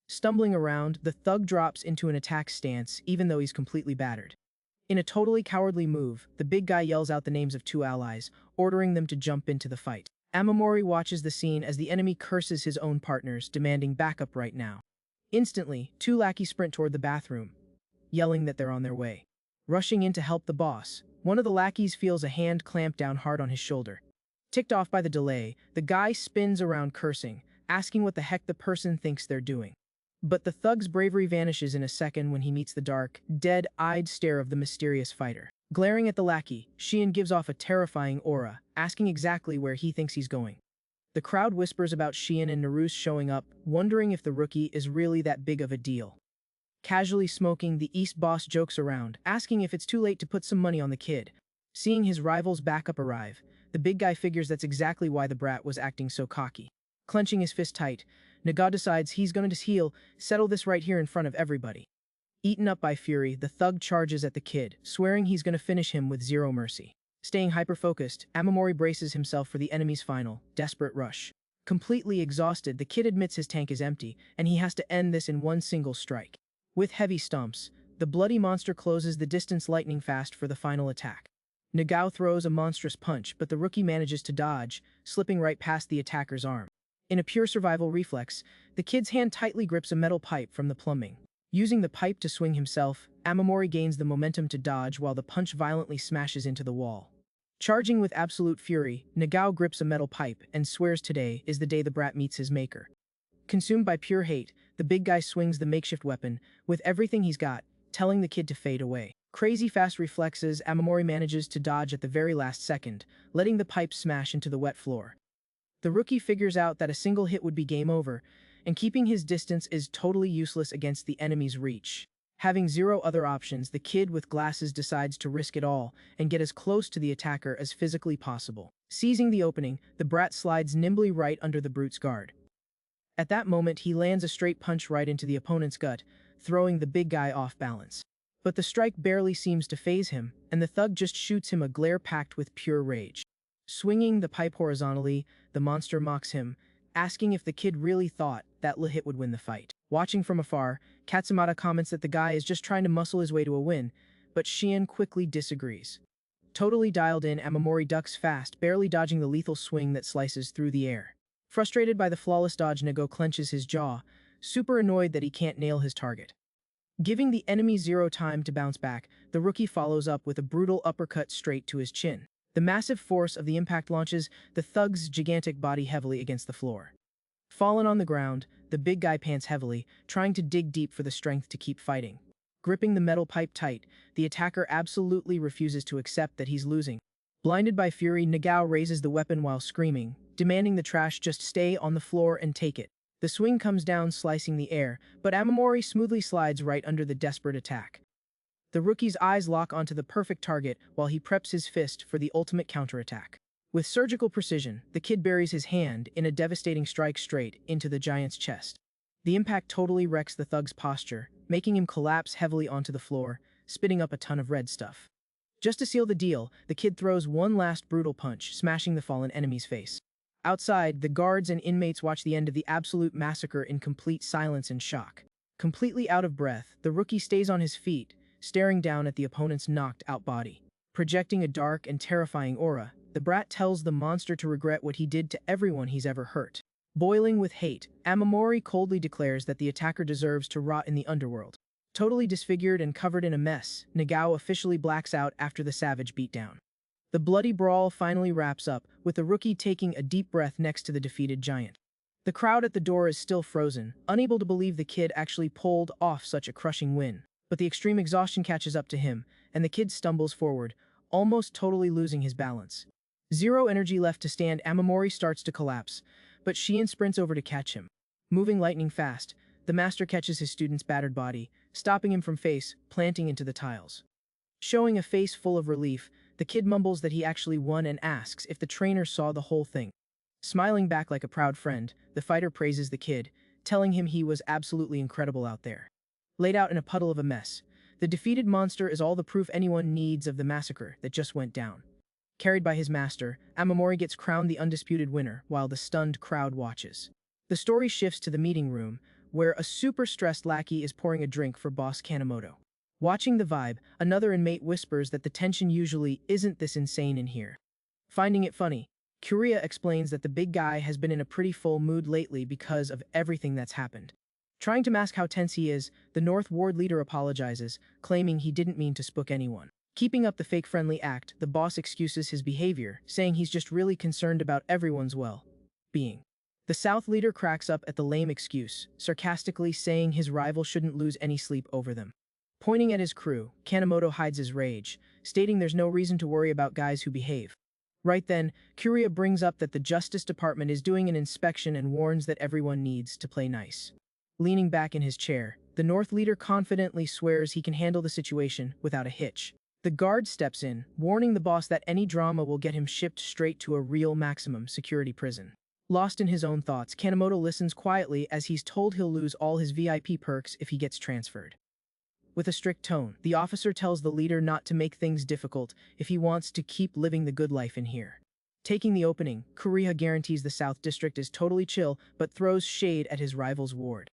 Stumbling around, the thug drops into an attack stance even though he's completely battered. In a totally cowardly move, the big guy yells out the names of two allies, ordering them to jump into the fight. Amamori watches the scene as the enemy curses his own partners, demanding backup right now. Instantly, two lackeys sprint toward the bathroom, yelling that they're on their way. Rushing in to help the boss, one of the lackeys feels a hand clamp down hard on his shoulder. Ticked off by the delay, the guy spins around cursing, asking what the heck the person thinks they're doing. But the thug's bravery vanishes in a second when he meets the dark, dead-eyed stare of the mysterious fighter. Glaring at the lackey, Shion gives off a terrifying aura, asking exactly where he thinks he's going. The crowd whispers about Shion and Naru's showing up, wondering if the rookie is really that big of a deal. Casually smoking, the East boss jokes around, asking if it's too late to put some money on the kid. Seeing his rival's backup arrive, the big guy figures that's exactly why the brat was acting so cocky. Clenching his fist tight, Naga decides he's going to settle this right here in front of everybody. Eaten up by fury, the thug charges at the kid, swearing he's going to finish him with zero mercy. Staying hyper-focused, Amamori braces himself for the enemy's final, desperate rush. Completely exhausted, the kid admits his tank is empty, and he has to end this in one single strike. With heavy stumps, the bloody monster closes the distance lightning fast for the final attack. Nagao throws a monstrous punch, but the rookie manages to dodge, slipping right past the attacker's arm. In a pure survival reflex, the kid's hand tightly grips a metal pipe from the plumbing. Using the pipe to swing himself, Amamori gains the momentum to dodge while the punch violently smashes into the wall. Charging with absolute fury, Nagao grips a metal pipe and swears today is the day the brat meets his maker. Consumed by pure hate, the big guy swings the makeshift weapon, with everything he's got, telling the kid to fade away. Crazy fast reflexes, Amamori manages to dodge at the very last second, letting the pipe smash into the wet floor. The rookie figures out that a single hit would be game over, and keeping his distance is totally useless against the enemy's reach. Having zero other options, the kid with glasses decides to risk it all and get as close to the attacker as physically possible. Seizing the opening, the brat slides nimbly right under the brute's guard. At that moment, he lands a straight punch right into the opponent's gut, throwing the big guy off balance. But the strike barely seems to faze him, and the thug just shoots him a glare packed with pure rage. Swinging the pipe horizontally, the monster mocks him, asking if the kid really thought that little hit would win the fight. Watching from afar, Katsumata comments that the guy is just trying to muscle his way to a win, but Shion quickly disagrees. Totally dialed in, Amamori ducks fast, barely dodging the lethal swing that slices through the air. Frustrated by the flawless dodge, Nago clenches his jaw, super annoyed that he can't nail his target. Giving the enemy zero time to bounce back, the rookie follows up with a brutal uppercut straight to his chin. The massive force of the impact launches the thug's gigantic body heavily against the floor. Fallen on the ground, the big guy pants heavily, trying to dig deep for the strength to keep fighting. Gripping the metal pipe tight, the attacker absolutely refuses to accept that he's losing. Blinded by fury, Nagao raises the weapon while screaming, demanding the trash just stay on the floor and take it. The swing comes down, slicing the air, but Amamori smoothly slides right under the desperate attack. The rookie's eyes lock onto the perfect target while he preps his fist for the ultimate counterattack. With surgical precision, the kid buries his hand in a devastating strike straight into the giant's chest. The impact totally wrecks the thug's posture, making him collapse heavily onto the floor, spitting up a ton of red stuff. Just to seal the deal, the kid throws one last brutal punch, smashing the fallen enemy's face. Outside, the guards and inmates watch the end of the absolute massacre in complete silence and shock. Completely out of breath, the rookie stays on his feet, staring down at the opponent's knocked-out body. Projecting a dark and terrifying aura, the brat tells the monster to regret what he did to everyone he's ever hurt. Boiling with hate, Amamori coldly declares that the attacker deserves to rot in the underworld. Totally disfigured and covered in a mess, Nagao officially blacks out after the savage beatdown. The bloody brawl finally wraps up, with the rookie taking a deep breath next to the defeated giant. The crowd at the door is still frozen, unable to believe the kid actually pulled off such a crushing win. But the extreme exhaustion catches up to him, and the kid stumbles forward, almost totally losing his balance. Zero energy left to stand, Amamori starts to collapse, but Shion sprints over to catch him. Moving lightning fast, the master catches his student's battered body, stopping him from face, planting into the tiles. Showing a face full of relief, the kid mumbles that he actually won and asks if the trainer saw the whole thing. Smiling back like a proud friend, the fighter praises the kid, telling him he was absolutely incredible out there. Laid out in a puddle of a mess, the defeated monster is all the proof anyone needs of the massacre that just went down. Carried by his master, Amamori gets crowned the undisputed winner while the stunned crowd watches. The story shifts to the meeting room, where a super stressed lackey is pouring a drink for boss Kanemoto. Watching the vibe, another inmate whispers that the tension usually isn't this insane in here. Finding it funny, Kuria explains that the big guy has been in a pretty full mood lately because of everything that's happened. Trying to mask how tense he is, the North Ward leader apologizes, claiming he didn't mean to spook anyone. Keeping up the fake friendly act, the boss excuses his behavior, saying he's just really concerned about everyone's well-being. The South leader cracks up at the lame excuse, sarcastically saying his rival shouldn't lose any sleep over them. Pointing at his crew, Kanemoto hides his rage, stating there's no reason to worry about guys who behave. Right then, Kuria brings up that the Justice Department is doing an inspection and warns that everyone needs to play nice. Leaning back in his chair, the North leader confidently swears he can handle the situation without a hitch. The guard steps in, warning the boss that any drama will get him shipped straight to a real maximum security prison. Lost in his own thoughts, Kanemoto listens quietly as he's told he'll lose all his VIP perks if he gets transferred. With a strict tone, the officer tells the leader not to make things difficult if he wants to keep living the good life in here. Taking the opening, Kuria guarantees the South District is totally chill but throws shade at his rival's ward.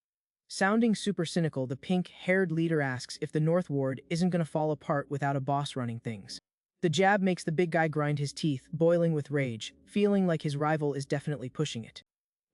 Sounding super cynical, the pink-haired leader asks if the North Ward isn't going to fall apart without a boss running things. The jab makes the big guy grind his teeth, boiling with rage, feeling like his rival is definitely pushing it.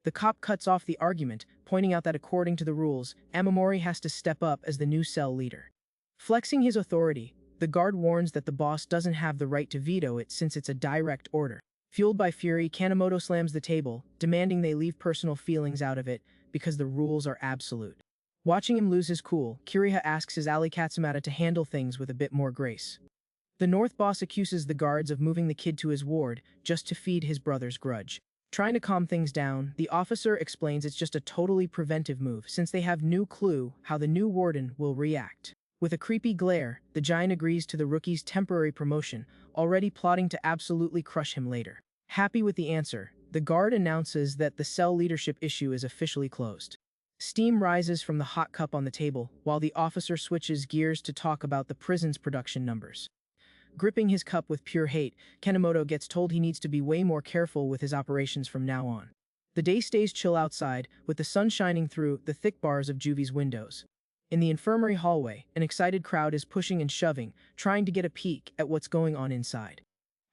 The cop cuts off the argument, pointing out that according to the rules, Amamori has to step up as the new cell leader. Flexing his authority, the guard warns that the boss doesn't have the right to veto it since it's a direct order. Fueled by fury, Kanemoto slams the table, demanding they leave personal feelings out of it because the rules are absolute. Watching him lose his cool, Kuria asks his ally Katsumata to handle things with a bit more grace. The North boss accuses the guards of moving the kid to his ward just to feed his brother's grudge. Trying to calm things down, the officer explains it's just a totally preventive move since they have no clue how the new warden will react. With a creepy glare, the giant agrees to the rookie's temporary promotion, already plotting to absolutely crush him later. Happy with the answer, the guard announces that the cell leadership issue is officially closed. Steam rises from the hot cup on the table, while the officer switches gears to talk about the prison's production numbers. Gripping his cup with pure hate, Kanemoto gets told he needs to be way more careful with his operations from now on. The day stays chill outside, with the sun shining through the thick bars of Juvi's windows. In the infirmary hallway, an excited crowd is pushing and shoving, trying to get a peek at what's going on inside.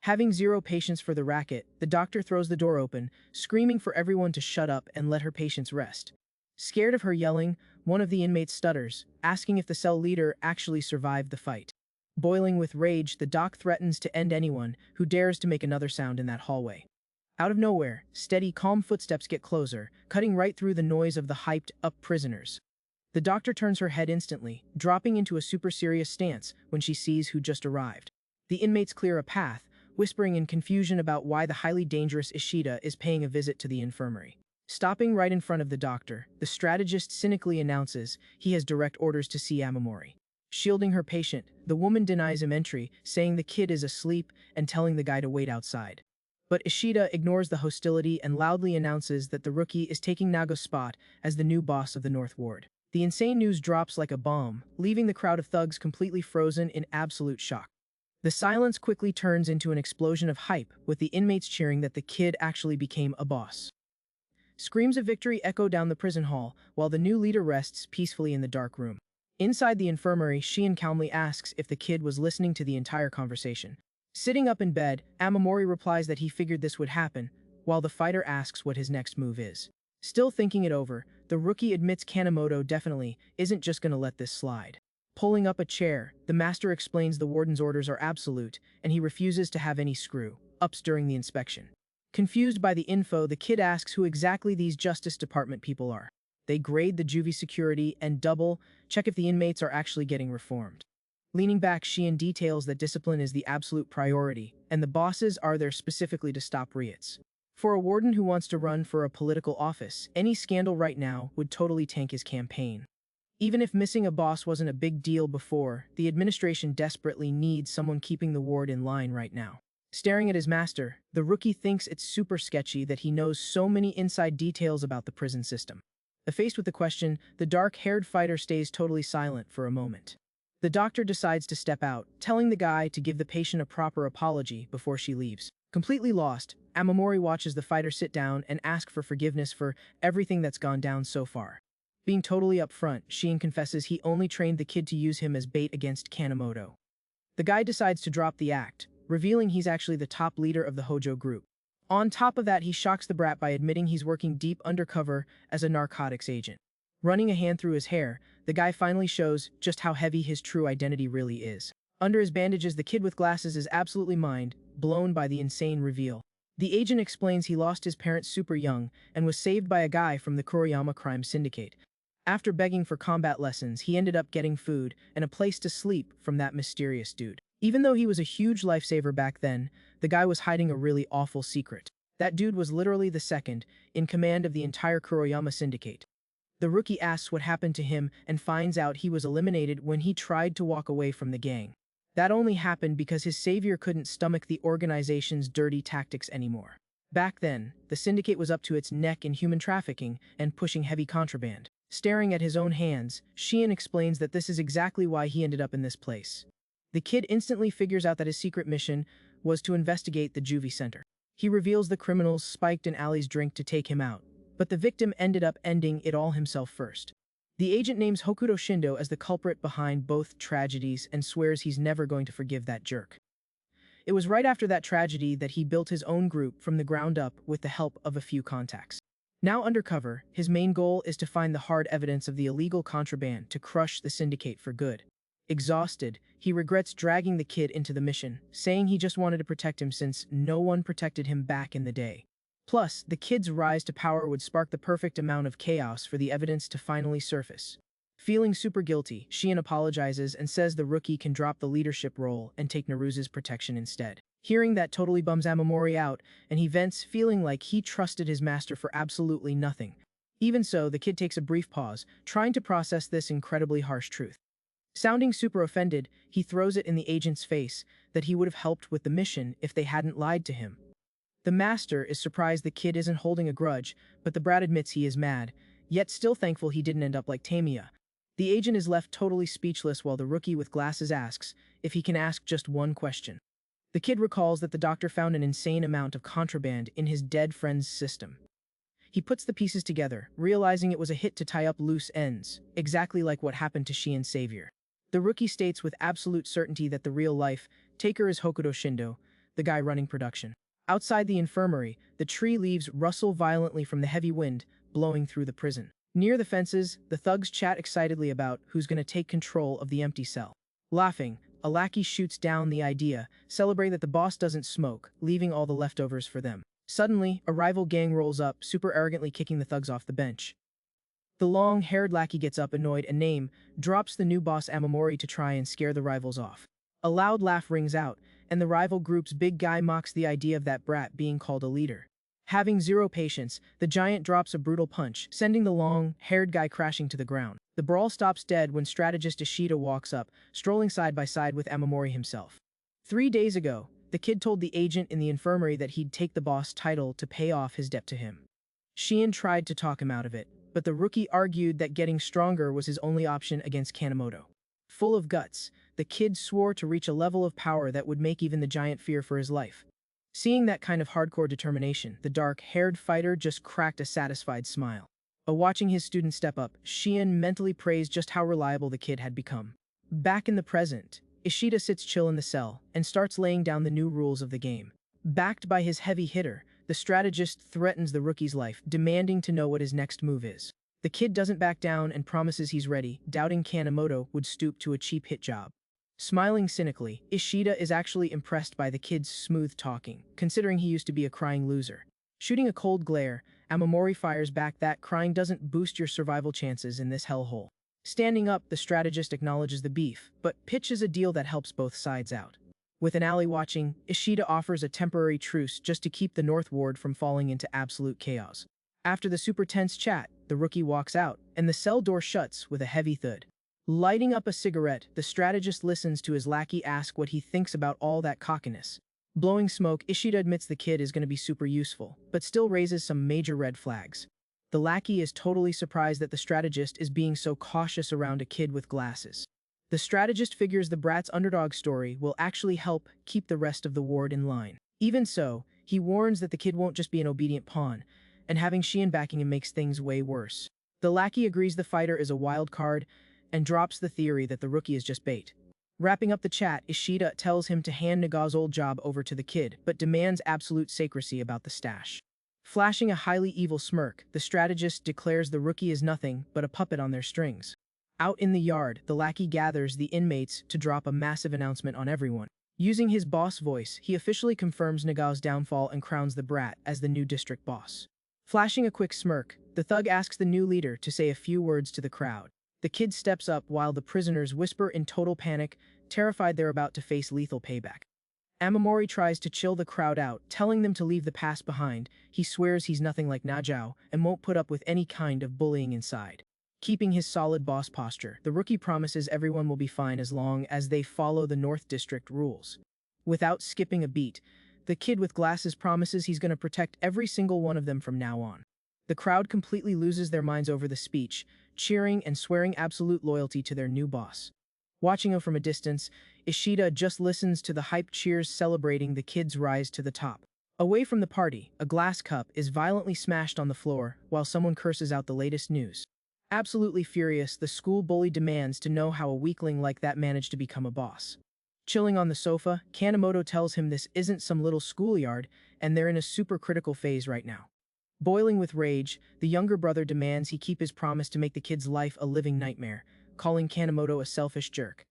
Having zero patience for the racket, the doctor throws the door open, screaming for everyone to shut up and let her patients rest. Scared of her yelling, one of the inmates stutters, asking if the cell leader actually survived the fight. Boiling with rage, the doc threatens to end anyone who dares to make another sound in that hallway. Out of nowhere, steady, calm footsteps get closer, cutting right through the noise of the hyped-up prisoners. The doctor turns her head instantly, dropping into a super serious stance when she sees who just arrived. The inmates clear a path, whispering in confusion about why the highly dangerous Ishida is paying a visit to the infirmary. Stopping right in front of the doctor, the strategist cynically announces he has direct orders to see Amamori. Shielding her patient, the woman denies him entry, saying the kid is asleep and telling the guy to wait outside. But Ishida ignores the hostility and loudly announces that the rookie is taking Naga's spot as the new boss of the North Ward. The insane news drops like a bomb, leaving the crowd of thugs completely frozen in absolute shock. The silence quickly turns into an explosion of hype, with the inmates cheering that the kid actually became a boss. Screams of victory echo down the prison hall, while the new leader rests peacefully in the dark room. Inside the infirmary, Shion calmly asks if the kid was listening to the entire conversation. Sitting up in bed, Amamori replies that he figured this would happen, while the fighter asks what his next move is. Still thinking it over, the rookie admits Kanemoto definitely isn't just gonna let this slide. Pulling up a chair, the master explains the warden's orders are absolute, and he refuses to have any screw-ups during the inspection. Confused by the info, the kid asks who exactly these Justice Department people are. They grade the juvie security and double-check if the inmates are actually getting reformed. Leaning back, Sheehan details that discipline is the absolute priority, and the bosses are there specifically to stop riots. For a warden who wants to run for a political office, any scandal right now would totally tank his campaign. Even if missing a boss wasn't a big deal before, the administration desperately needs someone keeping the ward in line right now. Staring at his master, the rookie thinks it's super sketchy that he knows so many inside details about the prison system. Faced with the question, the dark-haired fighter stays totally silent for a moment. The doctor decides to step out, telling the guy to give the patient a proper apology before she leaves. Completely lost, Amamori watches the fighter sit down and ask for forgiveness for everything that's gone down so far. Being totally upfront, Sheehan confesses he only trained the kid to use him as bait against Kanemoto. The guy decides to drop the act, revealing he's actually the top leader of the Hojo group. On top of that, he shocks the brat by admitting he's working deep undercover as a narcotics agent. Running a hand through his hair, the guy finally shows just how heavy his true identity really is. Under his bandages, the kid with glasses is absolutely mind-blown by the insane reveal. The agent explains he lost his parents super young and was saved by a guy from the Kuriyama crime syndicate. After begging for combat lessons, he ended up getting food and a place to sleep from that mysterious dude. Even though he was a huge lifesaver back then, the guy was hiding a really awful secret. That dude was literally the second in command of the entire Kuriyama syndicate. The rookie asks what happened to him and finds out he was eliminated when he tried to walk away from the gang. That only happened because his savior couldn't stomach the organization's dirty tactics anymore. Back then, the syndicate was up to its neck in human trafficking and pushing heavy contraband. Staring at his own hands, Sheehan explains that this is exactly why he ended up in this place. The kid instantly figures out that his secret mission was to investigate the juvie center. He reveals the criminals spiked in Ali's drink to take him out, but the victim ended up ending it all himself first. The agent names Hokuto Shindo as the culprit behind both tragedies and swears he's never going to forgive that jerk. It was right after that tragedy that he built his own group from the ground up with the help of a few contacts. Now undercover, his main goal is to find the hard evidence of the illegal contraband to crush the syndicate for good. Exhausted, he regrets dragging the kid into the mission, saying he just wanted to protect him since no one protected him back in the day. Plus, the kid's rise to power would spark the perfect amount of chaos for the evidence to finally surface. Feeling super guilty, Sheehan apologizes and says the rookie can drop the leadership role and take Naruza's protection instead. Hearing that totally bums Amamori out, and he vents, feeling like he trusted his master for absolutely nothing. Even so, the kid takes a brief pause, trying to process this incredibly harsh truth. Sounding super offended, he throws it in the agent's face that he would have helped with the mission if they hadn't lied to him. The master is surprised the kid isn't holding a grudge, but the brat admits he is mad, yet still thankful he didn't end up like Tamiya. The agent is left totally speechless while the rookie with glasses asks if he can ask just one question. The kid recalls that the doctor found an insane amount of contraband in his dead friend's system. He puts the pieces together, realizing it was a hit to tie up loose ends, exactly like what happened to Sheehan's savior. The rookie states with absolute certainty that the real-life taker is Hokuto Shindo, the guy running production. Outside the infirmary, the tree leaves rustle violently from the heavy wind blowing through the prison. Near the fences, the thugs chat excitedly about who's going to take control of the empty cell. Laughing, a lackey shoots down the idea, celebrating that the boss doesn't smoke, leaving all the leftovers for them. Suddenly, a rival gang rolls up, super arrogantly kicking the thugs off the bench. The long-haired lackey gets up, annoyed, and drops the new boss Amamori to try and scare the rivals off. A loud laugh rings out, and the rival group's big guy mocks the idea of that brat being called a leader. Having zero patience, the giant drops a brutal punch, sending the long-haired guy crashing to the ground. The brawl stops dead when strategist Ishida walks up, strolling side by side with Amamori himself. 3 days ago, the kid told the agent in the infirmary that he'd take the boss title to pay off his debt to him. Sheehan tried to talk him out of it, but the rookie argued that getting stronger was his only option against Kanemoto. Full of guts, the kid swore to reach a level of power that would make even the giant fear for his life. Seeing that kind of hardcore determination, the dark-haired fighter just cracked a satisfied smile. Watching his student step up, Sheehan mentally praised just how reliable the kid had become. Back in the present, Ishida sits chill in the cell and starts laying down the new rules of the game. Backed by his heavy hitter, the strategist threatens the rookie's life, demanding to know what his next move is. The kid doesn't back down and promises he's ready, doubting Kanemoto would stoop to a cheap hit job. Smiling cynically, Ishida is actually impressed by the kid's smooth talking, considering he used to be a crying loser. Shooting a cold glare, Amamori fires back that crying doesn't boost your survival chances in this hellhole. Standing up, the strategist acknowledges the beef, but pitches a deal that helps both sides out. With an ally watching, Ishida offers a temporary truce just to keep the North Ward from falling into absolute chaos. After the super tense chat, the rookie walks out, and the cell door shuts with a heavy thud. Lighting up a cigarette, the strategist listens to his lackey ask what he thinks about all that cockiness. Blowing smoke, Ishida admits the kid is going to be super useful, but still raises some major red flags. The lackey is totally surprised that the strategist is being so cautious around a kid with glasses. The strategist figures the brat's underdog story will actually help keep the rest of the ward in line. Even so, he warns that the kid won't just be an obedient pawn, and having Shion backing him makes things way worse. The lackey agrees the fighter is a wild card, and drops the theory that the rookie is just bait. Wrapping up the chat, Ishida tells him to hand Naga's old job over to the kid, but demands absolute secrecy about the stash. Flashing a highly evil smirk, the strategist declares the rookie is nothing but a puppet on their strings. Out in the yard, the lackey gathers the inmates to drop a massive announcement on everyone. Using his boss voice, he officially confirms Naga's downfall and crowns the brat as the new district boss. Flashing a quick smirk, the thug asks the new leader to say a few words to the crowd. The kid steps up while the prisoners whisper in total panic, terrified they're about to face lethal payback. Amamori tries to chill the crowd out, telling them to leave the past behind. He swears he's nothing like Najao and won't put up with any kind of bullying inside. Keeping his solid boss posture, the rookie promises everyone will be fine as long as they follow the North District rules. Without skipping a beat, the kid with glasses promises he's going to protect every single one of them from now on. The crowd completely loses their minds over the speech, cheering and swearing absolute loyalty to their new boss. Watching him from a distance, Ishida just listens to the hype cheers celebrating the kid's rise to the top. Away from the party, a glass cup is violently smashed on the floor while someone curses out the latest news. Absolutely furious, the school bully demands to know how a weakling like that managed to become a boss. Chilling on the sofa, Kanemoto tells him this isn't some little schoolyard and they're in a super critical phase right now. Boiling with rage, the younger brother demands he keep his promise to make the kid's life a living nightmare, calling Kanemoto a selfish jerk.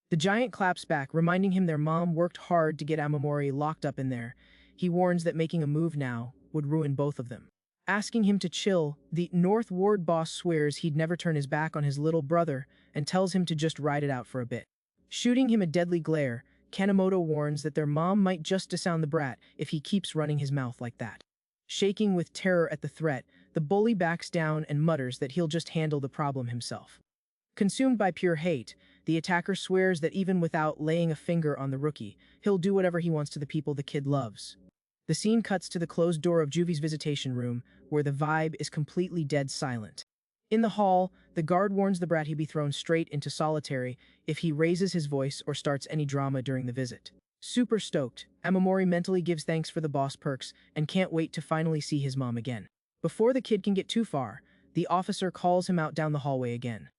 The giant claps back, reminding him their mom worked hard to get Amamori locked up in there. He warns that making a move now would ruin both of them. Asking him to chill, the North Ward boss swears he'd never turn his back on his little brother and tells him to just ride it out for a bit. Shooting him a deadly glare, Kanemoto warns that their mom might just disown the brat if he keeps running his mouth like that. Shaking with terror at the threat, the bully backs down and mutters that he'll just handle the problem himself. Consumed by pure hate, the attacker swears that even without laying a finger on the rookie, he'll do whatever he wants to the people the kid loves. The scene cuts to the closed door of Juvi's visitation room, where the vibe is completely dead silent. In the hall, the guard warns the brat he'll be thrown straight into solitary if he raises his voice or starts any drama during the visit. Super stoked, Amamori mentally gives thanks for the boss perks and can't wait to finally see his mom again. Before the kid can get too far, the officer calls him out down the hallway again.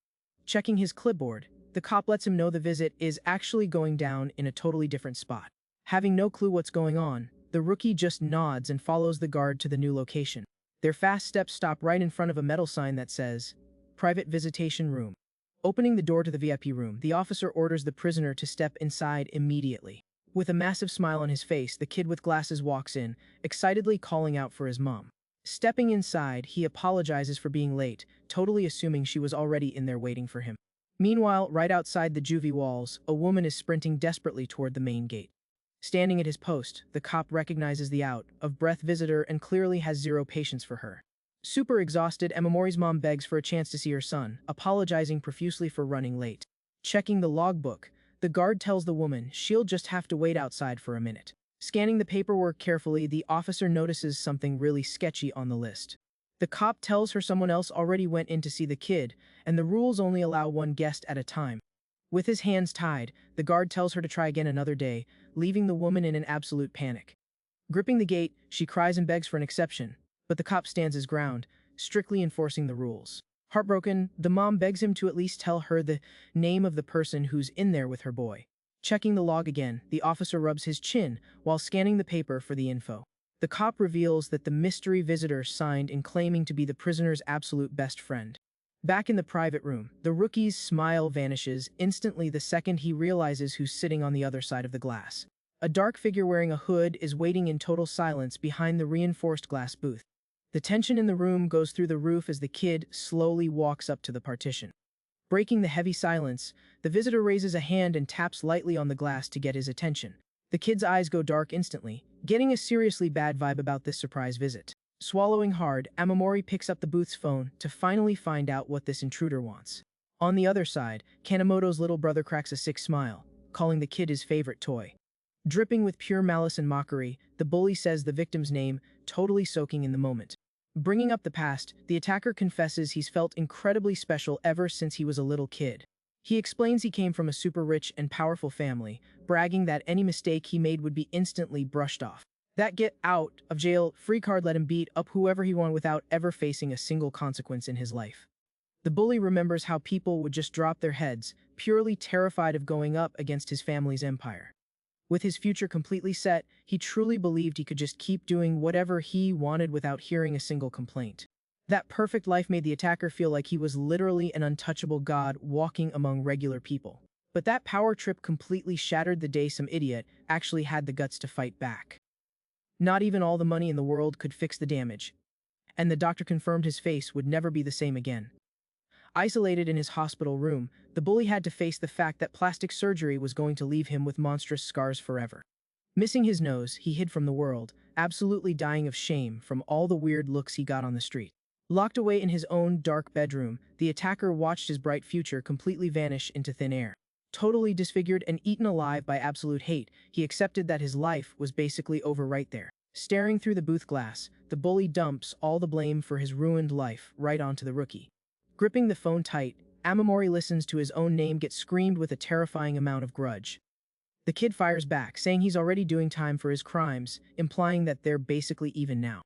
Checking his clipboard, the cop lets him know the visit is actually going down in a totally different spot. Having no clue what's going on, the rookie just nods and follows the guard to the new location. Their fast steps stop right in front of a metal sign that says, "Private Visitation Room." Opening the door to the VIP room, the officer orders the prisoner to step inside immediately. With a massive smile on his face, the kid with glasses walks in, excitedly calling out for his mom. Stepping inside, he apologizes for being late, totally assuming she was already in there waiting for him. Meanwhile, right outside the juvie walls, a woman is sprinting desperately toward the main gate. Standing at his post, the cop recognizes the out-of-breath visitor and clearly has zero patience for her. Super exhausted, Amamori's mom begs for a chance to see her son, apologizing profusely for running late. Checking the logbook, the guard tells the woman she'll just have to wait outside for a minute. Scanning the paperwork carefully, the officer notices something really sketchy on the list. The cop tells her someone else already went in to see the kid, and the rules only allow one guest at a time. With his hands tied, the guard tells her to try again another day, leaving the woman in an absolute panic. Gripping the gate, she cries and begs for an exception, but the cop stands his ground, strictly enforcing the rules. Heartbroken, the mom begs him to at least tell her the name of the person who's in there with her boy. Checking the log again, the officer rubs his chin while scanning the paper for the info. The cop reveals that the mystery visitor signed in claiming to be the prisoner's absolute best friend. Back in the private room, the rookie's smile vanishes instantly the second he realizes who's sitting on the other side of the glass. A dark figure wearing a hood is waiting in total silence behind the reinforced glass booth. The tension in the room goes through the roof as the kid slowly walks up to the partition. Breaking the heavy silence, the visitor raises a hand and taps lightly on the glass to get his attention. The kid's eyes go dark instantly, getting a seriously bad vibe about this surprise visit. Swallowing hard, Amamori picks up the booth's phone to finally find out what this intruder wants. On the other side, Kanemoto's little brother cracks a sick smile, calling the kid his favorite toy. Dripping with pure malice and mockery, the bully says the victim's name, totally soaking in the moment. Bringing up the past, the attacker confesses he's felt incredibly special ever since he was a little kid. He explains he came from a super rich and powerful family, bragging that any mistake he made would be instantly brushed off. That get out of jail free card let him beat up whoever he wanted without ever facing a single consequence in his life. The bully remembers how people would just drop their heads, purely terrified of going up against his family's empire. With his future completely set, he truly believed he could just keep doing whatever he wanted without hearing a single complaint. That perfect life made the attacker feel like he was literally an untouchable god walking among regular people. But that power trip completely shattered the day some idiot actually had the guts to fight back. Not even all the money in the world could fix the damage, and the doctor confirmed his face would never be the same again. Isolated in his hospital room, the bully had to face the fact that plastic surgery was going to leave him with monstrous scars forever. Missing his nose, he hid from the world, absolutely dying of shame from all the weird looks he got on the street. Locked away in his own dark bedroom, the attacker watched his bright future completely vanish into thin air. Totally disfigured and eaten alive by absolute hate, he accepted that his life was basically over right there. Staring through the booth glass, the bully dumps all the blame for his ruined life right onto the rookie. Gripping the phone tight, Amamori listens to his own name get screamed with a terrifying amount of grudge. The kid fires back, saying he's already doing time for his crimes, implying that they're basically even now.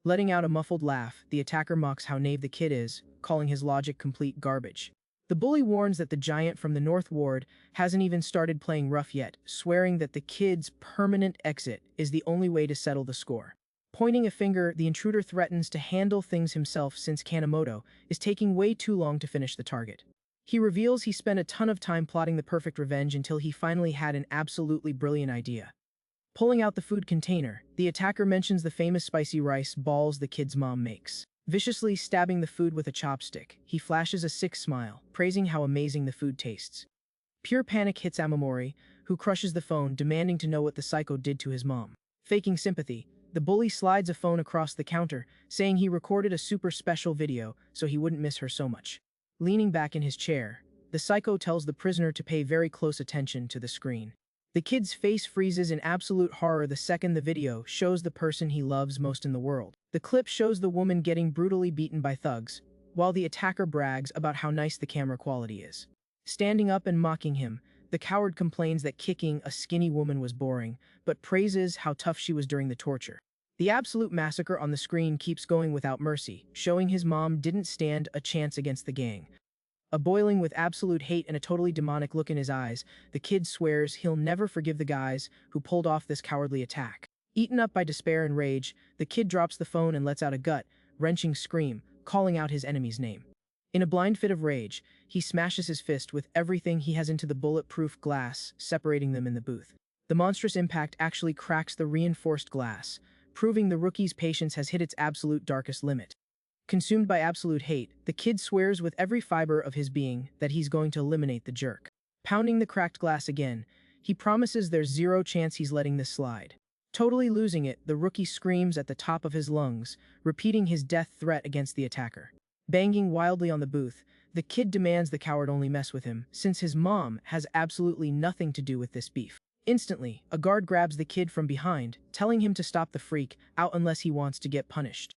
Letting out a muffled laugh, the attacker mocks how naive the kid is, calling his logic complete garbage. The bully warns that the giant from the North Ward hasn't even started playing rough yet, swearing that the kid's permanent exit is the only way to settle the score. Pointing a finger, the intruder threatens to handle things himself since Kanemoto is taking way too long to finish the target. He reveals he spent a ton of time plotting the perfect revenge until he finally had an absolutely brilliant idea. Pulling out the food container, the attacker mentions the famous spicy rice balls the kid's mom makes. Viciously stabbing the food with a chopstick, he flashes a sick smile, praising how amazing the food tastes. Pure panic hits Amamori, who crushes the phone, demanding to know what the psycho did to his mom. Faking sympathy, the bully slides a phone across the counter, saying he recorded a super special video so he wouldn't miss her so much. Leaning back in his chair, the psycho tells the prisoner to pay very close attention to the screen. The kid's face freezes in absolute horror the second the video shows the person he loves most in the world. The clip shows the woman getting brutally beaten by thugs, while the attacker brags about how nice the camera quality is. Standing up and mocking him, the coward complains that kicking a skinny woman was boring, but praises how tough she was during the torture. The absolute massacre on the screen keeps going without mercy, showing his mom didn't stand a chance against the gang. A boiling with absolute hate and a totally demonic look in his eyes, the kid swears he'll never forgive the guys who pulled off this cowardly attack. Eaten up by despair and rage, the kid drops the phone and lets out a gut-wrenching scream, calling out his enemy's name. In a blind fit of rage, he smashes his fist with everything he has into the bulletproof glass, separating them in the booth. The monstrous impact actually cracks the reinforced glass, proving the rookie's patience has hit its absolute darkest limit. Consumed by absolute hate, the kid swears with every fiber of his being that he's going to eliminate the jerk. Pounding the cracked glass again, he promises there's zero chance he's letting this slide. Totally losing it, the rookie screams at the top of his lungs, repeating his death threat against the attacker. Banging wildly on the booth, the kid demands the coward only mess with him, since his mom has absolutely nothing to do with this beef. Instantly, a guard grabs the kid from behind, telling him to stop the freak out unless he wants to get punished.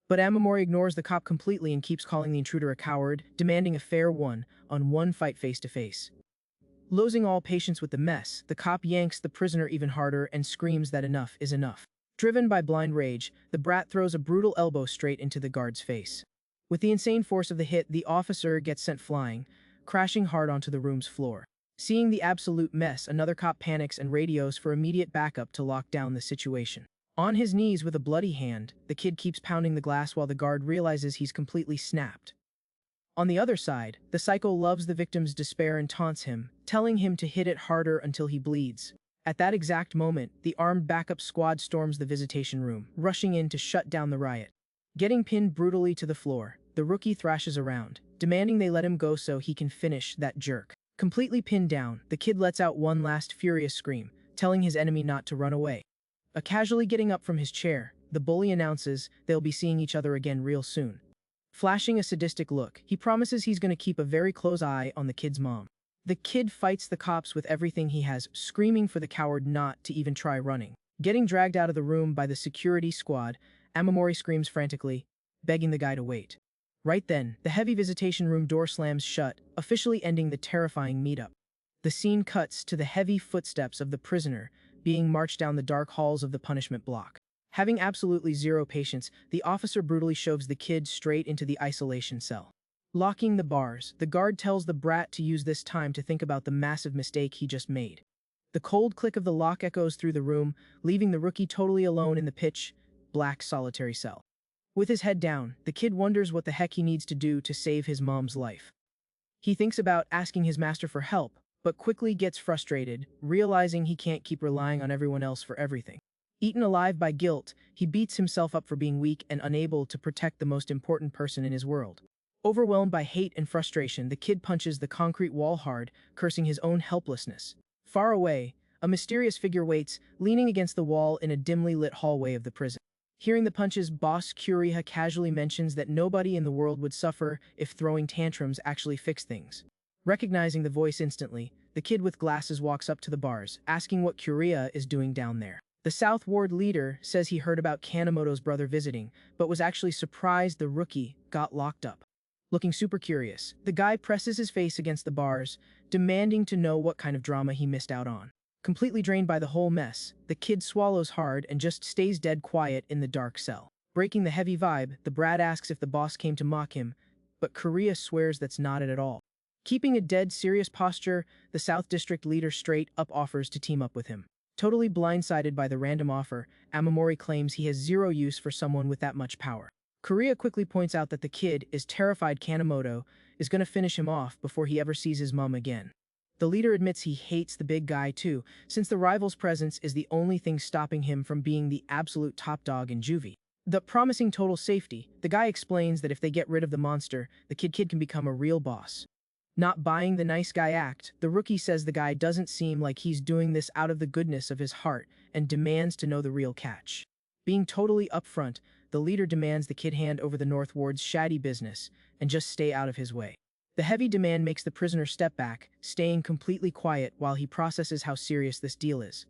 But Amamori ignores the cop completely and keeps calling the intruder a coward, demanding a fair one-on-one fight face-to-face. Losing all patience with the mess, the cop yanks the prisoner even harder and screams that enough is enough. Driven by blind rage, the brat throws a brutal elbow straight into the guard's face. With the insane force of the hit, the officer gets sent flying, crashing hard onto the room's floor. Seeing the absolute mess, another cop panics and radios for immediate backup to lock down the situation. On his knees with a bloody hand, the kid keeps pounding the glass while the guard realizes he's completely snapped. On the other side, the psycho loves the victim's despair and taunts him, telling him to hit it harder until he bleeds. At that exact moment, the armed backup squad storms the visitation room, rushing in to shut down the riot. Getting pinned brutally to the floor, the rookie thrashes around, demanding they let him go so he can finish that jerk. Completely pinned down, the kid lets out one last furious scream, telling his enemy not to run away. Casually getting up from his chair, the bully announces they'll be seeing each other again real soon. Flashing a sadistic look, he promises he's going to keep a very close eye on the kid's mom. The kid fights the cops with everything he has, screaming for the coward not to even try running. Getting dragged out of the room by the security squad, Amamori screams frantically, begging the guy to wait. Right then, the heavy visitation room door slams shut, officially ending the terrifying meetup. The scene cuts to the heavy footsteps of the prisoner being marched down the dark halls of the punishment block. Having absolutely zero patience, the officer brutally shoves the kid straight into the isolation cell. Locking the bars, the guard tells the brat to use this time to think about the massive mistake he just made. The cold click of the lock echoes through the room, leaving the rookie totally alone in the pitch black solitary cell. With his head down, the kid wonders what the heck he needs to do to save his mom's life. He thinks about asking his master for help, but quickly gets frustrated, realizing he can't keep relying on everyone else for everything. Eaten alive by guilt, he beats himself up for being weak and unable to protect the most important person in his world. Overwhelmed by hate and frustration, the kid punches the concrete wall hard, cursing his own helplessness. Far away, a mysterious figure waits, leaning against the wall in a dimly lit hallway of the prison. Hearing the punches, boss Kuriha casually mentions that nobody in the world would suffer if throwing tantrums actually fixed things. Recognizing the voice instantly, the kid with glasses walks up to the bars, asking what Kuriha is doing down there. The South Ward leader says he heard about Kanemoto's brother visiting, but was actually surprised the rookie got locked up. Looking super curious, the guy presses his face against the bars, demanding to know what kind of drama he missed out on. Completely drained by the whole mess, the kid swallows hard and just stays dead quiet in the dark cell. Breaking the heavy vibe, the brat asks if the boss came to mock him, but Korea swears that's not it at all. Keeping a dead serious posture, the South District leader straight up offers to team up with him. Totally blindsided by the random offer, Amamori claims he has zero use for someone with that much power. Korea quickly points out that the kid is terrified Kanemoto is going to finish him off before he ever sees his mom again. The leader admits he hates the big guy too, since the rival's presence is the only thing stopping him from being the absolute top dog in juvie. Promising total safety, the guy explains that if they get rid of the monster, the kid can become a real boss. Not buying the nice guy act, the rookie says the guy doesn't seem like he's doing this out of the goodness of his heart and demands to know the real catch. Being totally upfront, the leader demands the kid hand over the North Ward's shady business and just stay out of his way. The heavy demand makes the prisoner step back, staying completely quiet while he processes how serious this deal is.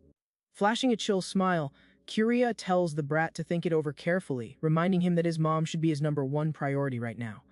Flashing a chill smile, Kuria tells the brat to think it over carefully, reminding him that his mom should be his #1 priority right now.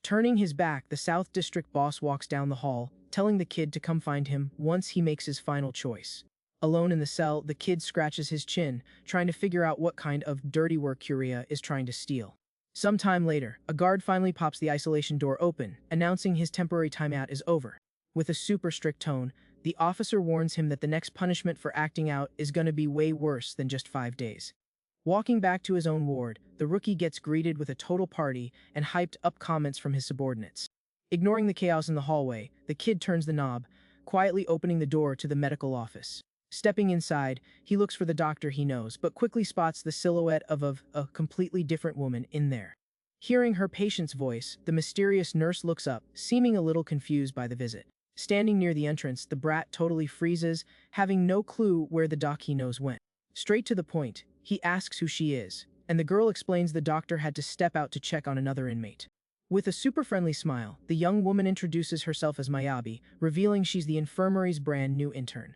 Turning his back, the South District boss walks down the hall, telling the kid to come find him once he makes his final choice. Alone in the cell, the kid scratches his chin, trying to figure out what kind of dirty work Kuria is trying to steal. Some time later, a guard finally pops the isolation door open, announcing his temporary timeout is over. With a super strict tone, the officer warns him that the next punishment for acting out is going to be way worse than just 5 days. Walking back to his own ward, the rookie gets greeted with a total party and hyped-up comments from his subordinates. Ignoring the chaos in the hallway, the kid turns the knob, quietly opening the door to the medical office. Stepping inside, he looks for the doctor he knows, but quickly spots the silhouette of a completely different woman in there. Hearing her patient's voice, the mysterious nurse looks up, seeming a little confused by the visit. Standing near the entrance, the brat totally freezes, having no clue where the doc he knows went. Straight to the point, he asks who she is, and the girl explains the doctor had to step out to check on another inmate. With a super friendly smile, the young woman introduces herself as Mayabi, revealing she's the infirmary's brand new intern.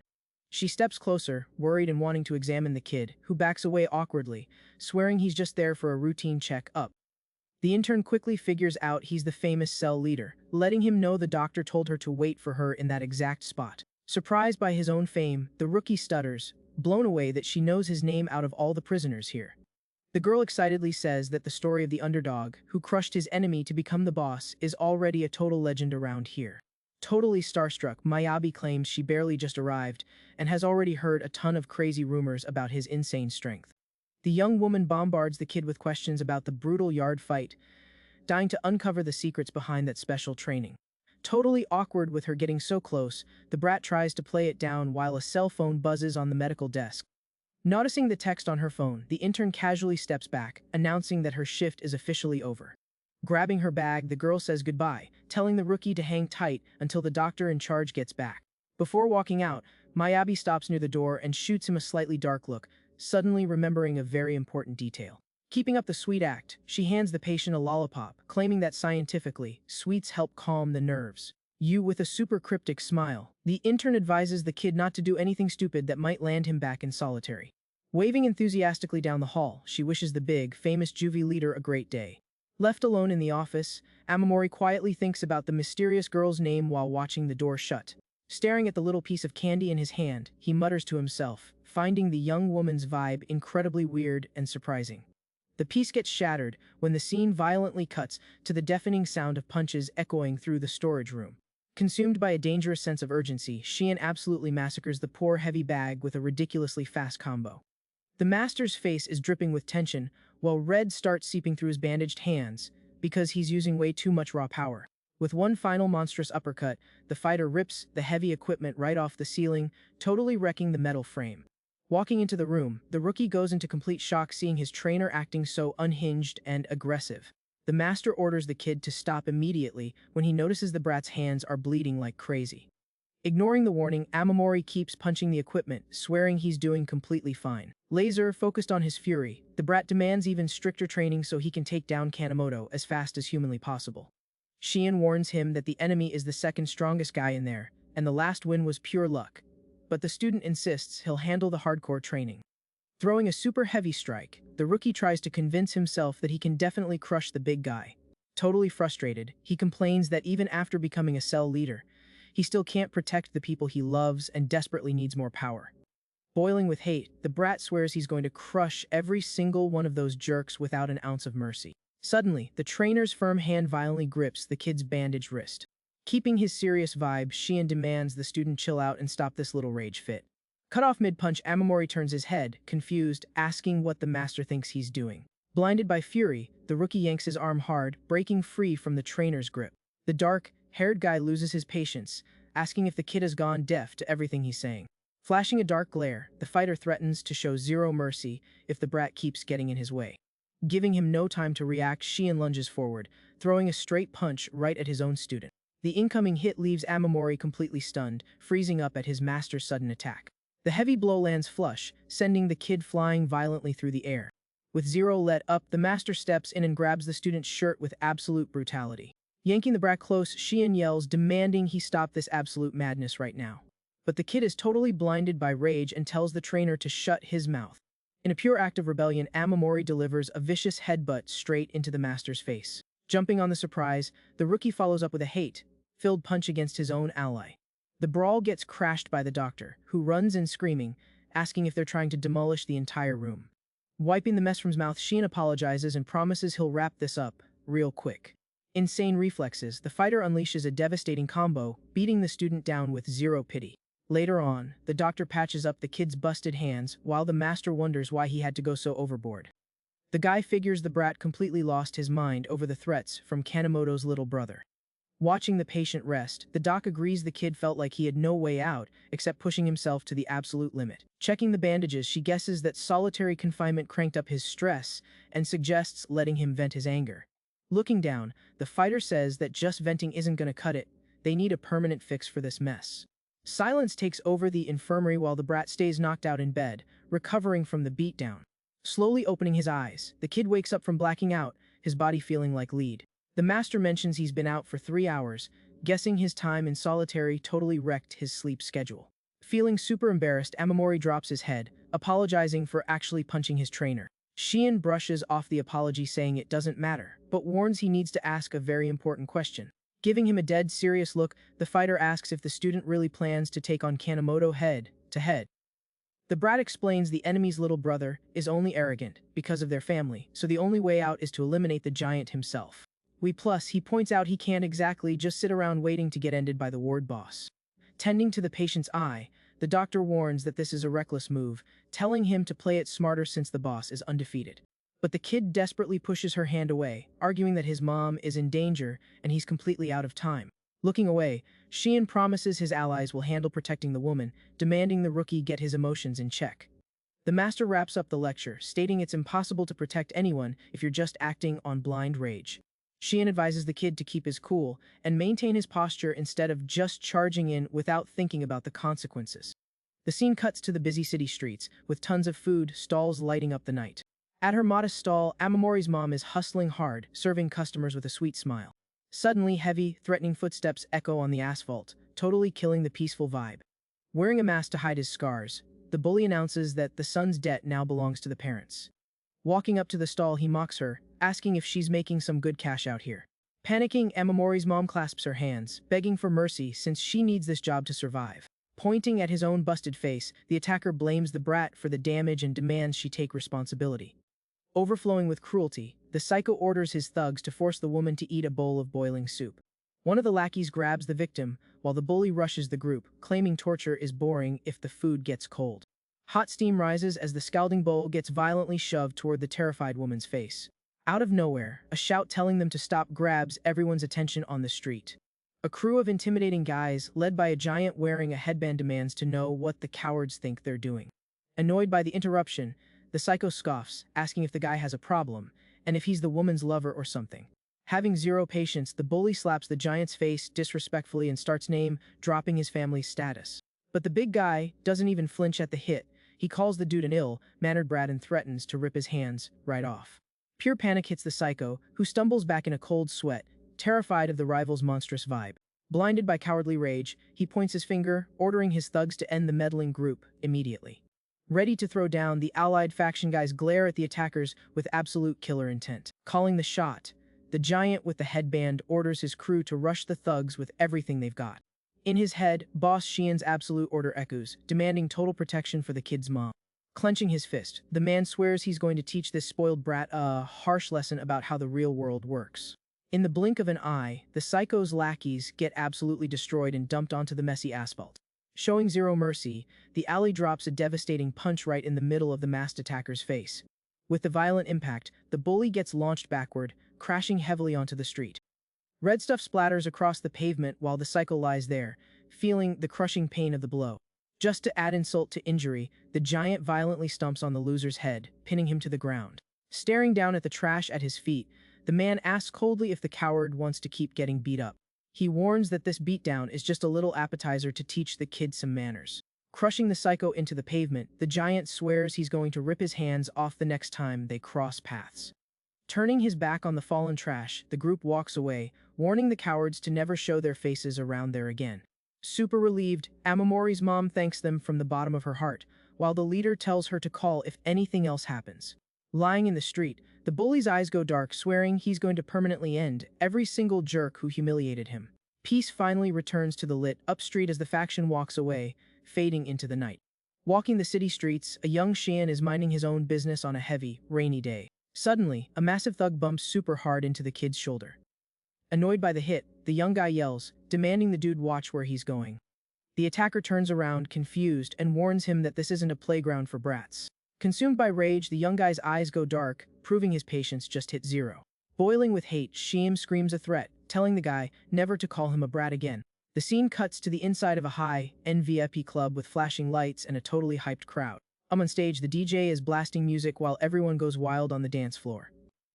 She steps closer, worried and wanting to examine the kid, who backs away awkwardly, swearing he's just there for a routine check-up. The intern quickly figures out he's the famous cell leader, letting him know the doctor told her to wait for her in that exact spot. Surprised by his own fame, the rookie stutters, blown away that she knows his name out of all the prisoners here. The girl excitedly says that the story of the underdog, who crushed his enemy to become the boss, is already a total legend around here. Totally starstruck, Mayabi claims she barely just arrived and has already heard a ton of crazy rumors about his insane strength. The young woman bombards the kid with questions about the brutal yard fight, dying to uncover the secrets behind that special training. Totally awkward with her getting so close, the brat tries to play it down while a cell phone buzzes on the medical desk. Noticing the text on her phone, the intern casually steps back, announcing that her shift is officially over. Grabbing her bag, the girl says goodbye, telling the rookie to hang tight until the doctor in charge gets back. Before walking out, Miyabi stops near the door and shoots him a slightly dark look, suddenly remembering a very important detail. Keeping up the sweet act, she hands the patient a lollipop, claiming that scientifically, sweets help calm the nerves. You with a super cryptic smile. The intern advises the kid not to do anything stupid that might land him back in solitary. Waving enthusiastically down the hall, she wishes the big, famous juvie leader a great day. Left alone in the office, Amamori quietly thinks about the mysterious girl's name while watching the door shut. Staring at the little piece of candy in his hand, he mutters to himself, finding the young woman's vibe incredibly weird and surprising. The piece gets shattered when the scene violently cuts to the deafening sound of punches echoing through the storage room. Consumed by a dangerous sense of urgency, Shion absolutely massacres the poor heavy bag with a ridiculously fast combo. The master's face is dripping with tension, while red starts seeping through his bandaged hands because he's using way too much raw power. With one final monstrous uppercut, the fighter rips the heavy equipment right off the ceiling, totally wrecking the metal frame. Walking into the room, the rookie goes into complete shock seeing his trainer acting so unhinged and aggressive. The master orders the kid to stop immediately when he notices the brat's hands are bleeding like crazy. Ignoring the warning, Amamori keeps punching the equipment, swearing he's doing completely fine. Laser focused on his fury, the brat demands even stricter training so he can take down Kanemoto as fast as humanly possible. Shion warns him that the enemy is the second strongest guy in there, and the last win was pure luck. But the student insists he'll handle the hardcore training. Throwing a super heavy strike, the rookie tries to convince himself that he can definitely crush the big guy. Totally frustrated, he complains that even after becoming a cell leader, he still can't protect the people he loves and desperately needs more power. Boiling with hate, the brat swears he's going to crush every single one of those jerks without an ounce of mercy. Suddenly, the trainer's firm hand violently grips the kid's bandaged wrist. Keeping his serious vibe, Shion demands the student chill out and stop this little rage fit. Cut off mid-punch, Amamori turns his head, confused, asking what the master thinks he's doing. Blinded by fury, the rookie yanks his arm hard, breaking free from the trainer's grip. The dark-haired guy loses his patience, asking if the kid has gone deaf to everything he's saying. Flashing a dark glare, the fighter threatens to show zero mercy if the brat keeps getting in his way. Giving him no time to react, Shion lunges forward, throwing a straight punch right at his own student. The incoming hit leaves Amamori completely stunned, freezing up at his master's sudden attack. The heavy blow lands flush, sending the kid flying violently through the air. With zero let up, the master steps in and grabs the student's shirt with absolute brutality. Yanking the brat close, Shion yells, demanding he stop this absolute madness right now. But the kid is totally blinded by rage and tells the trainer to shut his mouth. In a pure act of rebellion, Amamori delivers a vicious headbutt straight into the master's face. Jumping on the surprise, the rookie follows up with a hate-filled punch against his own ally. The brawl gets crashed by the doctor, who runs in screaming, asking if they're trying to demolish the entire room. Wiping the mess from his mouth, Shion apologizes and promises he'll wrap this up real quick. Insane reflexes, the fighter unleashes a devastating combo, beating the student down with zero pity. Later on, the doctor patches up the kid's busted hands while the master wonders why he had to go so overboard. The guy figures the brat completely lost his mind over the threats from Kanemoto's little brother. Watching the patient rest, the doc agrees the kid felt like he had no way out except pushing himself to the absolute limit. Checking the bandages, she guesses that solitary confinement cranked up his stress and suggests letting him vent his anger. Looking down, the fighter says that just venting isn't going to cut it, they need a permanent fix for this mess. Silence takes over the infirmary while the brat stays knocked out in bed, recovering from the beatdown. Slowly opening his eyes, the kid wakes up from blacking out, his body feeling like lead. The master mentions he's been out for 3 hours, guessing his time in solitary totally wrecked his sleep schedule. Feeling super embarrassed, Amamori drops his head, apologizing for actually punching his trainer. Shion brushes off the apology saying it doesn't matter, but warns he needs to ask a very important question. Giving him a dead serious look, the fighter asks if the student really plans to take on Kanemoto head to head. The brat explains the enemy's little brother is only arrogant because of their family, so the only way out is to eliminate the giant himself. He points out he can't exactly just sit around waiting to get ended by the ward boss. Tending to the patient's eye, the doctor warns that this is a reckless move, telling him to play it smarter since the boss is undefeated. But the kid desperately pushes her hand away, arguing that his mom is in danger and he's completely out of time. Looking away, Sheehan promises his allies will handle protecting the woman, demanding the rookie get his emotions in check. The master wraps up the lecture, stating it's impossible to protect anyone if you're just acting on blind rage. Sheehan advises the kid to keep his cool and maintain his posture instead of just charging in without thinking about the consequences. The scene cuts to the busy city streets, with tons of food stalls lighting up the night. At her modest stall, Amamori's mom is hustling hard, serving customers with a sweet smile. Suddenly, heavy, threatening footsteps echo on the asphalt, totally killing the peaceful vibe. Wearing a mask to hide his scars, the bully announces that the son's debt now belongs to the parents. Walking up to the stall, he mocks her, asking if she's making some good cash out here. Panicking, Amamori's mom clasps her hands, begging for mercy since she needs this job to survive. Pointing at his own busted face, the attacker blames the brat for the damage and demands she take responsibility. Overflowing with cruelty, the psycho orders his thugs to force the woman to eat a bowl of boiling soup. One of the lackeys grabs the victim, while the bully rushes the group, claiming torture is boring if the food gets cold. Hot steam rises as the scalding bowl gets violently shoved toward the terrified woman's face. Out of nowhere, a shout telling them to stop grabs everyone's attention on the street. A crew of intimidating guys, led by a giant wearing a headband, demands to know what the cowards think they're doing. Annoyed by the interruption, the psycho scoffs, asking if the guy has a problem, and if he's the woman's lover or something. Having zero patience, the bully slaps the giant's face disrespectfully and starts dropping his family's status. But the big guy doesn't even flinch at the hit. He calls the dude an ill-mannered brat and threatens to rip his hands right off. Pure panic hits the psycho, who stumbles back in a cold sweat, terrified of the rival's monstrous vibe. Blinded by cowardly rage, he points his finger, ordering his thugs to end the meddling group immediately. Ready to throw down, the allied faction guys glare at the attackers with absolute killer intent. Calling the shot, the giant with the headband orders his crew to rush the thugs with everything they've got. In his head, Boss Sheehan's absolute order echoes, demanding total protection for the kid's mom. Clenching his fist, the man swears he's going to teach this spoiled brat a harsh lesson about how the real world works. In the blink of an eye, the psycho's lackeys get absolutely destroyed and dumped onto the messy asphalt. Showing zero mercy, the alley drops a devastating punch right in the middle of the masked attacker's face. With the violent impact, the bully gets launched backward, crashing heavily onto the street. Red stuff splatters across the pavement while the psycho lies there, feeling the crushing pain of the blow. Just to add insult to injury, the giant violently stomps on the loser's head, pinning him to the ground. Staring down at the trash at his feet, the man asks coldly if the coward wants to keep getting beat up. He warns that this beatdown is just a little appetizer to teach the kid some manners. Crushing the psycho into the pavement, the giant swears he's going to rip his hands off the next time they cross paths. Turning his back on the fallen trash, the group walks away, warning the cowards to never show their faces around there again. Super relieved, Amamori's mom thanks them from the bottom of her heart, while the leader tells her to call if anything else happens. Lying in the street, the bully's eyes go dark, swearing he's going to permanently end every single jerk who humiliated him. Peace finally returns to the lit-up street as the faction walks away, fading into the night. Walking the city streets, a young Sheehan is minding his own business on a heavy, rainy day. Suddenly, a massive thug bumps super hard into the kid's shoulder. Annoyed by the hit, the young guy yells, demanding the dude watch where he's going. The attacker turns around, confused, and warns him that this isn't a playground for brats. Consumed by rage, the young guy's eyes go dark, proving his patience just hit zero. Boiling with hate, Sheehan screams a threat, telling the guy never to call him a brat again. The scene cuts to the inside of a high-end VIP club with flashing lights and a totally hyped crowd. On stage, the DJ is blasting music while everyone goes wild on the dance floor.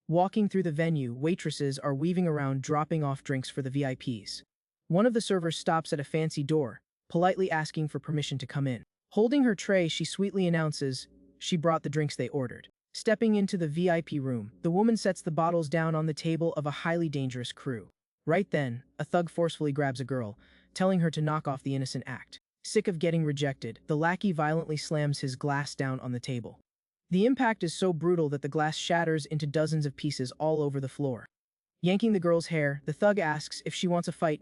Walking through the venue, waitresses are weaving around, dropping off drinks for the VIPs. One of the servers stops at a fancy door, politely asking for permission to come in. Holding her tray, she sweetly announces she brought the drinks they ordered. Stepping into the VIP room, the woman sets the bottles down on the table of a highly dangerous crew. Right then, a thug forcefully grabs a girl, telling her to knock off the innocent act. Sick of getting rejected, the lackey violently slams his glass down on the table. The impact is so brutal that the glass shatters into dozens of pieces all over the floor. Yanking the girl's hair, the thug asks if she wants a fight,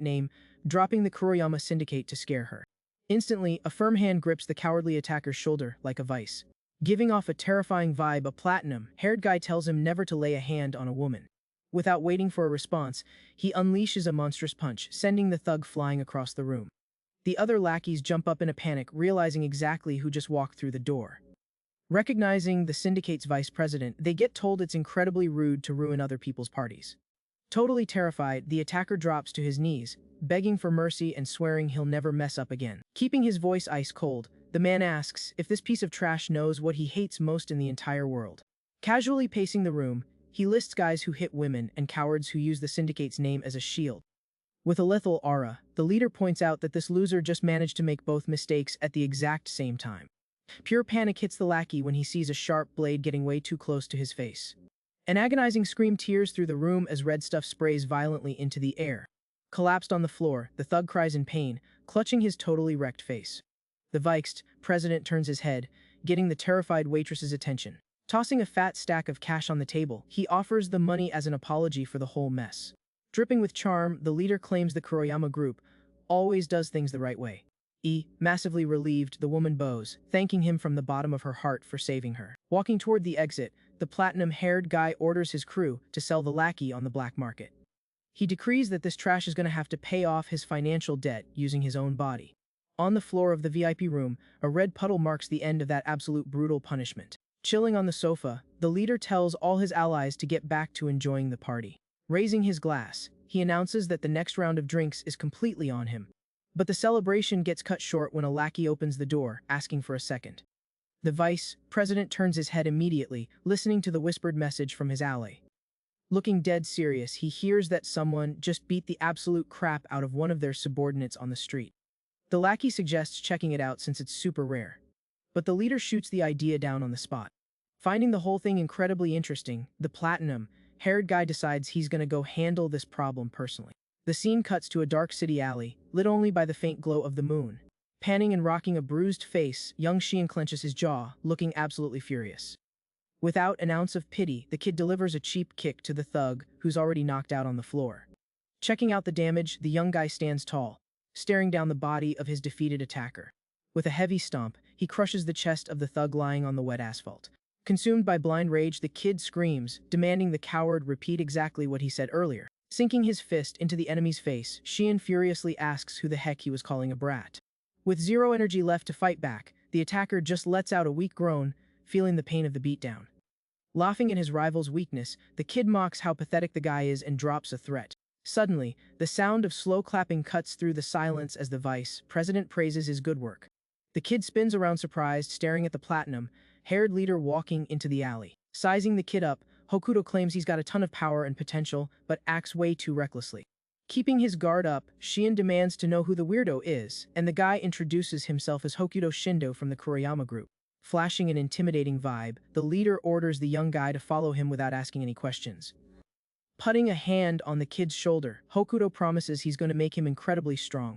dropping the Kuroyama syndicate to scare her. Instantly, a firm hand grips the cowardly attacker's shoulder like a vice. Giving off a terrifying vibe, a platinum-haired guy tells him never to lay a hand on a woman. Without waiting for a response, he unleashes a monstrous punch, sending the thug flying across the room. The other lackeys jump up in a panic, realizing exactly who just walked through the door. Recognizing the syndicate's vice president, they get told it's incredibly rude to ruin other people's parties. Totally terrified, the attacker drops to his knees, begging for mercy and swearing he'll never mess up again. Keeping his voice ice cold, the man asks if this piece of trash knows what he hates most in the entire world. Casually pacing the room, he lists guys who hit women and cowards who use the syndicate's name as a shield. With a lethal aura, the leader points out that this loser just managed to make both mistakes at the exact same time. Pure panic hits the lackey when he sees a sharp blade getting way too close to his face. An agonizing scream tears through the room as red stuff sprays violently into the air. Collapsed on the floor, the thug cries in pain, clutching his totally wrecked face. The vice president turns his head, getting the terrified waitress's attention. Tossing a fat stack of cash on the table, he offers the money as an apology for the whole mess. Dripping with charm, the leader claims the Kuroyama group always does things the right way. Massively relieved, the woman bows, thanking him from the bottom of her heart for saving her. Walking toward the exit, the platinum-haired guy orders his crew to sell the lackey on the black market. He decrees that this trash is going to have to pay off his financial debt using his own body. On the floor of the VIP room, a red puddle marks the end of that absolute brutal punishment. Chilling on the sofa, the leader tells all his allies to get back to enjoying the party. Raising his glass, he announces that the next round of drinks is completely on him. But the celebration gets cut short when a lackey opens the door, asking for a second. The vice president turns his head immediately, listening to the whispered message from his ally. Looking dead serious, he hears that someone just beat the absolute crap out of one of their subordinates on the street. The lackey suggests checking it out since it's super rare. But the leader shoots the idea down on the spot. Finding the whole thing incredibly interesting, the platinum-haired guy decides he's gonna go handle this problem personally. The scene cuts to a dark city alley, lit only by the faint glow of the moon. Panning and rocking a bruised face, young Xian clenches his jaw, looking absolutely furious. Without an ounce of pity, the kid delivers a cheap kick to the thug, who's already knocked out on the floor. Checking out the damage, the young guy stands tall, staring down the body of his defeated attacker. With a heavy stomp, he crushes the chest of the thug lying on the wet asphalt. Consumed by blind rage, the kid screams, demanding the coward repeat exactly what he said earlier. Sinking his fist into the enemy's face, Xian furiously asks who the heck he was calling a brat. With zero energy left to fight back, the attacker just lets out a weak groan, feeling the pain of the beatdown. Laughing at his rival's weakness, the kid mocks how pathetic the guy is and drops a threat. Suddenly, the sound of slow clapping cuts through the silence as the vice president praises his good work. The kid spins around surprised, staring at the platinum-haired leader walking into the alley. Sizing the kid up, Hokuto claims he's got a ton of power and potential, but acts way too recklessly. Keeping his guard up, Xian demands to know who the weirdo is, and the guy introduces himself as Hokuto Shindo from the Kuroyama group. Flashing an intimidating vibe, the leader orders the young guy to follow him without asking any questions. Putting a hand on the kid's shoulder, Hokuto promises he's going to make him incredibly strong.